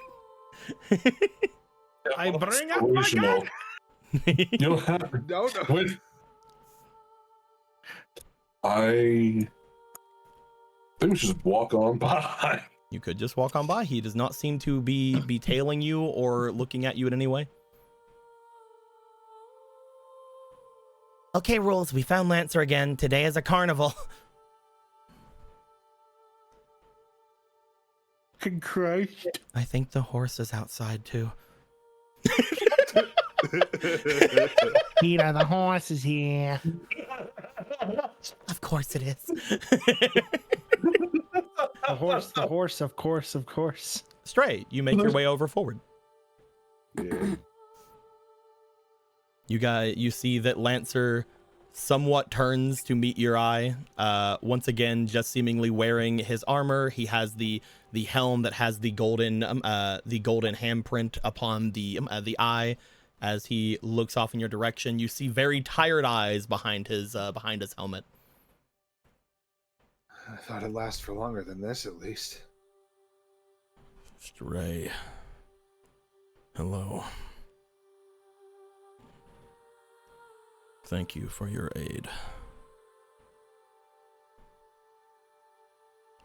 I bring up my gun. You'll have No. Wait. I think we should just walk on by. You could just walk on by. He does not seem to be tailing you or looking at you in any way. Okay, Rules, we found Lancer again. Today is a carnival. Christ. I think the horse is outside too. Peter, the horse is here. Of course it is. The horse, of course. Stray, you make your way over forward. Yeah. You see that Lancer somewhat turns to meet your eye. Once again, just seemingly wearing his armor. He has the helm that has the golden handprint upon the eye. As he looks off in your direction, you see very tired eyes behind his helmet. I thought it'd last for longer than this, at least. Stray. Hello. Thank you for your aid.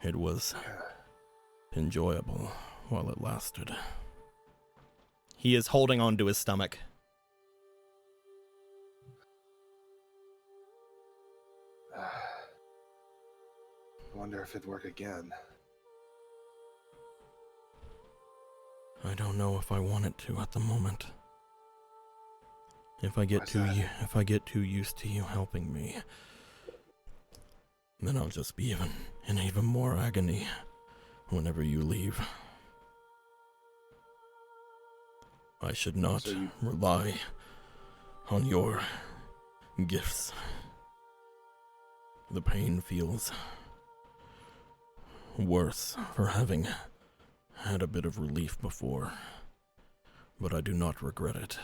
It was enjoyable while it lasted. He is holding on to his stomach. I wonder if it'd work again. I don't know if I want it to at the moment. If I get too used to you helping me, then I'll just be in even more agony whenever you leave. I should not rely on your gifts. The pain feels worse for having had a bit of relief before, but I do not regret it.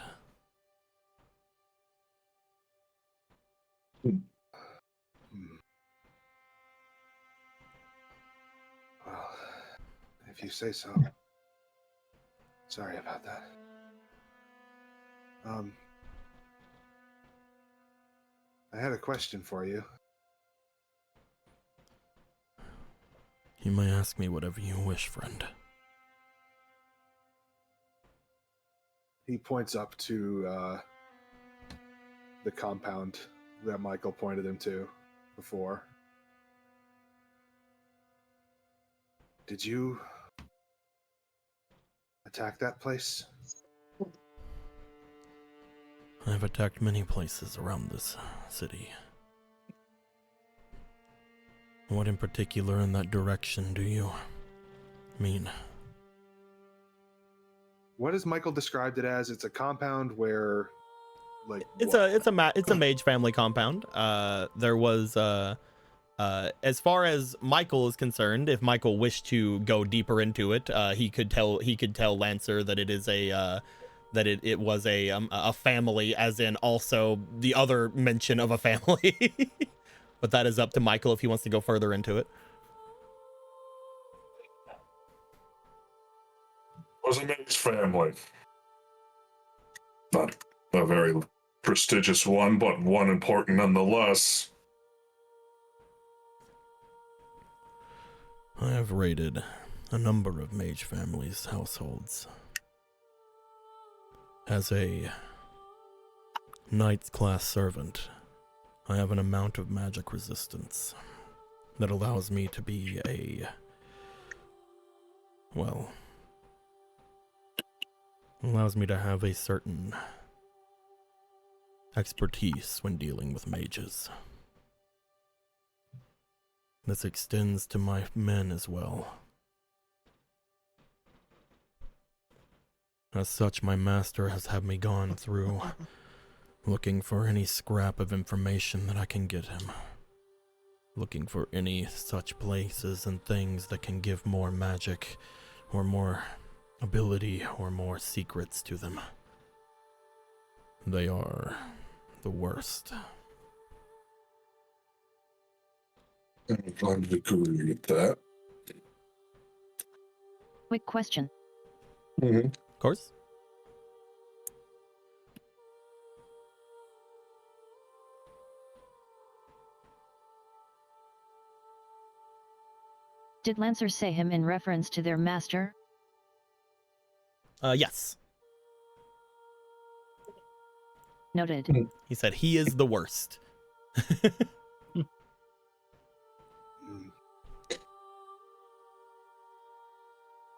Well, if you say so. Sorry about that. I had a question for you. You may ask me whatever you wish, friend. He points up to the compound that Michael pointed him to before. Did you attack that place? I've attacked many places around this city. What in particular in that direction do you mean? What has Michael described it as? It's a compound where, like, it's a mage family compound. There was as far as Michael is concerned, if Michael wished to go deeper into it, he could tell Lancer that it is it was a family, as in also the other mention of a family. But that is up to Michael if he wants to go further into it. was a mixed family. Not a very prestigious one, but one important nonetheless. I have raided a number of mage families' households. As a Knight's class servant, I have an amount of magic resistance that allows me to be allows me to have a certain expertise when dealing with mages. This extends to my men as well. As such, my master has had me gone through looking for any scrap of information that I can get him. Looking for any such places and things that can give more magic, or more ability, or more secrets to them. They are the worst. I'm inclined to agree with that. Quick question. Mm-hmm. Of course. Did Lancer say him in reference to their master? Yes. Noted. He said he is the worst.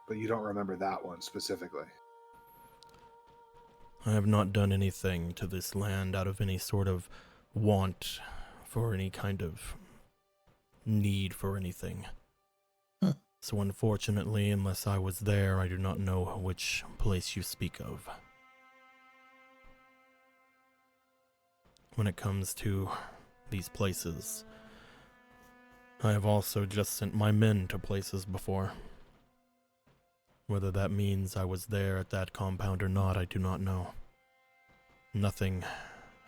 But you don't remember that one specifically. I have not done anything to this land out of any sort of want for any kind of need for anything. So unfortunately, unless I was there, I do not know which place you speak of. When it comes to these places, I have also just sent my men to places before. Whether that means I was there at that compound or not, I do not know. Nothing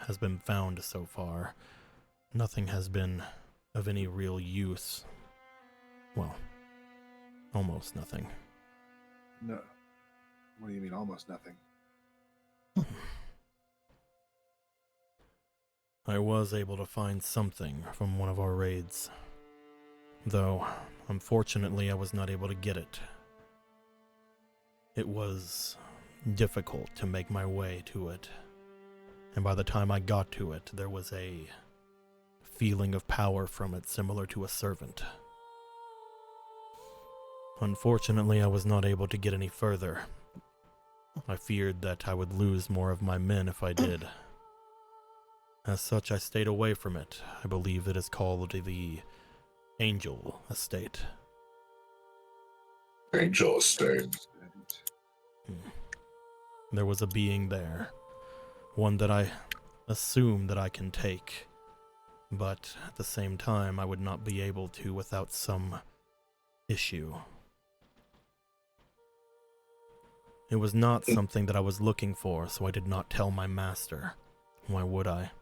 has been found so far. Nothing has been of any real use. Well, almost nothing. No. What do you mean almost nothing? I was able to find something from one of our raids. Though, unfortunately, I was not able to get it. It was difficult to make my way to it. And by the time I got to it, there was a feeling of power from it similar to a servant. Unfortunately, I was not able to get any further. I feared that I would lose more of my men if I did. As such, I stayed away from it. I believe it is called the Angel Estate. Angel Estate. There was a being there. One that I assume that I can take. But at the same time, I would not be able to without some issue. It was not something that I was looking for, so I did not tell my master. Why would I?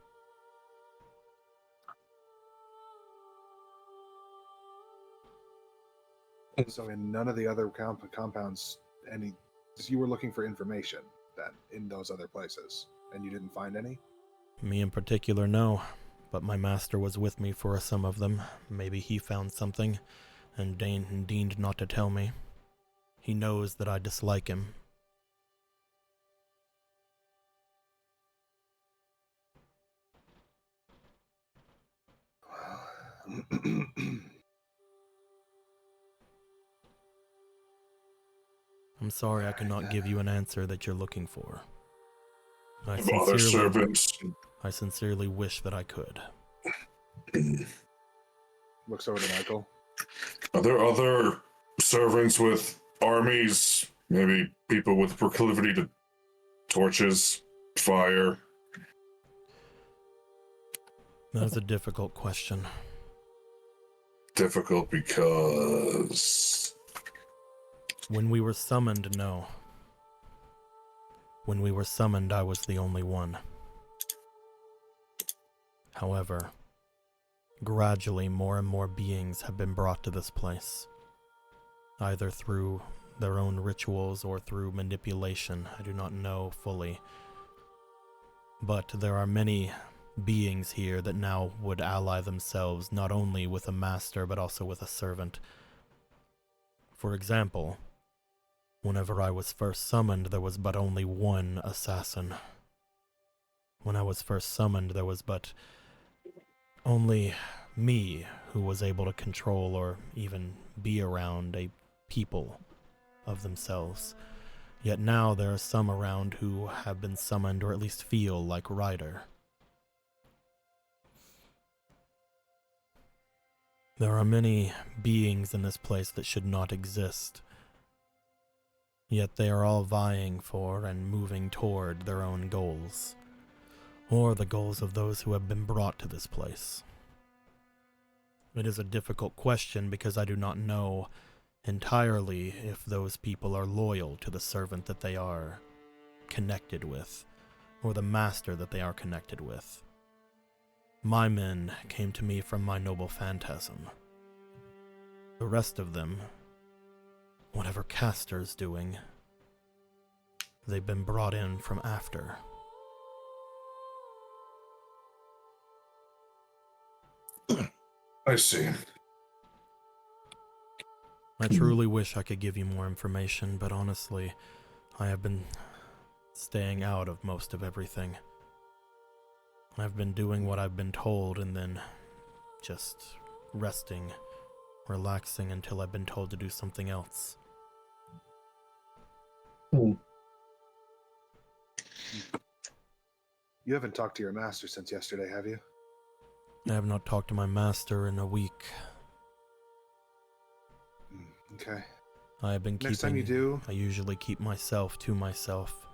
So in none of the other compounds, you were looking for information then in those other places, and you didn't find any? Me in particular, no. But my master was with me for some of them. Maybe he found something, and deigned not to tell me. He knows that I dislike him. I'm sorry I cannot give you an answer that you're looking for. Other servants. I sincerely wish that I could. Looks over to Michael. Are there other servants with armies? Maybe people with proclivity to torches, fire? That is a difficult question. Difficult because... When we were summoned, no. When we were summoned, I was the only one. However, gradually more and more beings have been brought to this place, either through their own rituals or through manipulation. I do not know fully. But there are many beings here that now would ally themselves not only with a master but also with a servant. For example, whenever I was first summoned, there was but only one assassin. When I was first summoned, there was but only me who was able to control or even be around a people of themselves. Yet now there are some around who have been summoned or at least feel like Ryder. There are many beings in this place that should not exist. Yet they are all vying for and moving toward their own goals, or the goals of those who have been brought to this place. It is a difficult question because I do not know entirely if those people are loyal to the servant that they are connected with, or the master that they are connected with. My men came to me from my noble phantasm. The rest of them, whatever Castor's doing, they've been brought in from after. I see. I truly wish I could give you more information, but honestly, I have been staying out of most of everything. I've been doing what I've been told and then just resting, relaxing until I've been told to do something else. You haven't talked to your master since yesterday, have you? I have not talked to my master in a week. Okay. I have been Next time you do, I usually keep myself to myself.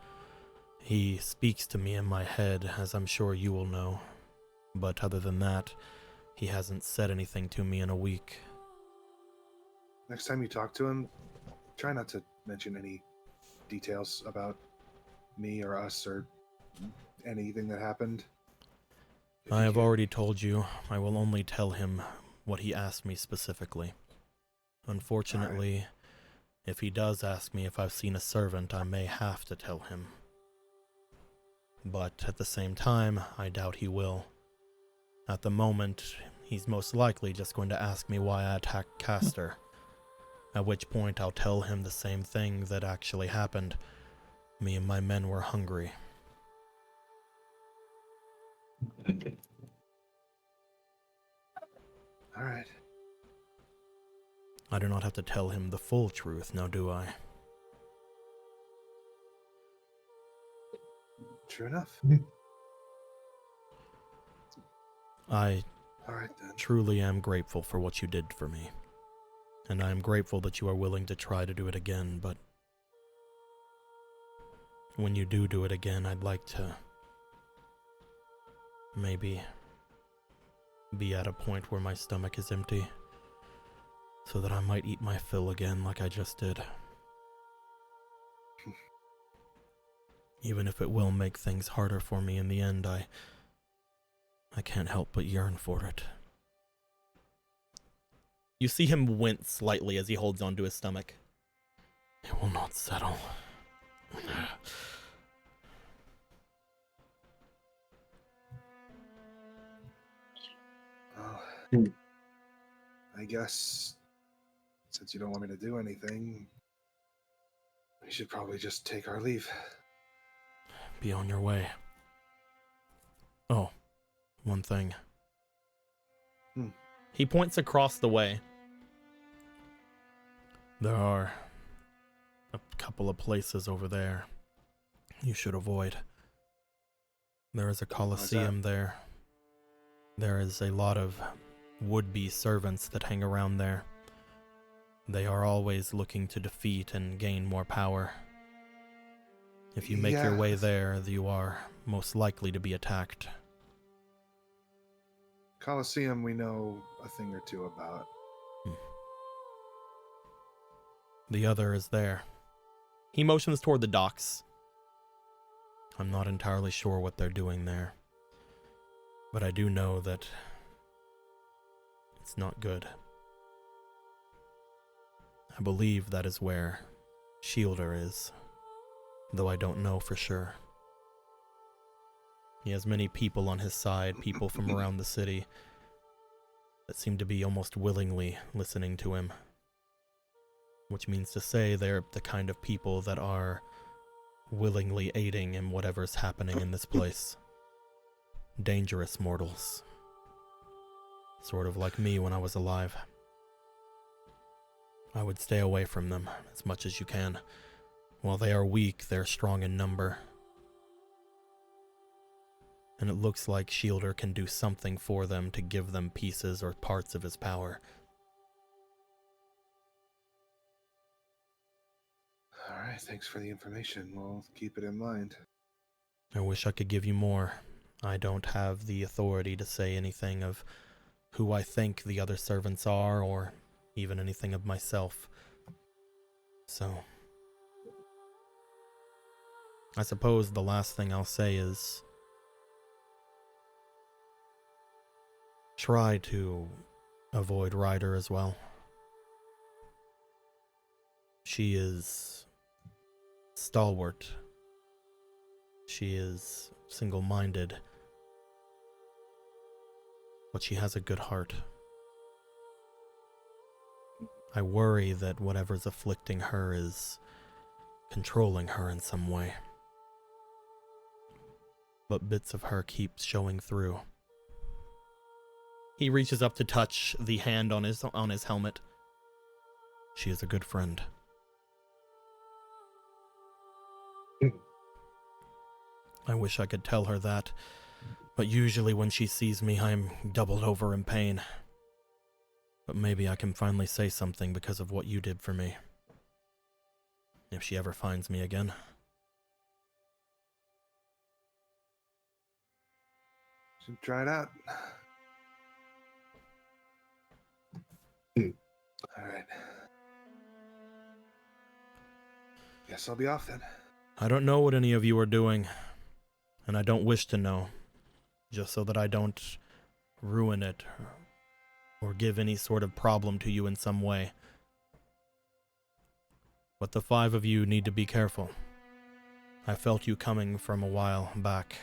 He speaks to me in my head, as I'm sure you will know. But other than that, he hasn't said anything to me in a week. next time you talk to him, try not to mention any details about me or us or anything that happened. I have already told you. I will only tell him what he asked me specifically. Unfortunately, if he does ask me if I've seen a servant, I may have to tell him. But at the same time, I doubt he will. At the moment, he's most likely just going to ask me why I attacked Castor. At which point I'll tell him the same thing that actually happened. Me and my men were hungry. All right. I do not have to tell him the full truth, now do I? True enough. I All right then. truly am grateful for what you did for me. And I am grateful that you are willing to try to do it again, but when you do it again, I'd like to maybe be at a point where my stomach is empty, so that I might eat my fill again like I just did. Even if it will make things harder for me in the end, I can't help but yearn for it. You see him wince slightly as he holds onto his stomach. It will not settle. Oh, I guess since you don't want me to do anything, we should probably just take our leave. Be on your way. Oh, one thing. He points across the way. There are a couple of places over there you should avoid. There is a coliseum there. There is a lot of would-be servants that hang around there. They are always looking to defeat and gain more power. If you make your way there, you are most likely to be attacked. Colosseum, we know a thing or two about. The other is there. He motions toward the docks. I'm not entirely sure what they're doing there, but I do know that it's not good. I believe that is where Shielder is, though I don't know for sure. He has many people on his side, people from around the city, that seem to be almost willingly listening to him. Which means to say they're the kind of people that are willingly aiding in whatever's happening in this place. Dangerous mortals. Sort of like me when I was alive. I would stay away from them as much as you can. While they are weak, they're strong in number. And it looks like Shielder can do something for them to give them pieces or parts of his power. Alright, thanks for the information. We'll keep it in mind. I wish I could give you more. I don't have the authority to say anything of who I think the other servants are, or even anything of myself. So, I suppose the last thing I'll say is try to avoid Ryder as well. She is stalwart. She is single-minded. But she has a good heart. I worry that whatever's afflicting her is controlling her in some way. But bits of her keep showing through. He reaches up to touch the hand on his helmet. She is a good friend. I wish I could tell her that, but usually when she sees me, I'm doubled over in pain. But maybe I can finally say something because of what you did for me. If she ever finds me again. Should try it out. Alright. Guess I'll be off then. I don't know what any of you are doing, and I don't wish to know, just so that I don't ruin it or give any sort of problem to you in some way. But the 5 of you need to be careful. I felt you coming from a while back.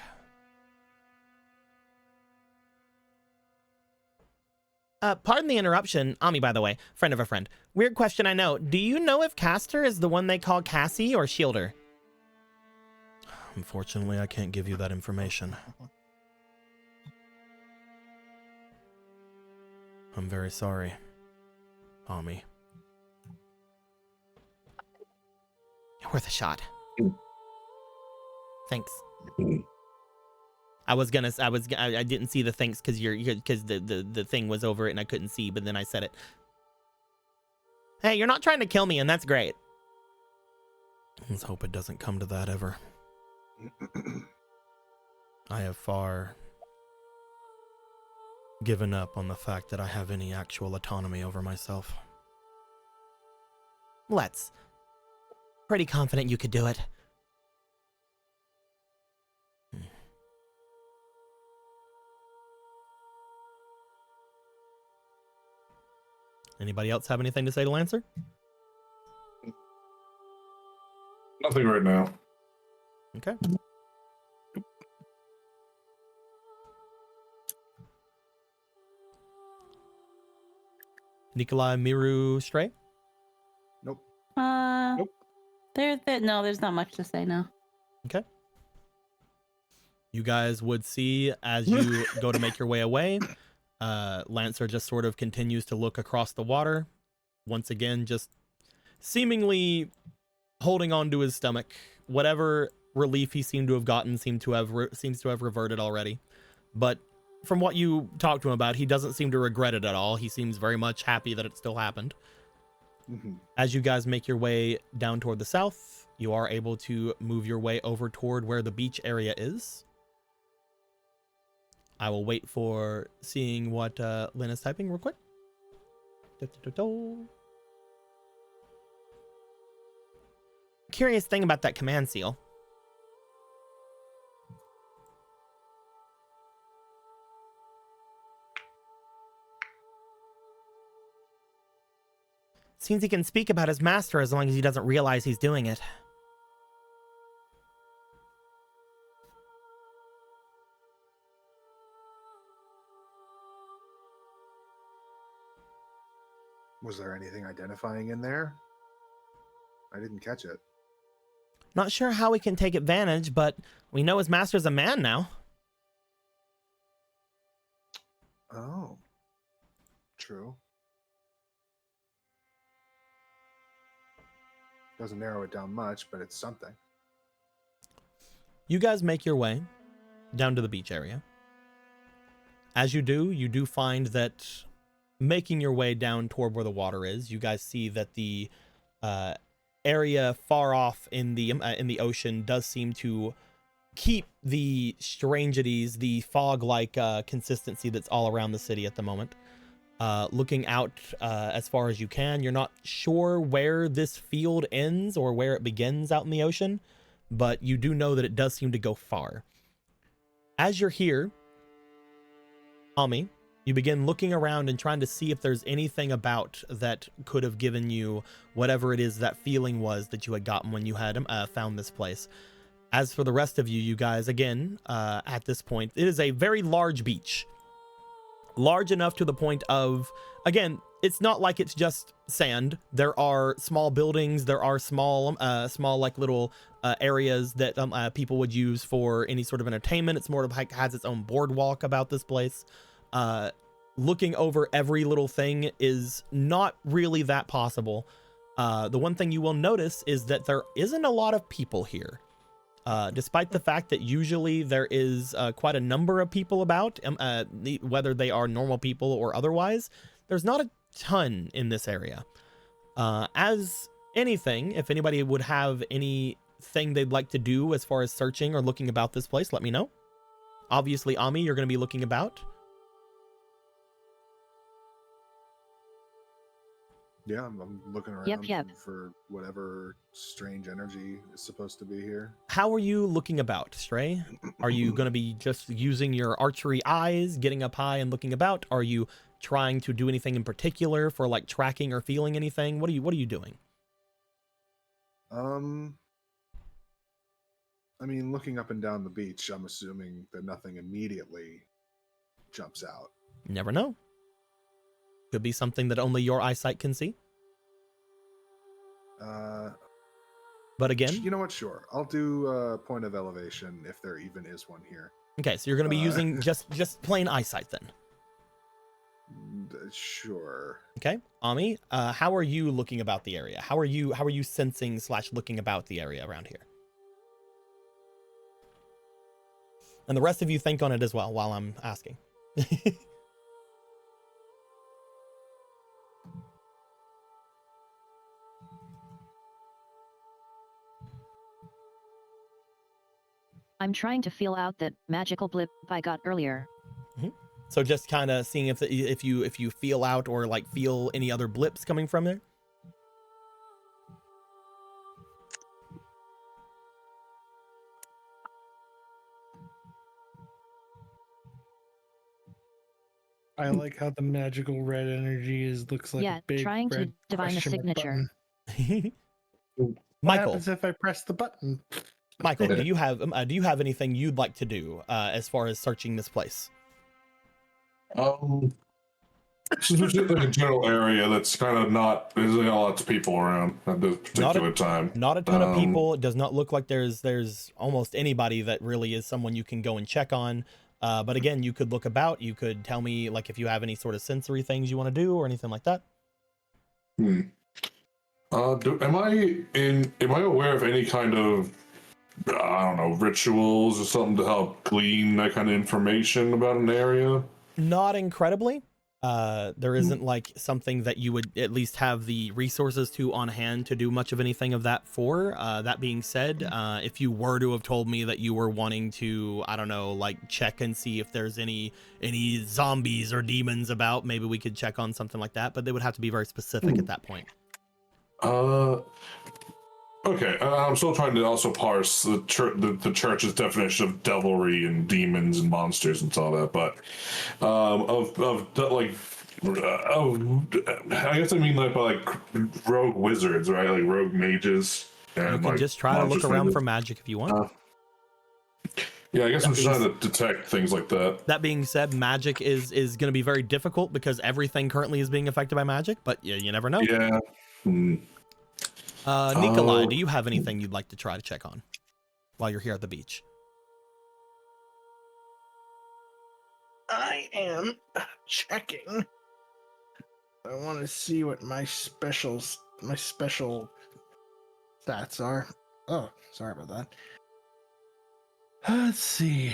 Pardon the interruption. Ami, by the way, friend of a friend. Weird question, I know. Do you know if Castor is the one they call Cassie or Shielder? Unfortunately, I can't give you that information. I'm very sorry, Ami. Worth a shot. Thanks. I didn't see the thanks because the thing was over it and I couldn't see, but then I said it. Hey, you're not trying to kill me, and that's great. Let's hope it doesn't come to that ever. I have far given up on the fact that I have any actual autonomy over myself. Let's. Pretty confident you could do it. Anybody else have anything to say to Lancer? Nothing right now. Okay. Nikolai, Miru, Stray? Nope. Nope. There's not much to say now. Okay. You guys would see as you go to make your way away, Lancer just sort of continues to look across the water. Once again, just seemingly holding on to his stomach. Whatever relief he seemed to have gotten seems to have reverted already. But from what you talked to him about, he doesn't seem to regret it at all. He seems very much happy that it still happened. Mm-hmm. As you guys make your way down toward the south, you are able to move your way over toward where the beach area is. I will wait for seeing what Lynn is typing real quick. Curious thing about that command seal. Seems he can speak about his master as long as he doesn't realize he's doing it. Was there anything identifying in there? I didn't catch it. Not sure how we can take advantage, but we know his master's a man now. Oh. True. Doesn't narrow it down much, but it's something. You guys make your way down to the beach area. As you do find that making your way down toward where the water is, you guys see that the area far off in the ocean does seem to keep the strangities, the fog-like consistency that's all around the city at the moment. Looking out as far as you can, you're not sure where this field ends or where it begins out in the ocean, but you do know that it does seem to go far. As you're here, Ami, you begin looking around and trying to see if there's anything about that could have given you whatever it is that feeling was that you had gotten when you had found this place. As for the rest of you, you guys, again, at this point, it is a very large beach. Large enough to the point of, again, it's not like it's just sand. There are small buildings. There are small like little areas that people would use for any sort of entertainment. It's more of like has its own boardwalk about this place. Looking over every little thing is not really that possible. The one thing you will notice is that there isn't a lot of people here. Despite the fact that usually there is quite a number of people about, whether they are normal people or otherwise, there's not a ton in this area. As anything, if anybody would have anything they'd like to do as far as searching or looking about this place, let me know. Obviously, Ami, you're going to be looking about. Yeah, I'm looking around for whatever strange energy is supposed to be here. How are you looking about, Stray? Are you going to be just using your archery eyes, getting up high and looking about? Are you trying to do anything in particular for like tracking or feeling anything? What are you doing? I mean, looking up and down the beach, I'm assuming that nothing immediately jumps out. Never know. Could be something that only your eyesight can see. But again, you know what? Sure, I'll do point of elevation if there even is one here. Okay, so you're going to be using just plain eyesight then. Sure. Okay, Ami, how are you looking about the area? How are you sensing / looking about the area around here? And the rest of you think on it as well while I'm asking. I'm trying to feel out that magical blip I got earlier. Mm-hmm. So just kind of seeing if you feel out or like feel any other blips coming from there. I like how the magical red energy looks like a big trying to red divine a signature. What Michael, happens if I press the button? Michael, do you have anything you'd like to do as far as searching this place? This is just a general area that's kind of there's not lots of people around at this particular time. Not a ton of people. It does not look like there's almost anybody that really is someone you can go and check on. But again, you could look about. You could tell me like if you have any sort of sensory things you want to do or anything like that. Am I aware of any kind of, I don't know, rituals or something to help glean that kind of information about an area? Not incredibly. There isn't like something that you would at least have the resources to on hand to do much of anything of that for. That being said, if you were to have told me that you were wanting to, I don't know, like check and see if there's any zombies or demons about, maybe we could check on something like that, but they would have to be very specific at that point. Okay, I'm still trying to also parse the church's definition of devilry and demons and monsters and all that, but like I guess I mean like by like rogue wizards, right? Like rogue mages. And You can like just try to look monsters around mages. for magic if you want. Yeah, I guess I'm just being trying to detect things like that. That being said, magic is going to be very difficult because everything currently is being affected by magic, but you never know. Yeah. Nikolai, do you have anything you'd like to try to check on while you're here at the beach? I am checking. I want to see what my special stats are. Oh, sorry about that. Let's see.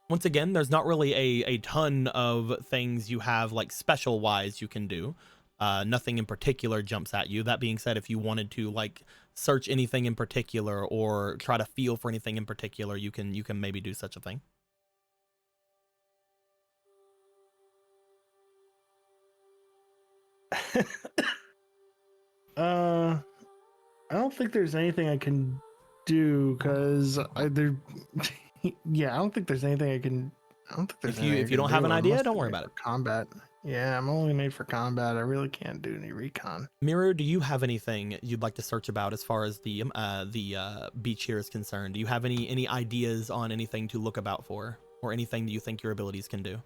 Once again, there's not really a ton of things you have like special wise you can do. Nothing in particular jumps at you. That being said, if you wanted to like search anything in particular or try to feel for anything in particular, you can maybe do such a thing. I don't think there's anything I can do because yeah, I don't think there's anything I can. I don't think there's If you don't have an idea, don't worry about it. Combat. Yeah, I'm only made for combat. I really can't do any recon. Miru, do you have anything you'd like to search about as far as the beach here is concerned? Do you have any ideas on anything to look about for, or anything that you think your abilities can do?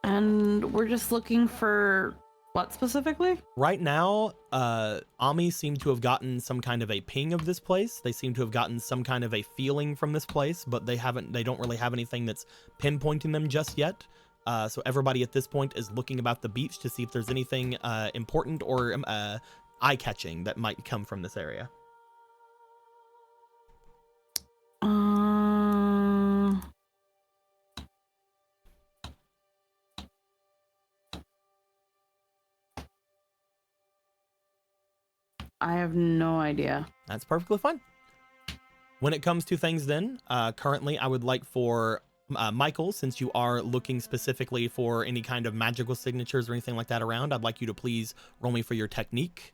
And we're just looking for what specifically? Right now, Ami seem to have gotten some kind of a ping of this place. They seem to have gotten some kind of a feeling from this place, but they don't really have anything that's pinpointing them just yet. So everybody at this point is looking about the beach to see if there's anything important or eye-catching that might come from this area. I have no idea. That's perfectly fine. When it comes to things then, currently I would like for Michael, since you are looking specifically for any kind of magical signatures or anything like that around, I'd like you to please roll me for your technique.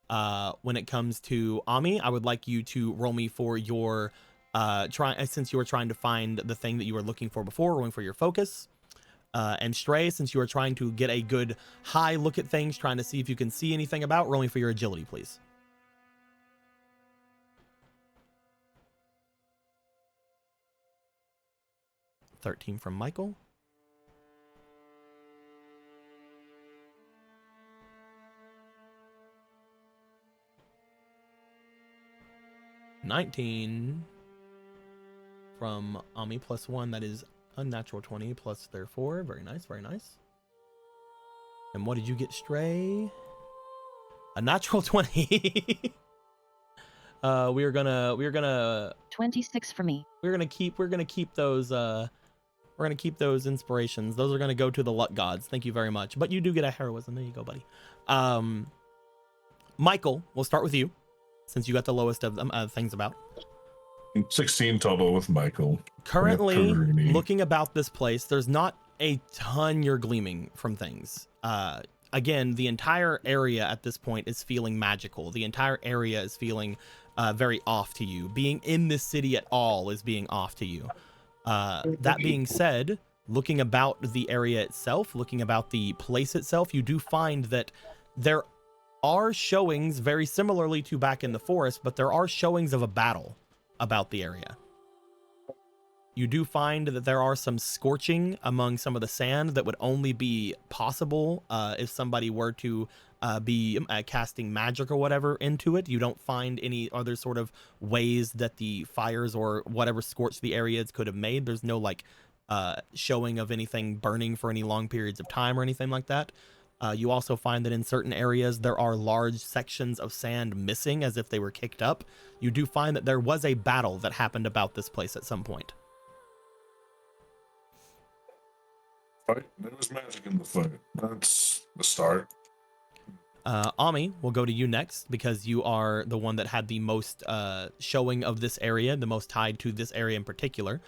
When it comes to Ami, I would like you to roll me for your, since you were trying to find the thing that you were looking for before, rolling for your focus. And Stray, since you are trying to get a good high look at things, trying to see if you can see anything about, rolling for your agility, please. 13 from Michael. $19 from Ami +1. That is unnatural 20 plus their 4. Very nice, very nice. And what did you get, Stray? A natural 20. We're gonna 26 for me. We're gonna keep those inspirations. Those are gonna go to the luck gods. Thank you very much. But you do get a heroism. There you go, buddy. Michael, we'll start with you, since you got the lowest of them things about. 16 total with Michael. Currently, looking about this place, there's not a ton you're gleaming from things. Again, the entire area at this point is feeling magical. The entire area is feeling very off to you. Being in this city at all is being off to you. That being said, looking about the area itself, looking about the place itself, you do find that there are showings very similarly to back in the forest, but there are showings of a battle about the area. You do find that there are some scorching among some of the sand that would only be possible if somebody were to be casting magic or whatever into it. You don't find any other sort of ways that the fires or whatever scorched the areas could have made. There's no like showing of anything burning for any long periods of time or anything like that. You also find that in certain areas there are large sections of sand missing as if they were kicked up. You do find that there was a battle that happened about this place at some point. Fight. There was magic in the fight. That's the start. Ami, we'll go to you next because you are the one that had the most showing of this area, the most tied to this area in particular.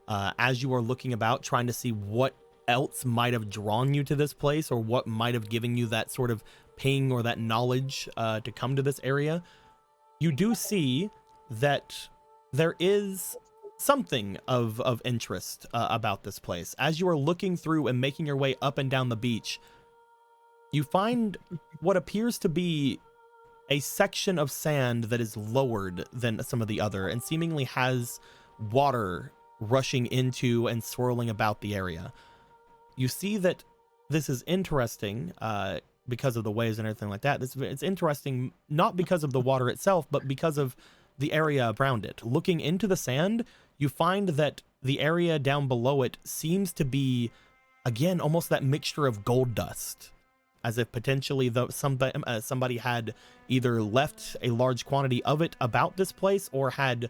As you are looking about, trying to see what else might have drawn you to this place or what might have given you that sort of ping or that knowledge to come to this area, you do see that there is something of interest about this place. As you are looking through and making your way up and down the beach, you find what appears to be a section of sand that is lowered than some of the other and seemingly has water rushing into and swirling about the area. You see that this is interesting because of the waves and everything like that. It's interesting not because of the water itself, but because of the area around it. Looking into the sand, you find that the area down below it seems to be, again, almost that mixture of gold dust, as if potentially somebody had either left a large quantity of it about this place or had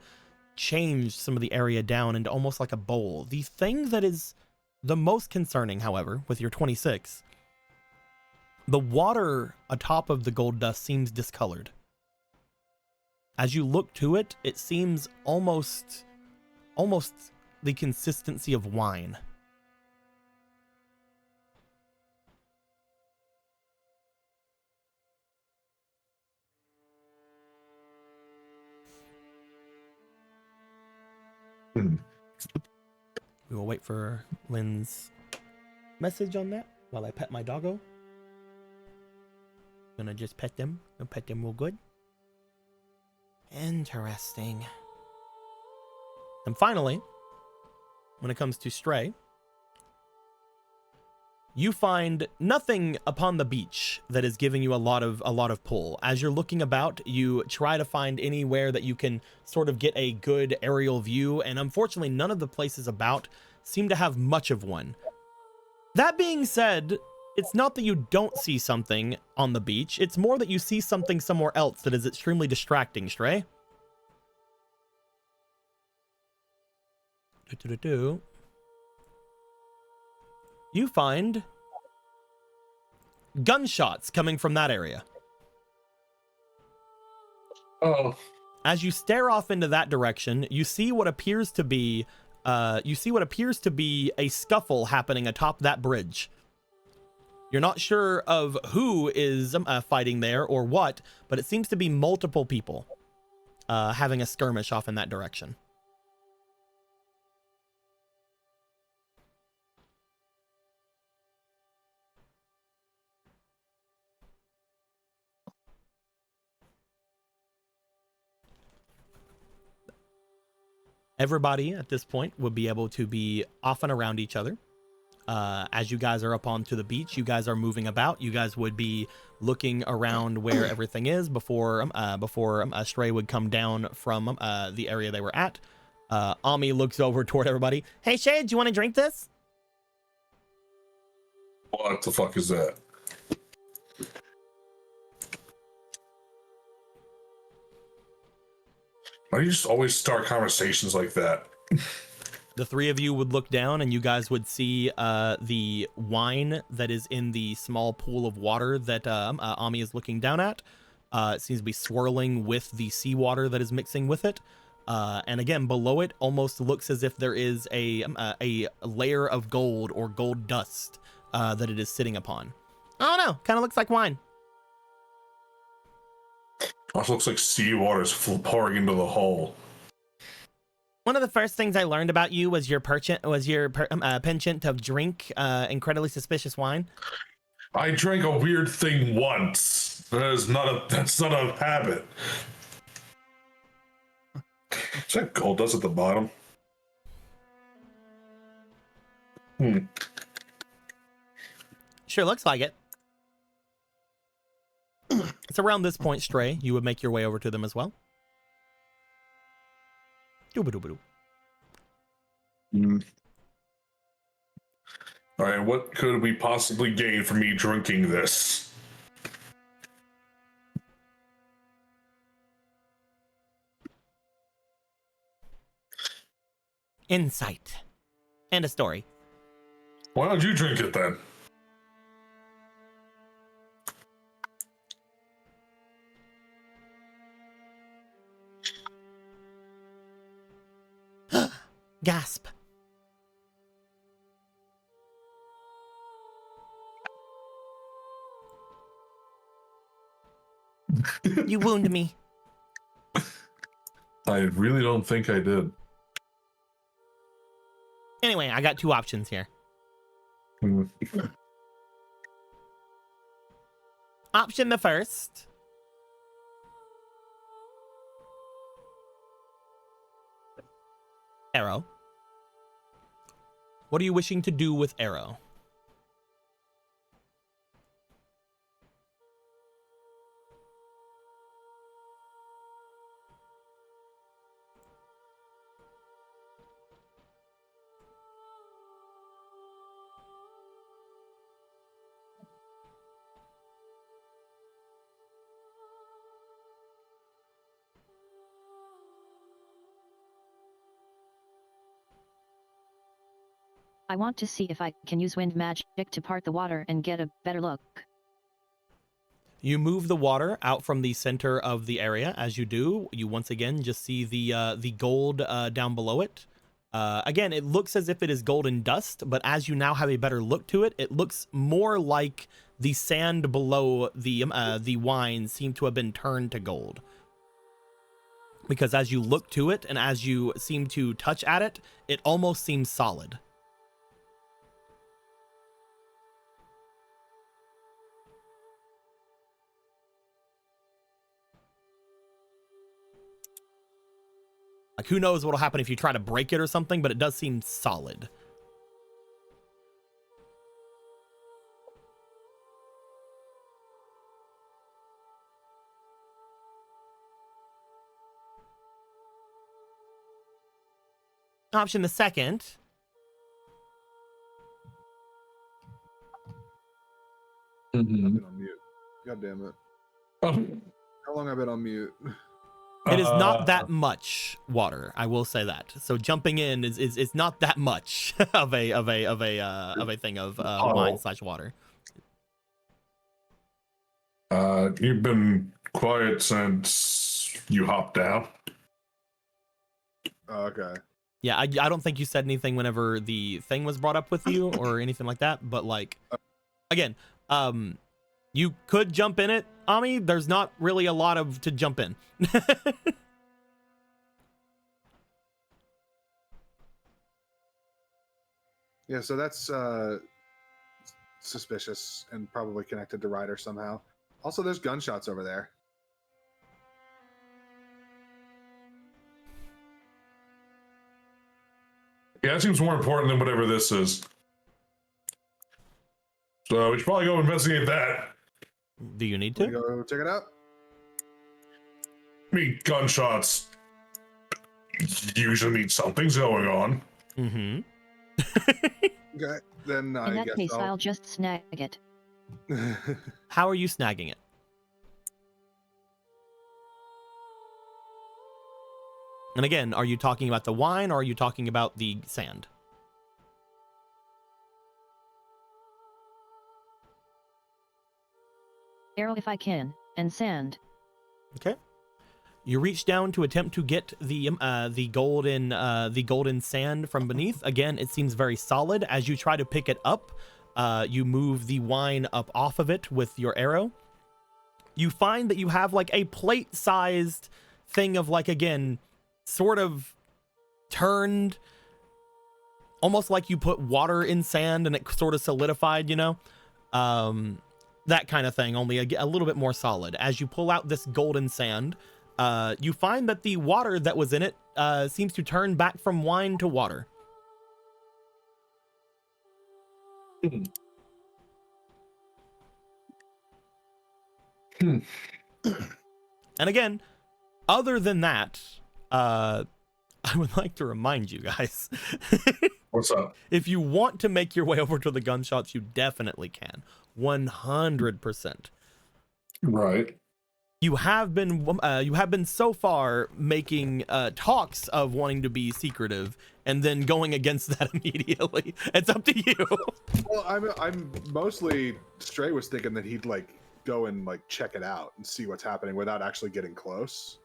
changed some of the area down into almost like a bowl. The thing that is the most concerning, however, with your 26, the water atop of the gold dust seems discolored. As you look to it, it seems almost the consistency of wine. We will wait for Lynn's message on that while I pet my doggo. Gonna just pet them. I'll pet them real good. Interesting. And finally, when it comes to Stray, you find nothing upon the beach that is giving you a lot of pull. As you're looking about, you try to find anywhere that you can sort of get a good aerial view, and unfortunately none of the places about seem to have much of one. That being said, it's not that you don't see something on the beach, it's more that you see something somewhere else that is extremely distracting, Stray. You find gunshots coming from that area. Oh. As you stare off into that direction, you see what appears to be a scuffle happening atop that bridge. You're not sure of who is fighting there or what, but it seems to be multiple people having a skirmish off in that direction. Everybody at this point would be able to be off and around each other. As you guys are up onto the beach, you guys are moving about. You guys would be looking around where everything is before Stray would come down from the area they were at. Ami looks over toward everybody. Hey, Shay, do you want to drink this? What the fuck is that? Why do you just always start conversations like that? The three of you would look down and you guys would see the wine that is in the small pool of water that Ami is looking down at. It seems to be swirling with the seawater that is mixing with it. And again, below it almost looks as if there is a layer of gold or gold dust that it is sitting upon. Oh no, kind of looks like wine. Also looks like seawater is pouring into the hole. One of the first things I learned about you was your penchant of drink incredibly suspicious wine. I drank a weird thing once. That's not a habit. Is that gold dust at the bottom? Sure looks like it. It's around this point, Stray, you would make your way over to them as well. Doo-ba-doo-ba-doo. All right, what could we possibly gain from me drinking this? Insight. And a story. Why don't you drink it then? Gasp. You wound me. I really don't think I did. Anyway, I got two options here. Option the first. Arrow. What are you wishing to do with Arrow? I want to see if I can use wind magic to part the water and get a better look. You move the water out from the center of the area. As you do, you once again just see the gold down below it. Again, it looks as if it is golden dust, but as you now have a better look to it, it looks more like the sand below the wine seemed to have been turned to gold. Because as you look to it and as you seem to touch at it, it almost seems solid. Like, who knows what'll happen if you try to break it or something, but it does seem solid. Option the second. I've been on mute. God damn it. How long have I been on mute? It is not that much water, I will say that. So jumping in is not that much of a thing of wine / water. You've been quiet since you hopped down. Oh, okay. Yeah, I don't think you said anything whenever the thing was brought up with you or anything like that. But like, again, you could jump in it, Ami. There's not really a lot of to jump in. Yeah, so that's suspicious and probably connected to Ryder somehow. Also, there's gunshots over there. Yeah, that seems more important than whatever this is. So we should probably go investigate that. Do you need Wanna to? go check it out? I mean, gunshots usually mean something's going on. Mm-hmm. Okay, then In I that guess case, I'll just snag it. How are you snagging it? And again, are you talking about the wine or are you talking about the sand? Arrow if I can, and sand. Okay. You reach down to attempt to get the golden sand from beneath. Again, it seems very solid. As you try to pick it up, you move the wine up off of it with your arrow. You find that you have like a plate-sized thing of like, again, sort of turned, almost like you put water in sand and it sort of solidified, you know? That kind of thing, only a little bit more solid. As you pull out this golden sand, you find that the water that was in it seems to turn back from wine to water. And again, other than that, I would like to remind you guys. What's up? If you want to make your way over to the gunshots, you definitely can. 100%. Right. You have been so far making talks of wanting to be secretive and then going against that immediately. It's up to you. Well, I'm mostly Stray was thinking that he'd like go and like check it out and see what's happening without actually getting close.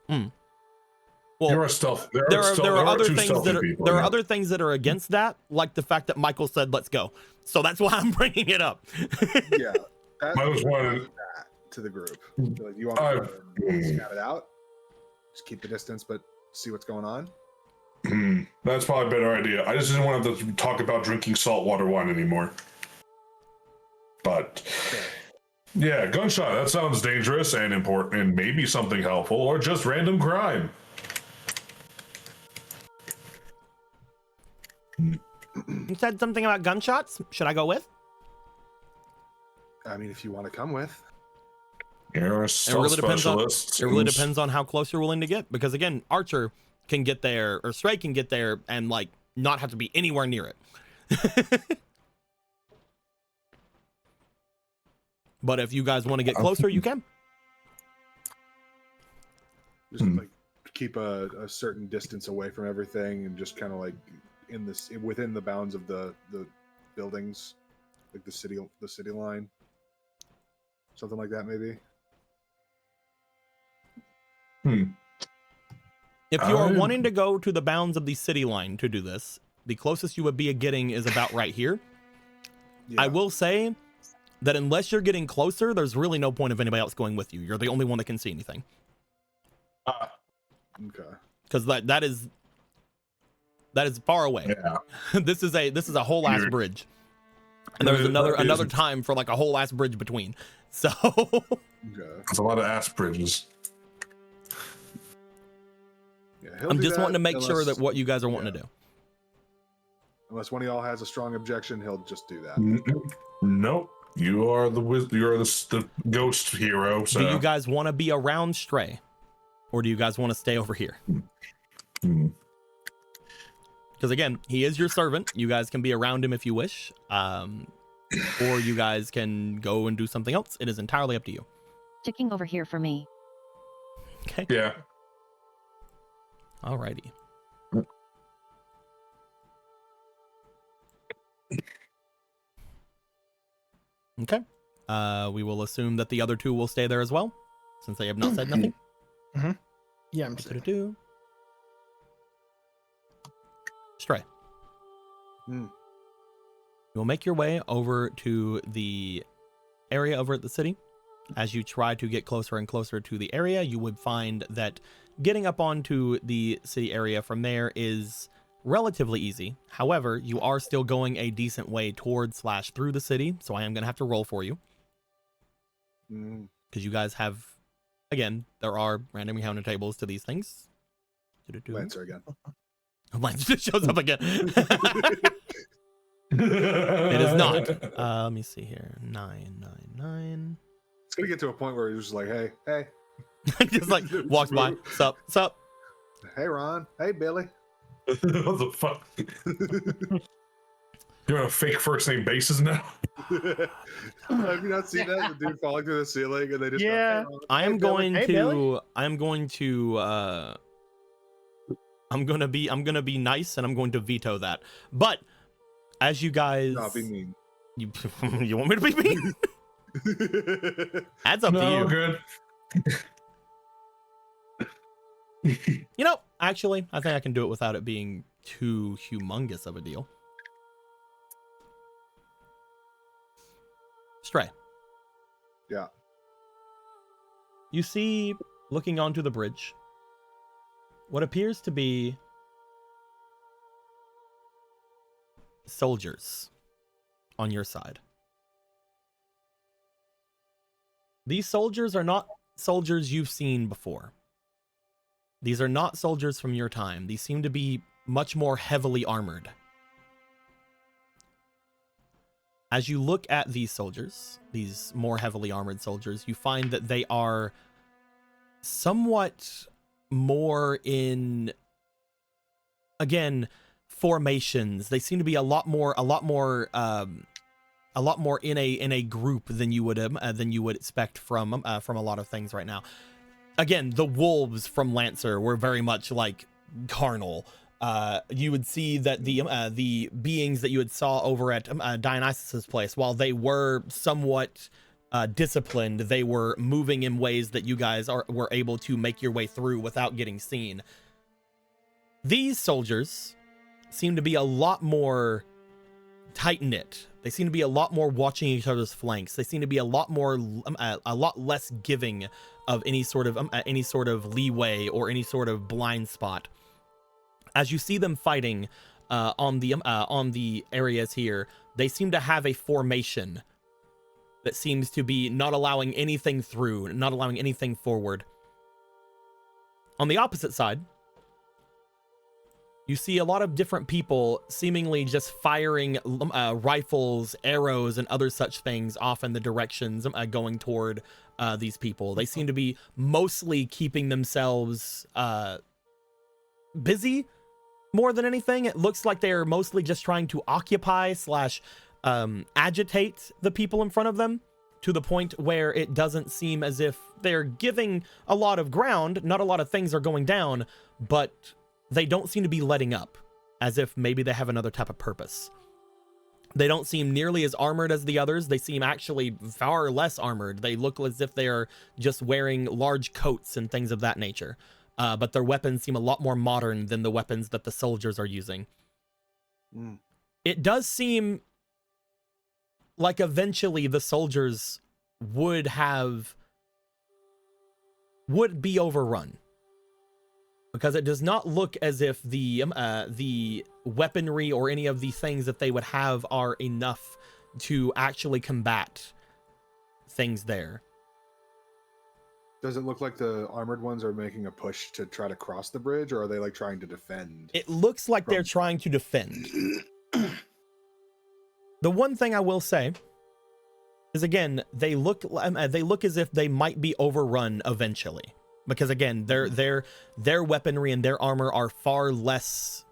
Well, there are stealth. There are other two things stealthy that are, people, there are yeah. other things that are against that, like the fact that Michael said, "Let's go." So that's why I'm bringing it up. Yeah, I was one. to the group? Like, you want me to go and scout it out? Just keep the distance, but see what's going on? That's probably a better idea. I just didn't want to talk about drinking saltwater wine anymore. But yeah, gunshot, that sounds dangerous and important and maybe something helpful or just random crime. You said something about gunshots. Should I go with? I mean, if you want to come with. You're a It really depends on. specialist. It really depends on how close you're willing to get. Because again, Archer can get there, or Stray can get there, and like not have to be anywhere near it. But if you guys want to get closer, you can. Just like keep a certain distance away from everything, and just kind of like within the bounds of the buildings, like the city line, something like that, maybe. If you are wanting to go to the bounds of the city line to do this, the closest you would be getting is about right here. Yeah. I will say that unless you're getting closer, there's really no point of anybody else going with you. You're the only one that can see anything. Okay. Because that is far away. Yeah. This is a whole ass bridge, and there's another time for like a whole ass bridge between. So That's a lot of ass bridges. Yeah, I'm just wanting to make sure that what you guys are wanting to do. Unless one of y'all has a strong objection, he'll just do that. Nope. You are the ghost hero. So. Do you guys want to be around Stray, or do you guys want to stay over here? Because again, he is your servant. You guys can be around him if you wish, or you guys can go and do something else. It is entirely up to you. Sticking over here for me. Okay. Yeah. Alrighty. Okay. We will assume that the other two will stay there as well, since they have not said nothing. Yeah, I'm saying. Do. Stray. Hmm. You'll make your way over to the area over at the city. As you try to get closer and closer to the area, you would find that getting up onto the city area from there is relatively easy. However, you are still going a decent way toward/through the city, so I am going to have to roll for you. Because you guys have, again, there are random encounter tables to these things. Lancer again. Lance just shows up again. It is not. Let me see here. 999. It's gonna get to a point where he's just like, hey. Just like walks by. Sup. Hey, Ron. Hey, Billy. What the fuck? You're on a fake first name basis now? Have you not seen that? The dude falling through the ceiling and they just Yeah. go, I am going Hey, to Billy. I'm gonna be nice, and I'm going to veto that. But as you guys "No, be mean." you want me to be mean? That's up to you. Good. You know, actually, I think I can do it without it being too humongous of a deal. Stray. Yeah. You see, looking onto the bridge, what appears to be soldiers on your side. These soldiers are not soldiers you've seen before. These are not soldiers from your time. These seem to be much more heavily armored. As you look at these soldiers, these more heavily armored soldiers, you find that they are somewhat more in, again, formations. They seem to be a lot more in a group than you would expect from a lot of things right now. Again, the wolves from Lancer were very much like carnal. You would see that the beings that you had saw over at Dionysus's place, while they were somewhat disciplined, they were moving in ways that you guys were able to make your way through without getting seen. These soldiers seem to be a lot more tight-knit, They seem to be a lot more watching each other's flanks. They seem to be a lot less giving of any sort of leeway or any sort of blind spot. As you see them fighting on the areas here, they seem to have a formation that seems to be not allowing anything through, not allowing anything forward. On the opposite side, you see a lot of different people seemingly just firing rifles, arrows, and other such things off in the directions going toward these people. They seem to be mostly keeping themselves busy more than anything. It looks like they're mostly just trying to occupy / agitate the people in front of them to the point where it doesn't seem as if they're giving a lot of ground. Not a lot of things are going down, but they don't seem to be letting up, as if maybe they have another type of purpose. They don't seem nearly as armored as the others. They seem actually far less armored. They look as if they're just wearing large coats and things of that nature. But their weapons seem a lot more modern than the weapons that the soldiers are using. It does seem like eventually the soldiers would be overrun, because it does not look as if the weaponry or any of the things that they would have are enough to actually combat things there. Does it look like the armored ones are making a push to try to cross the bridge, or are they like trying to defend? It looks like they're trying to defend. The one thing I will say is, again, they look as if they might be overrun eventually. Because again, their weaponry and their armor are far less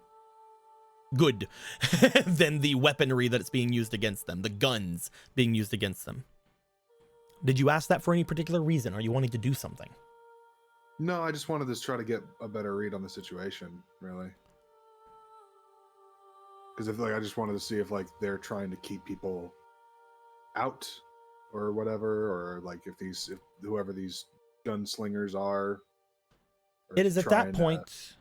good than the weaponry that's being used against them, the guns being used against them. Did you ask that for any particular reason? Are you wanting to do something? No, I just wanted to try to get a better read on the situation, really. Because I just wanted to see if they're trying to keep people out or whatever, or if whoever these gunslingers are. It is at that point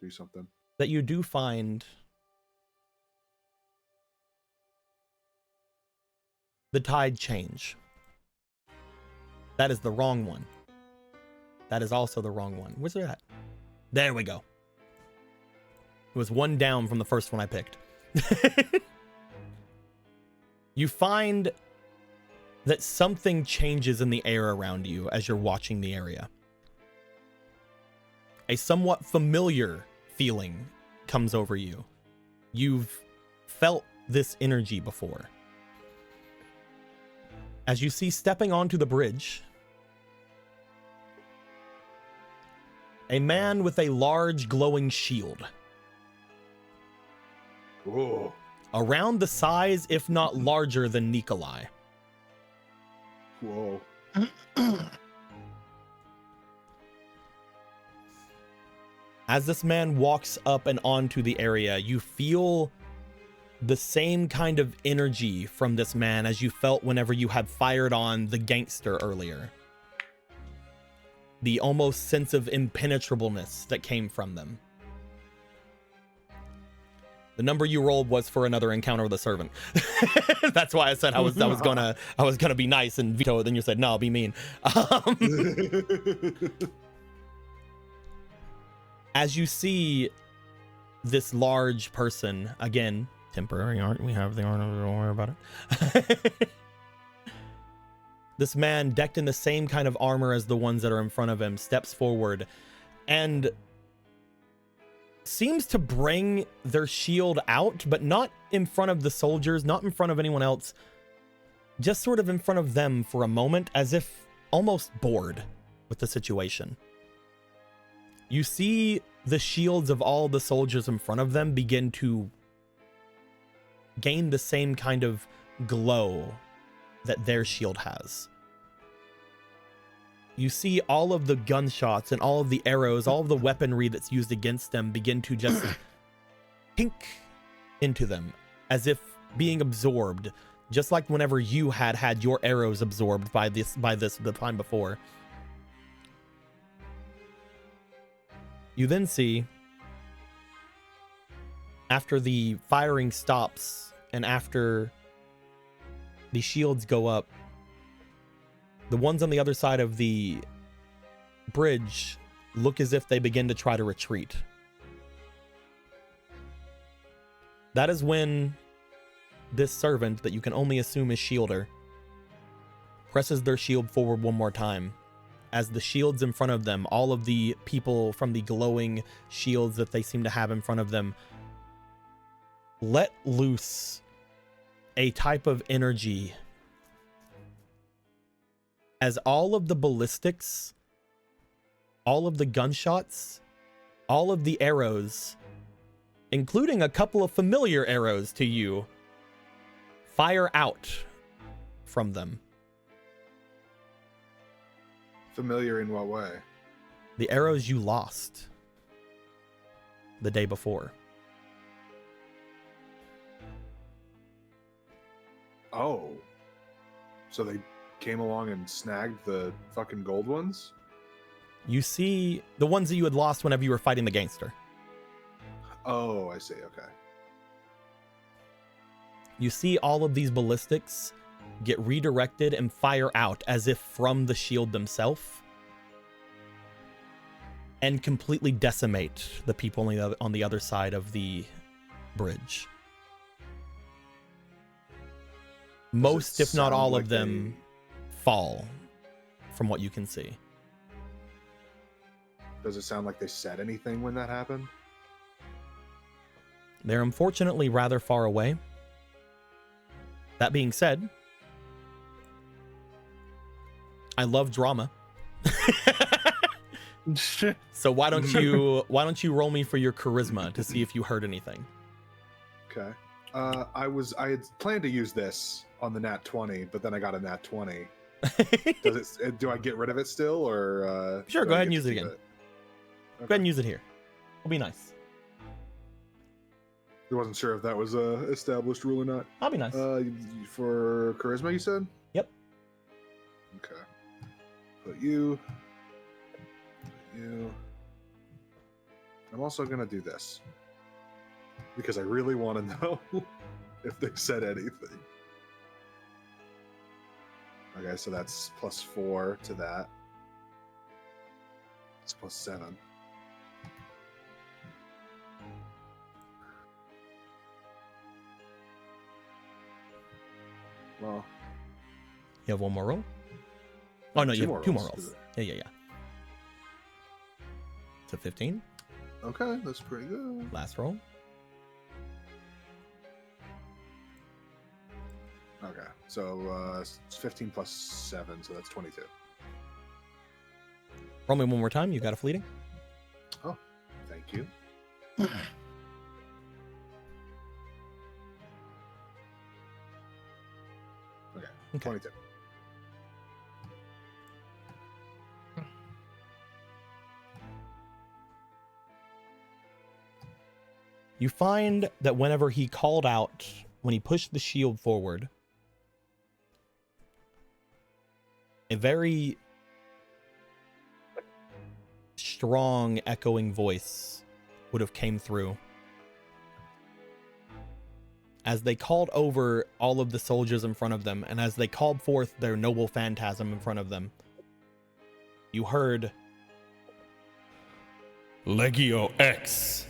do something that you do find the tide change. That is the wrong one. That is also the wrong one. Where's it at? There we go. It was one down from the first one I picked. You find that something changes in the air around you as you're watching the area. A somewhat familiar feeling comes over you. You've felt this energy before. As you see stepping onto the bridge, a man with a large glowing shield. Whoa. Around the size, if not larger than Nikolai. Whoa. As this man walks up and onto the area, you feel the same kind of energy from this man as you felt whenever you had fired on the gangster earlier. The almost sense of impenetrableness that came from them. The number you rolled was for another encounter with a servant. That's why I said I was gonna be nice and veto it. Then you said no, I'll be mean. As you see this large person, again, temporary art. We have the art. Don't worry about it. This man, decked in the same kind of armor as the ones that are in front of him, steps forward and seems to bring their shield out, but not in front of the soldiers, not in front of anyone else, just sort of in front of them for a moment, as if almost bored with the situation. You see the shields of all the soldiers in front of them begin to gain the same kind of glow that their shield has. You see all of the gunshots and all of the arrows, all of the weaponry that's used against them begin to just pink into them, as if being absorbed, just like whenever you had your arrows absorbed by this the time before. You then see, after the firing stops and after the shields go up. The ones on the other side of the bridge look as if they begin to try to retreat. That is when this servant, that you can only assume is Shielder, presses their shield forward one more time. As the shields in front of them, all of the people from the glowing shields that they seem to have in front of them, let loose a type of energy. As all of the ballistics, all of the gunshots, all of the arrows, including a couple of familiar arrows to you, fire out from them. Familiar in what way? The arrows you lost the day before. Oh. So they came along and snagged the fucking gold ones? You see the ones that you had lost whenever you were fighting the gangster. Oh, I see. Okay. You see all of these ballistics get redirected and fire out as if from the shield themselves, and completely decimate the people on the other side of the bridge. Most, if not all of them, fall from what you can see. Does it sound like they said anything when that happened? They're unfortunately rather far away. That being said, I love drama. So why don't you roll me for your charisma to see if you heard anything? Okay. I had planned to use this on the nat 20, but then I got a nat 20. Do I get rid of it still, or sure, do go I ahead and get use to it keep again. Okay. Go ahead and use it here. It'll be nice. I wasn't sure if that was a established rule or not. I'll be nice. For charisma, you said? Yep. Okay. Put you. I'm also gonna do this because I really want to know if they said anything. Okay, so that's +4 to that. It's +7. Well, You have one more roll? Oh, no, you have two more rolls. rolls. Yeah. So 15. Okay, that's pretty good. Last roll. Okay, so it's 15 plus 7, so that's 22. Roll me one more time. You got a fleeting. Oh, thank you. Okay, 22. You find that whenever he called out, when he pushed the shield forward, a very strong echoing voice would have came through. As they called over all of the soldiers in front of them, and as they called forth their noble phantasm in front of them, you heard Legio X.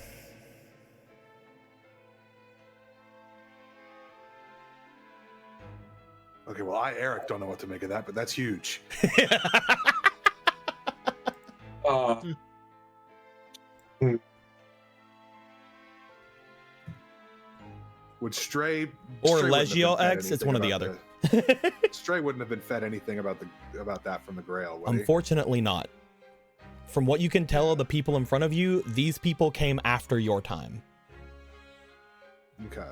Okay, well, Eric, don't know what to make of that, but that's huge. Would Stray Or Stray wouldn't have Legio been fed X? It's anything one or the about other. Stray wouldn't have been fed anything about that from the Grail, would he? Unfortunately not. From what you can tell of the people in front of you, these people came after your time. Okay.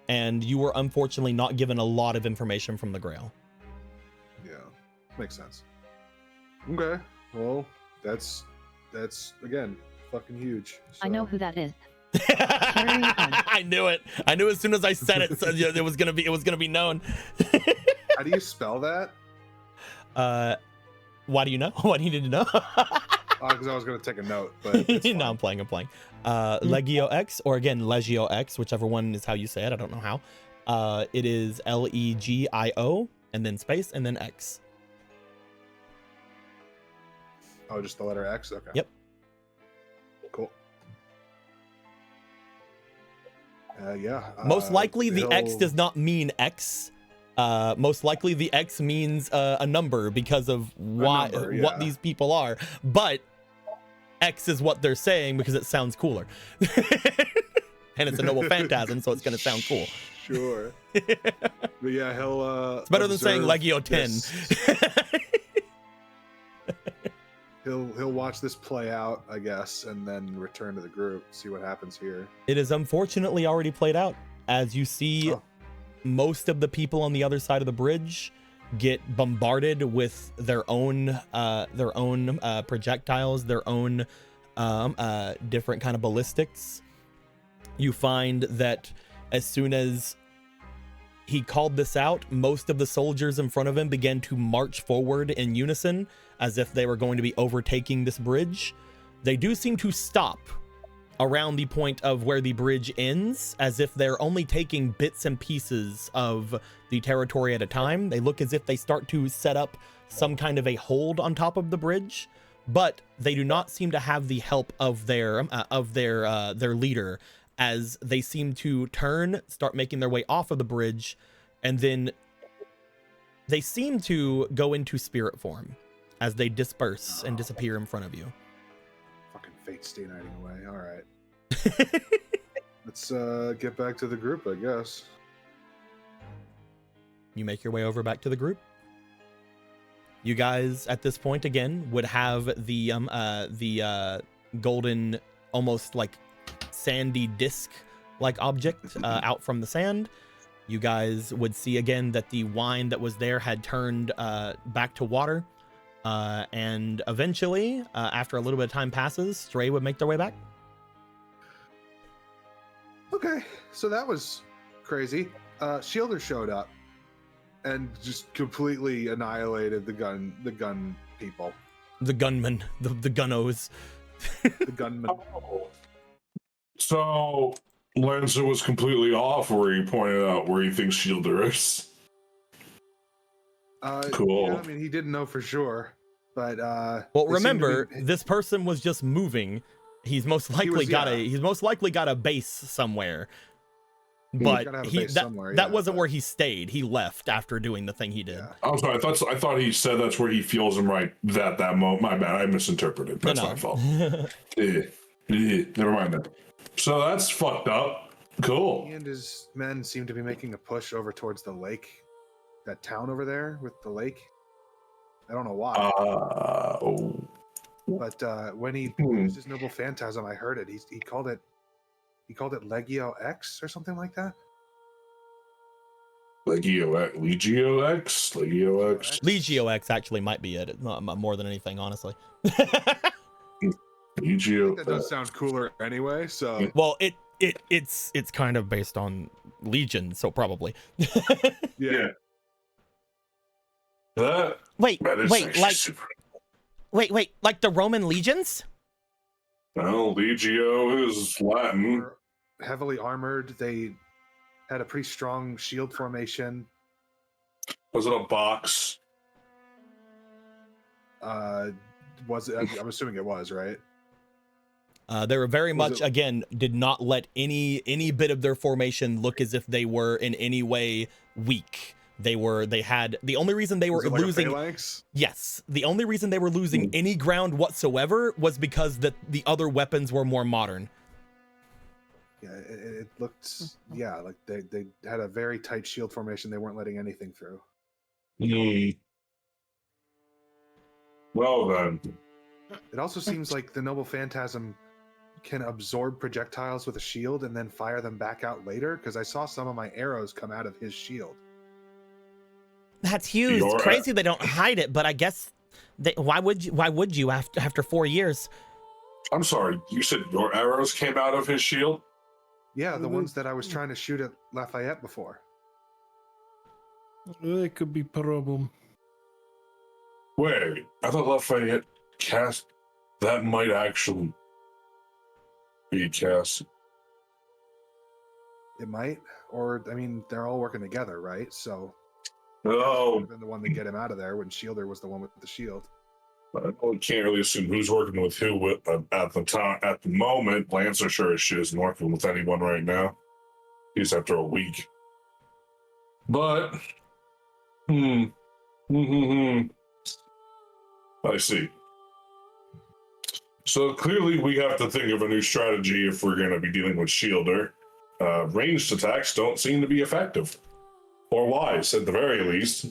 And you were unfortunately not given a lot of information from the Grail. Yeah, makes sense. Okay, well, that's again fucking huge. I know so- who that is. I knew it. I knew as soon as I said it, so it was gonna be known. How do you spell that? Why do you know? Why do you need to know? Because I was gonna take a note, but it's No, I'm playing. Legio X, or again Legio X, whichever one is how you say it. I don't know how. It is LEGIO and then space and then X. Oh, just the letter X? Okay. Yep. Cool. Yeah. Most likely the X he'll- does not mean X. Most likely the X means a number because of what these people are. But X is what they're saying because it sounds cooler. And it's a noble phantasm, so it's going to sound cool. Sure. But yeah, he'll It's better than saying observe Legio 10. He'll watch this play out, I guess, and then return to the group, see what happens here. It is unfortunately already played out. As you see, most of the people on the other side of the bridge get bombarded with their own projectiles, their own different kind of ballistics. You find that as soon as he called this out, most of the soldiers in front of him began to march forward in unison as if they were going to be overtaking this bridge. They do seem to stop around the point of where the bridge ends, as if they're only taking bits and pieces of the territory at a time. They look as if they start to set up some kind of a hold on top of the bridge, but they do not seem to have the help of their leader, as they seem to turn, start making their way off of the bridge, and then they seem to go into spirit form as they disperse and disappear in front of you. Fucking fate stay nighting away. All right. Let's get back to the group, I guess. You make your way over back to the group. You guys, at this point, again, would have the golden, almost like sandy disc like object out from the sand. You guys would see again that the wine that was there had turned back to water, and eventually after a little bit of time passes, Stray would make their way back. Okay, so that was crazy. Shielder showed up and just completely annihilated the gun people. The gunmen, the gunnos. The gunmen. So Lanza was completely off where he pointed out where he thinks Shielder is. Cool. Yeah, I mean, he didn't know for sure, but well, remember, this person was just moving. He's most likely got a base somewhere. But that wasn't where he stayed. He left after doing the thing he did. Yeah. I'm sorry. I thought he said that's where he feels him right that moment. My bad. I misinterpreted. That's my fault. Never mind that. So that's fucked up. Cool. He and his men seem to be making a push over towards the lake. That town over there with the lake. I don't know why. But when he used his noble phantasm, I heard it. He called it Legio X or something like that. Legio X? Legio X actually might be it. It's not more than anything, honestly. Legio. That does sound cooler anyway. So well, it's kind of based on Legion, so probably. Yeah. Wait, like the Roman legions? Well, Legio is Latin. Were heavily armored. They had a pretty strong shield formation. Was it a box? Was it? I'm assuming it was, right? They were very much, again, did not let any bit of their formation look as if they were in any way weak. The only reason they were losing, yes, the only reason they were losing any ground whatsoever was because the other weapons were more modern. Yeah, it looked, like they had a very tight shield formation. They weren't letting anything through. Well then. It also seems like the Noble Phantasm can absorb projectiles with a shield and then fire them back out later, because I saw some of my arrows come out of his shield. That's huge. It's crazy they don't hide it, but I guess why would you after 4 years? I'm sorry, you said your arrows came out of his shield? Yeah, the ones that I was trying to shoot at Lafayette before. It could be problem. Wait, I thought Lafayette cast. That might actually be cast. It might, or I mean, they're all working together, right? So Oh, been the one to get him out of there when Shielder was the one with the shield. we can't really assume who's working with who at the time. At the moment, Lancer sure as shit isn't working with anyone right now. He's after a week. But, I see. So clearly we have to think of a new strategy if we're going to be dealing with Shielder. Ranged attacks don't seem to be effective. Or wise, at the very least.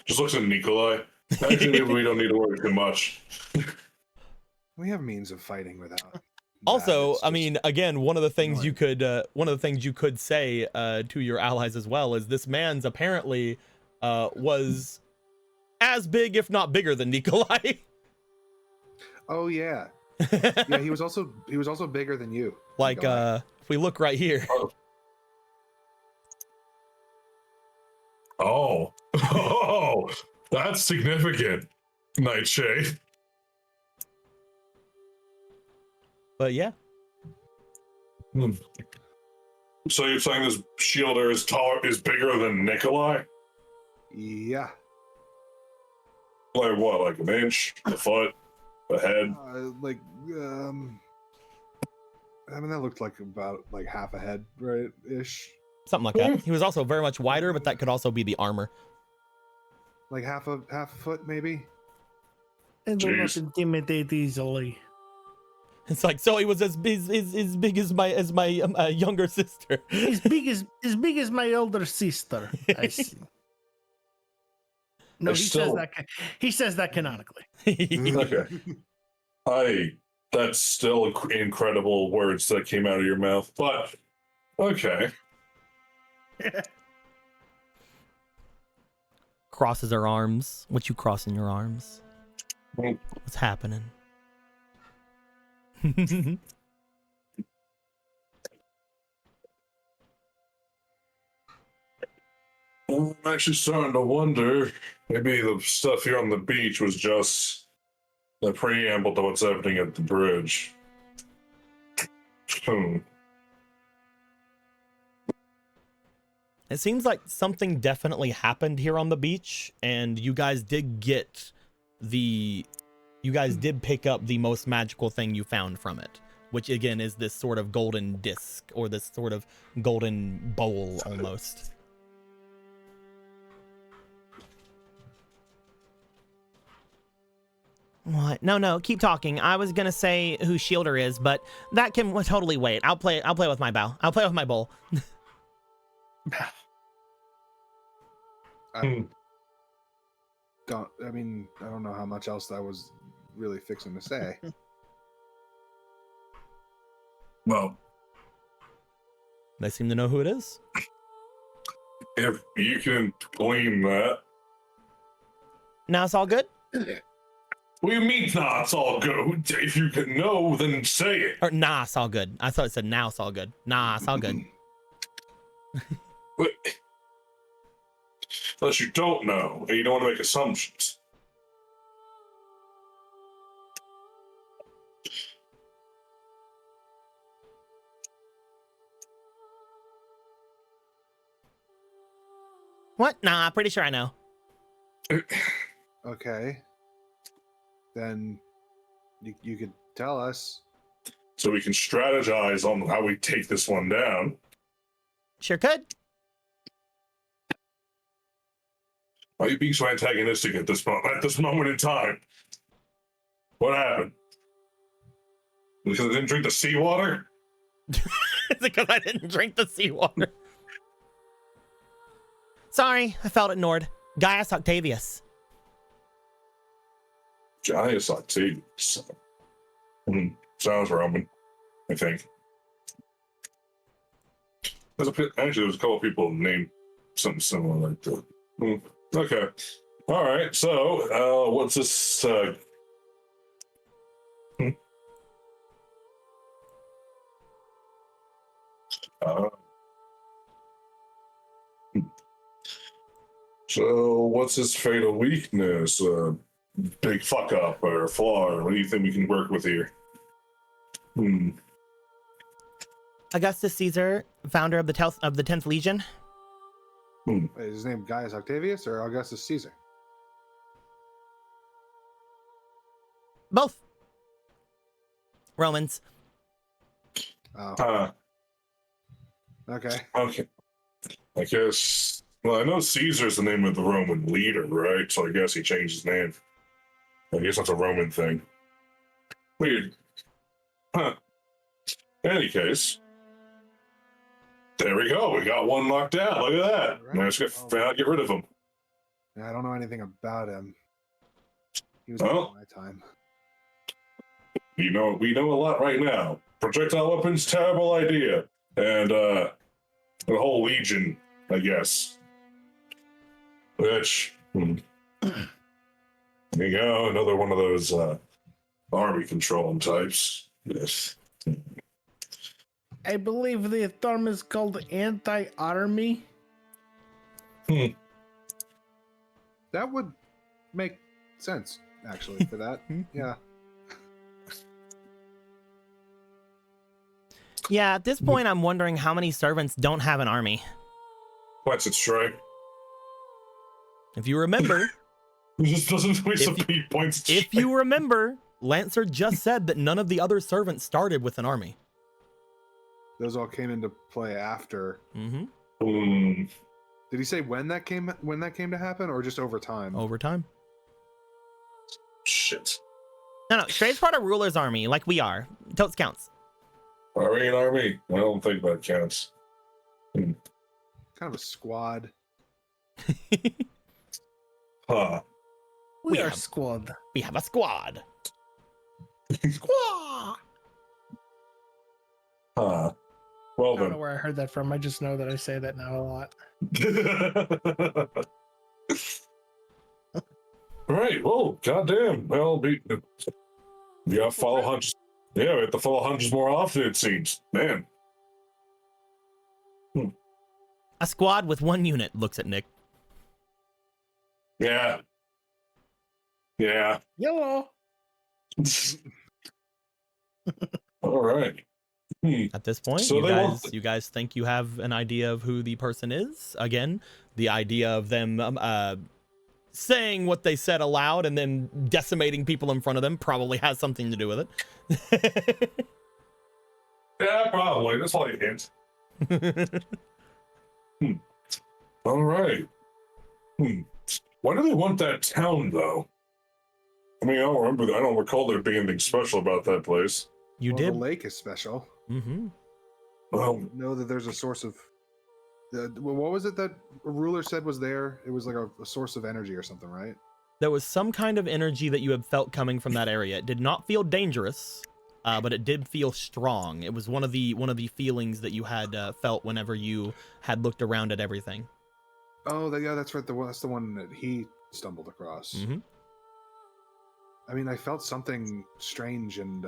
Just looks at Nikolai. Actually, we don't need to worry too much. We have means of fighting without. Also, that. I mean, again, one of the things annoying. you could say to your allies as well is this man's apparently was as big, if not bigger, than Nikolai. Oh yeah, yeah. He was also bigger than you. Like, Nikolai. if we look right here. Oh, that's significant, Nightshade. But yeah. So you're saying this Shielder is bigger than Nikolai? Yeah. Like what? Like an inch, a foot, a head? Like I mean, that looked like about like half a head, right? Ish. Something like that. He was also very much wider, but that could also be the armor. Like half a foot, maybe. And will not Jeez. intimidate easily. It's like, so he was as big as my younger sister. As big as my older sister. I see. No, he says that canonically. Okay. That's still incredible words that came out of your mouth, but okay. Crosses her arms. What you crossing your arms? What's happening? I'm actually starting to wonder, maybe the stuff here on the beach was just the preamble to what's happening at the bridge. It seems like something definitely happened here on the beach, and you guys did pick up the most magical thing you found from it, which again is this sort of golden disc, or this sort of golden bowl almost. What? No, keep talking. I was gonna say who Shielder is, but that can totally wait. I'll play with my bow. I'll play with my bowl. I don't know how much else I was really fixing to say. Well, They seem to know who it is. if you can glean that. Now it's all good? What do you mean, nah, it's all good? If you can know, then say it. Or nah, it's all good. I thought it said now it's all good. Nah, it's all good. But, unless you don't know, and you don't want to make assumptions. What? Nah, pretty sure I know. Okay. Then you could tell us. So we can strategize on how we take this one down. Sure could. Why are you being so antagonistic at this moment in time? What happened? Because I didn't drink the seawater? Is it because I didn't drink the seawater? Sorry, I felt ignored. Gaius Octavius. Gaius Octavius. Sounds Roman, I think. There was a couple of people named something similar like that. Okay. All right. So, what's this? So, what's his fatal weakness? big fuck up or flaw, or what do you think we can work with here? Augustus Caesar, founder of the 10th Legion. Wait, is his name Gaius Octavius or Augustus Caesar? Both. Romans. Oh. Okay. Okay. I guess. Well, I know Caesar's the name of the Roman leader, right? So I guess he changed his name. I guess that's a Roman thing. Weird. Huh. In any case, there we go. We got one knocked out. Look at that. Right. Nice to get rid of him. I don't know anything about him. He was Well, my time. we know a lot right now. Projectile weapons, terrible idea. And the whole legion, I guess. Which there you go, another one of those army controlling types. Yes. I believe the term is called anti-army. That would make sense, actually, for that. Yeah. Yeah, at this point, I'm wondering how many servants don't have an army. What's it, Stray? If you remember, This doesn't waste the points. if you remember, Lancer just said that none of the other servants started with an army. Those all came into play after. Mm-hmm. Did he say when that came to happen, or just over time? Over time. Shit. No, Stray's part of Ruler's army, like we are. Totes counts. Are we an army? I don't think that counts. Kind of a squad. Huh. We are squad. We have a squad. Squad! Huh. I Well don't know then. where I heard that from. I just know that I say that now a lot. Right. Well, goddamn. Well, we gotta follow hunches. Yeah, we have to follow hunches more often, it seems. Man. A squad with one unit looks at Nick. Yeah. Yeah. Yellow. All right. At this point, So you guys think you have an idea of who the person is? Again, the idea of them saying what they said aloud and then decimating people in front of them probably has something to do with it. Yeah, probably. That's all you hint. All right. Why do they want that town, though? I mean, I don't remember that. I don't recall there being anything special about that place. You Well, did. The lake is special. Mm-hmm. Well, Know that there's a source of. What was it that a ruler said was there? It was like a source of energy or something, right? There was some kind of energy that you had felt coming from that area. It did not feel dangerous, but it did feel strong. It was one of the feelings that you had felt whenever you had looked around at everything. Oh, yeah, that's right. That's the one that he stumbled across. Mm-hmm. I mean, I felt something strange and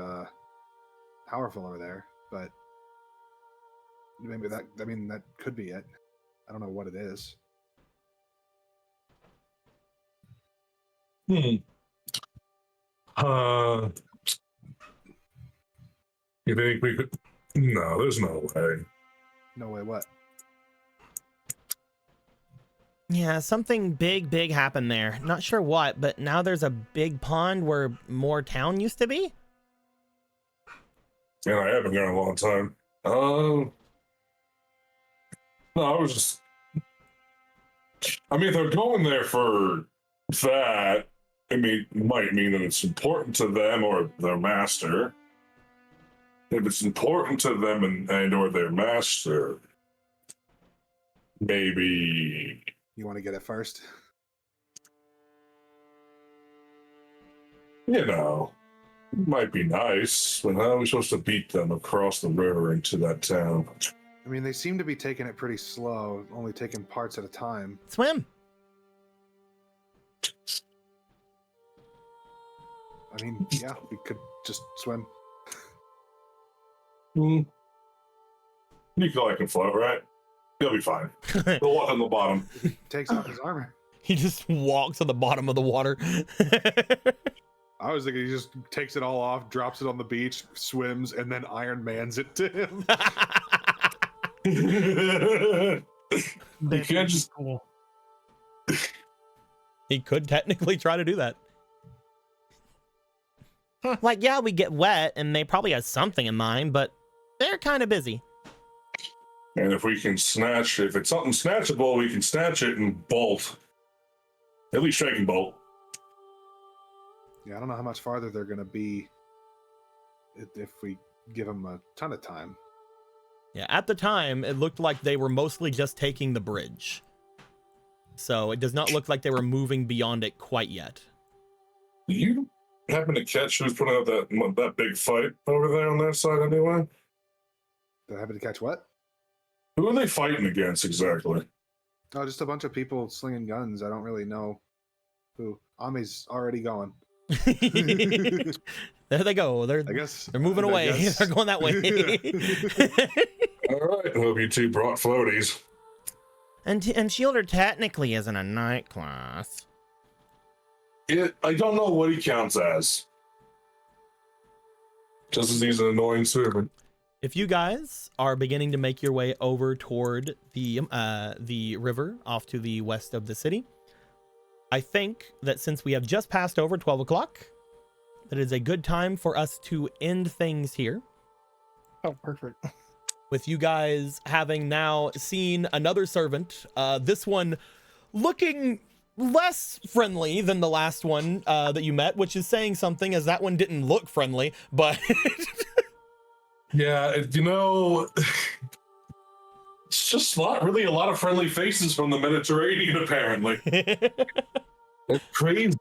powerful over there, but maybe that could be it. I don't know what it is. you think we could? No, there's no way. No way, what? Yeah, something big happened there. Not sure what, but now there's a big pond where more town used to be. Yeah, I haven't gone in a long time. No, I was just. I mean, if they're going there for that, it might mean that it's important to them or their master. If it's important to them and or their master, maybe. You want to get it first? You know, it might be nice, but how are we supposed to beat them across the river into that town? I mean, they seem to be taking it pretty slow, only taking parts at a time. Swim. I mean, yeah, we could just swim. Nikolai can float, right? He'll be fine. He'll walk on the bottom. Takes off his armor. He just walks on the bottom of the water. I was thinking he just takes it all off, drops it on the beach, swims, and then Iron Mans it to him. You can't just. Cool. He could technically try to do that. Like, yeah, we get wet, and they probably have something in mind, but they're kind of busy. And if we can snatch, if it's something snatchable, we can snatch it and bolt. At least I can bolt. Yeah, I don't know how much farther they're going to be if we give them a ton of time. Yeah, at the time, it looked like they were mostly just taking the bridge. So it does not look like they were moving beyond it quite yet. Do you happen to catch who's putting up that big fight over there on that side anyway? Did I happen to catch what? Who are they fighting against exactly? Oh, just a bunch of people slinging guns. I don't really know who. Ami's already going. There they go. They're moving away. They're going that way. All right. Hope you two brought floaties. And Shielder technically isn't a night class. I don't know what he counts as. Just as he's an annoying servant. If you guys are beginning to make your way over toward the river off to the west of the city, I think that since we have just passed over 12 o'clock, that it is a good time for us to end things here. Oh, perfect. With you guys having now seen another servant, this one looking less friendly than the last one that you met, which is saying something, as that one didn't look friendly, but... Yeah, you know, it's just not really a lot of friendly faces from the Mediterranean, apparently. It's crazy.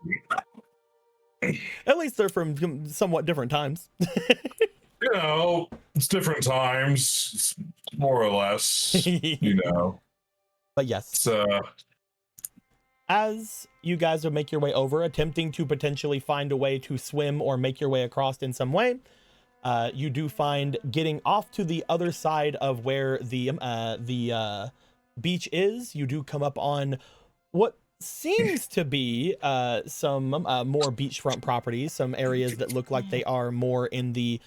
At least they're from somewhat different times. You know, it's different times, more or less, you know. But yes. As you guys will make your way over, attempting to potentially find a way to swim or make your way across in some way, you do find getting off to the other side of where the beach is, you do come up on what seems to be some more beachfront properties, some areas that look like they are more in the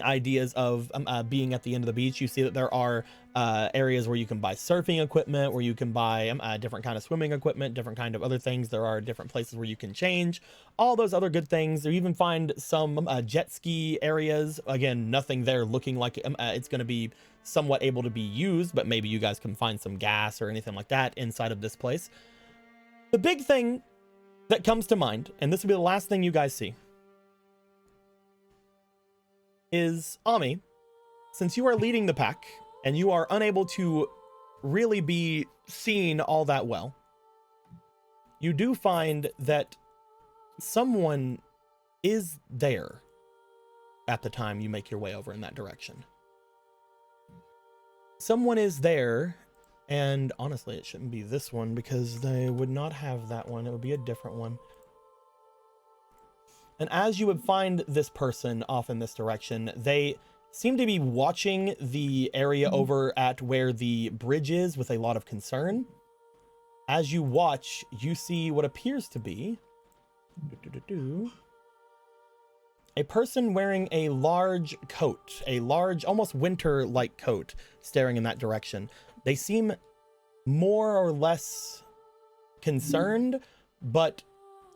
ideas of being at the end of the beach. You see that there are areas where you can buy surfing equipment, where you can buy different kind of swimming equipment, different kind of other things. There are different places where you can change, all those other good things. You even find some jet ski areas. Again, nothing there looking like it's going to be somewhat able to be used, but maybe you guys can find some gas or anything like that inside of this place. The big thing that comes to mind, and this will be the last thing you guys see, is Ami, since you are leading the pack and you are unable to really be seen all that well, you do find that someone is there at the time you make your way over in that direction. Someone is there, and honestly, it shouldn't be this one because they would not have that one. It would be a different one. And as you would find this person off in this direction, they seem to be watching the area over at where the bridge is with a lot of concern. As you watch, you see what appears to be a person wearing a large coat, a large, almost winter-like coat, staring in that direction. They seem more or less concerned, but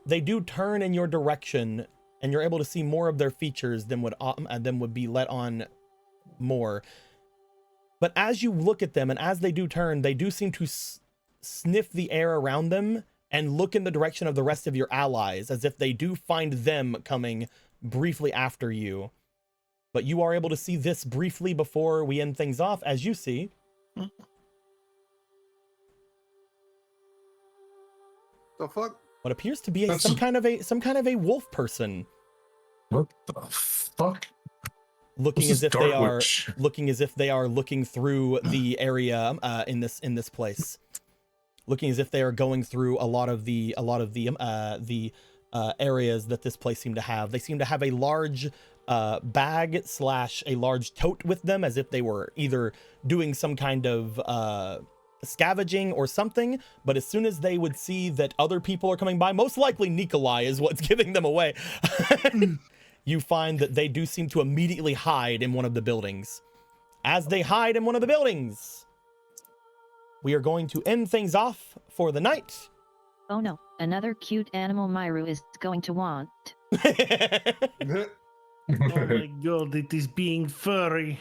they do turn in your direction, and you're able to see more of their features than would be let on more. But as you look at them, and as they do turn, they do seem to sniff the air around them and look in the direction of the rest of your allies, as if they do find them coming briefly after you. But you are able to see this briefly before we end things off, as you see The fuck? what appears to be some kind of a wolf person. What the fuck? Looking as if they are looking through the area in this place. Looking as if they are going through a lot of the areas that this place seem to have. They seem to have a large bag / a large tote with them, as if they were either doing some kind of scavenging or something, but as soon as they would see that other people are coming by, most likely Nikolai is what's giving them away, you find that they do seem to immediately hide in one of the buildings. As they hide in one of the buildings, we are going to end things off for the night. Oh no, another cute animal Myru is going to want. Oh my god, it is being furry.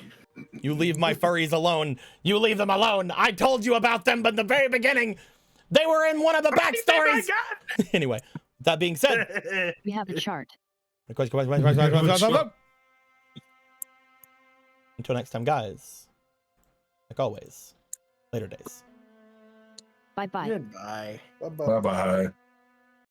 You leave my furries alone. You leave them alone. I told you about them, but in the very beginning, they were in one of the backstories. Anyway, that being said, We have a chart. until next time, guys. Like always, later days. Bye bye. Goodbye. Bye bye.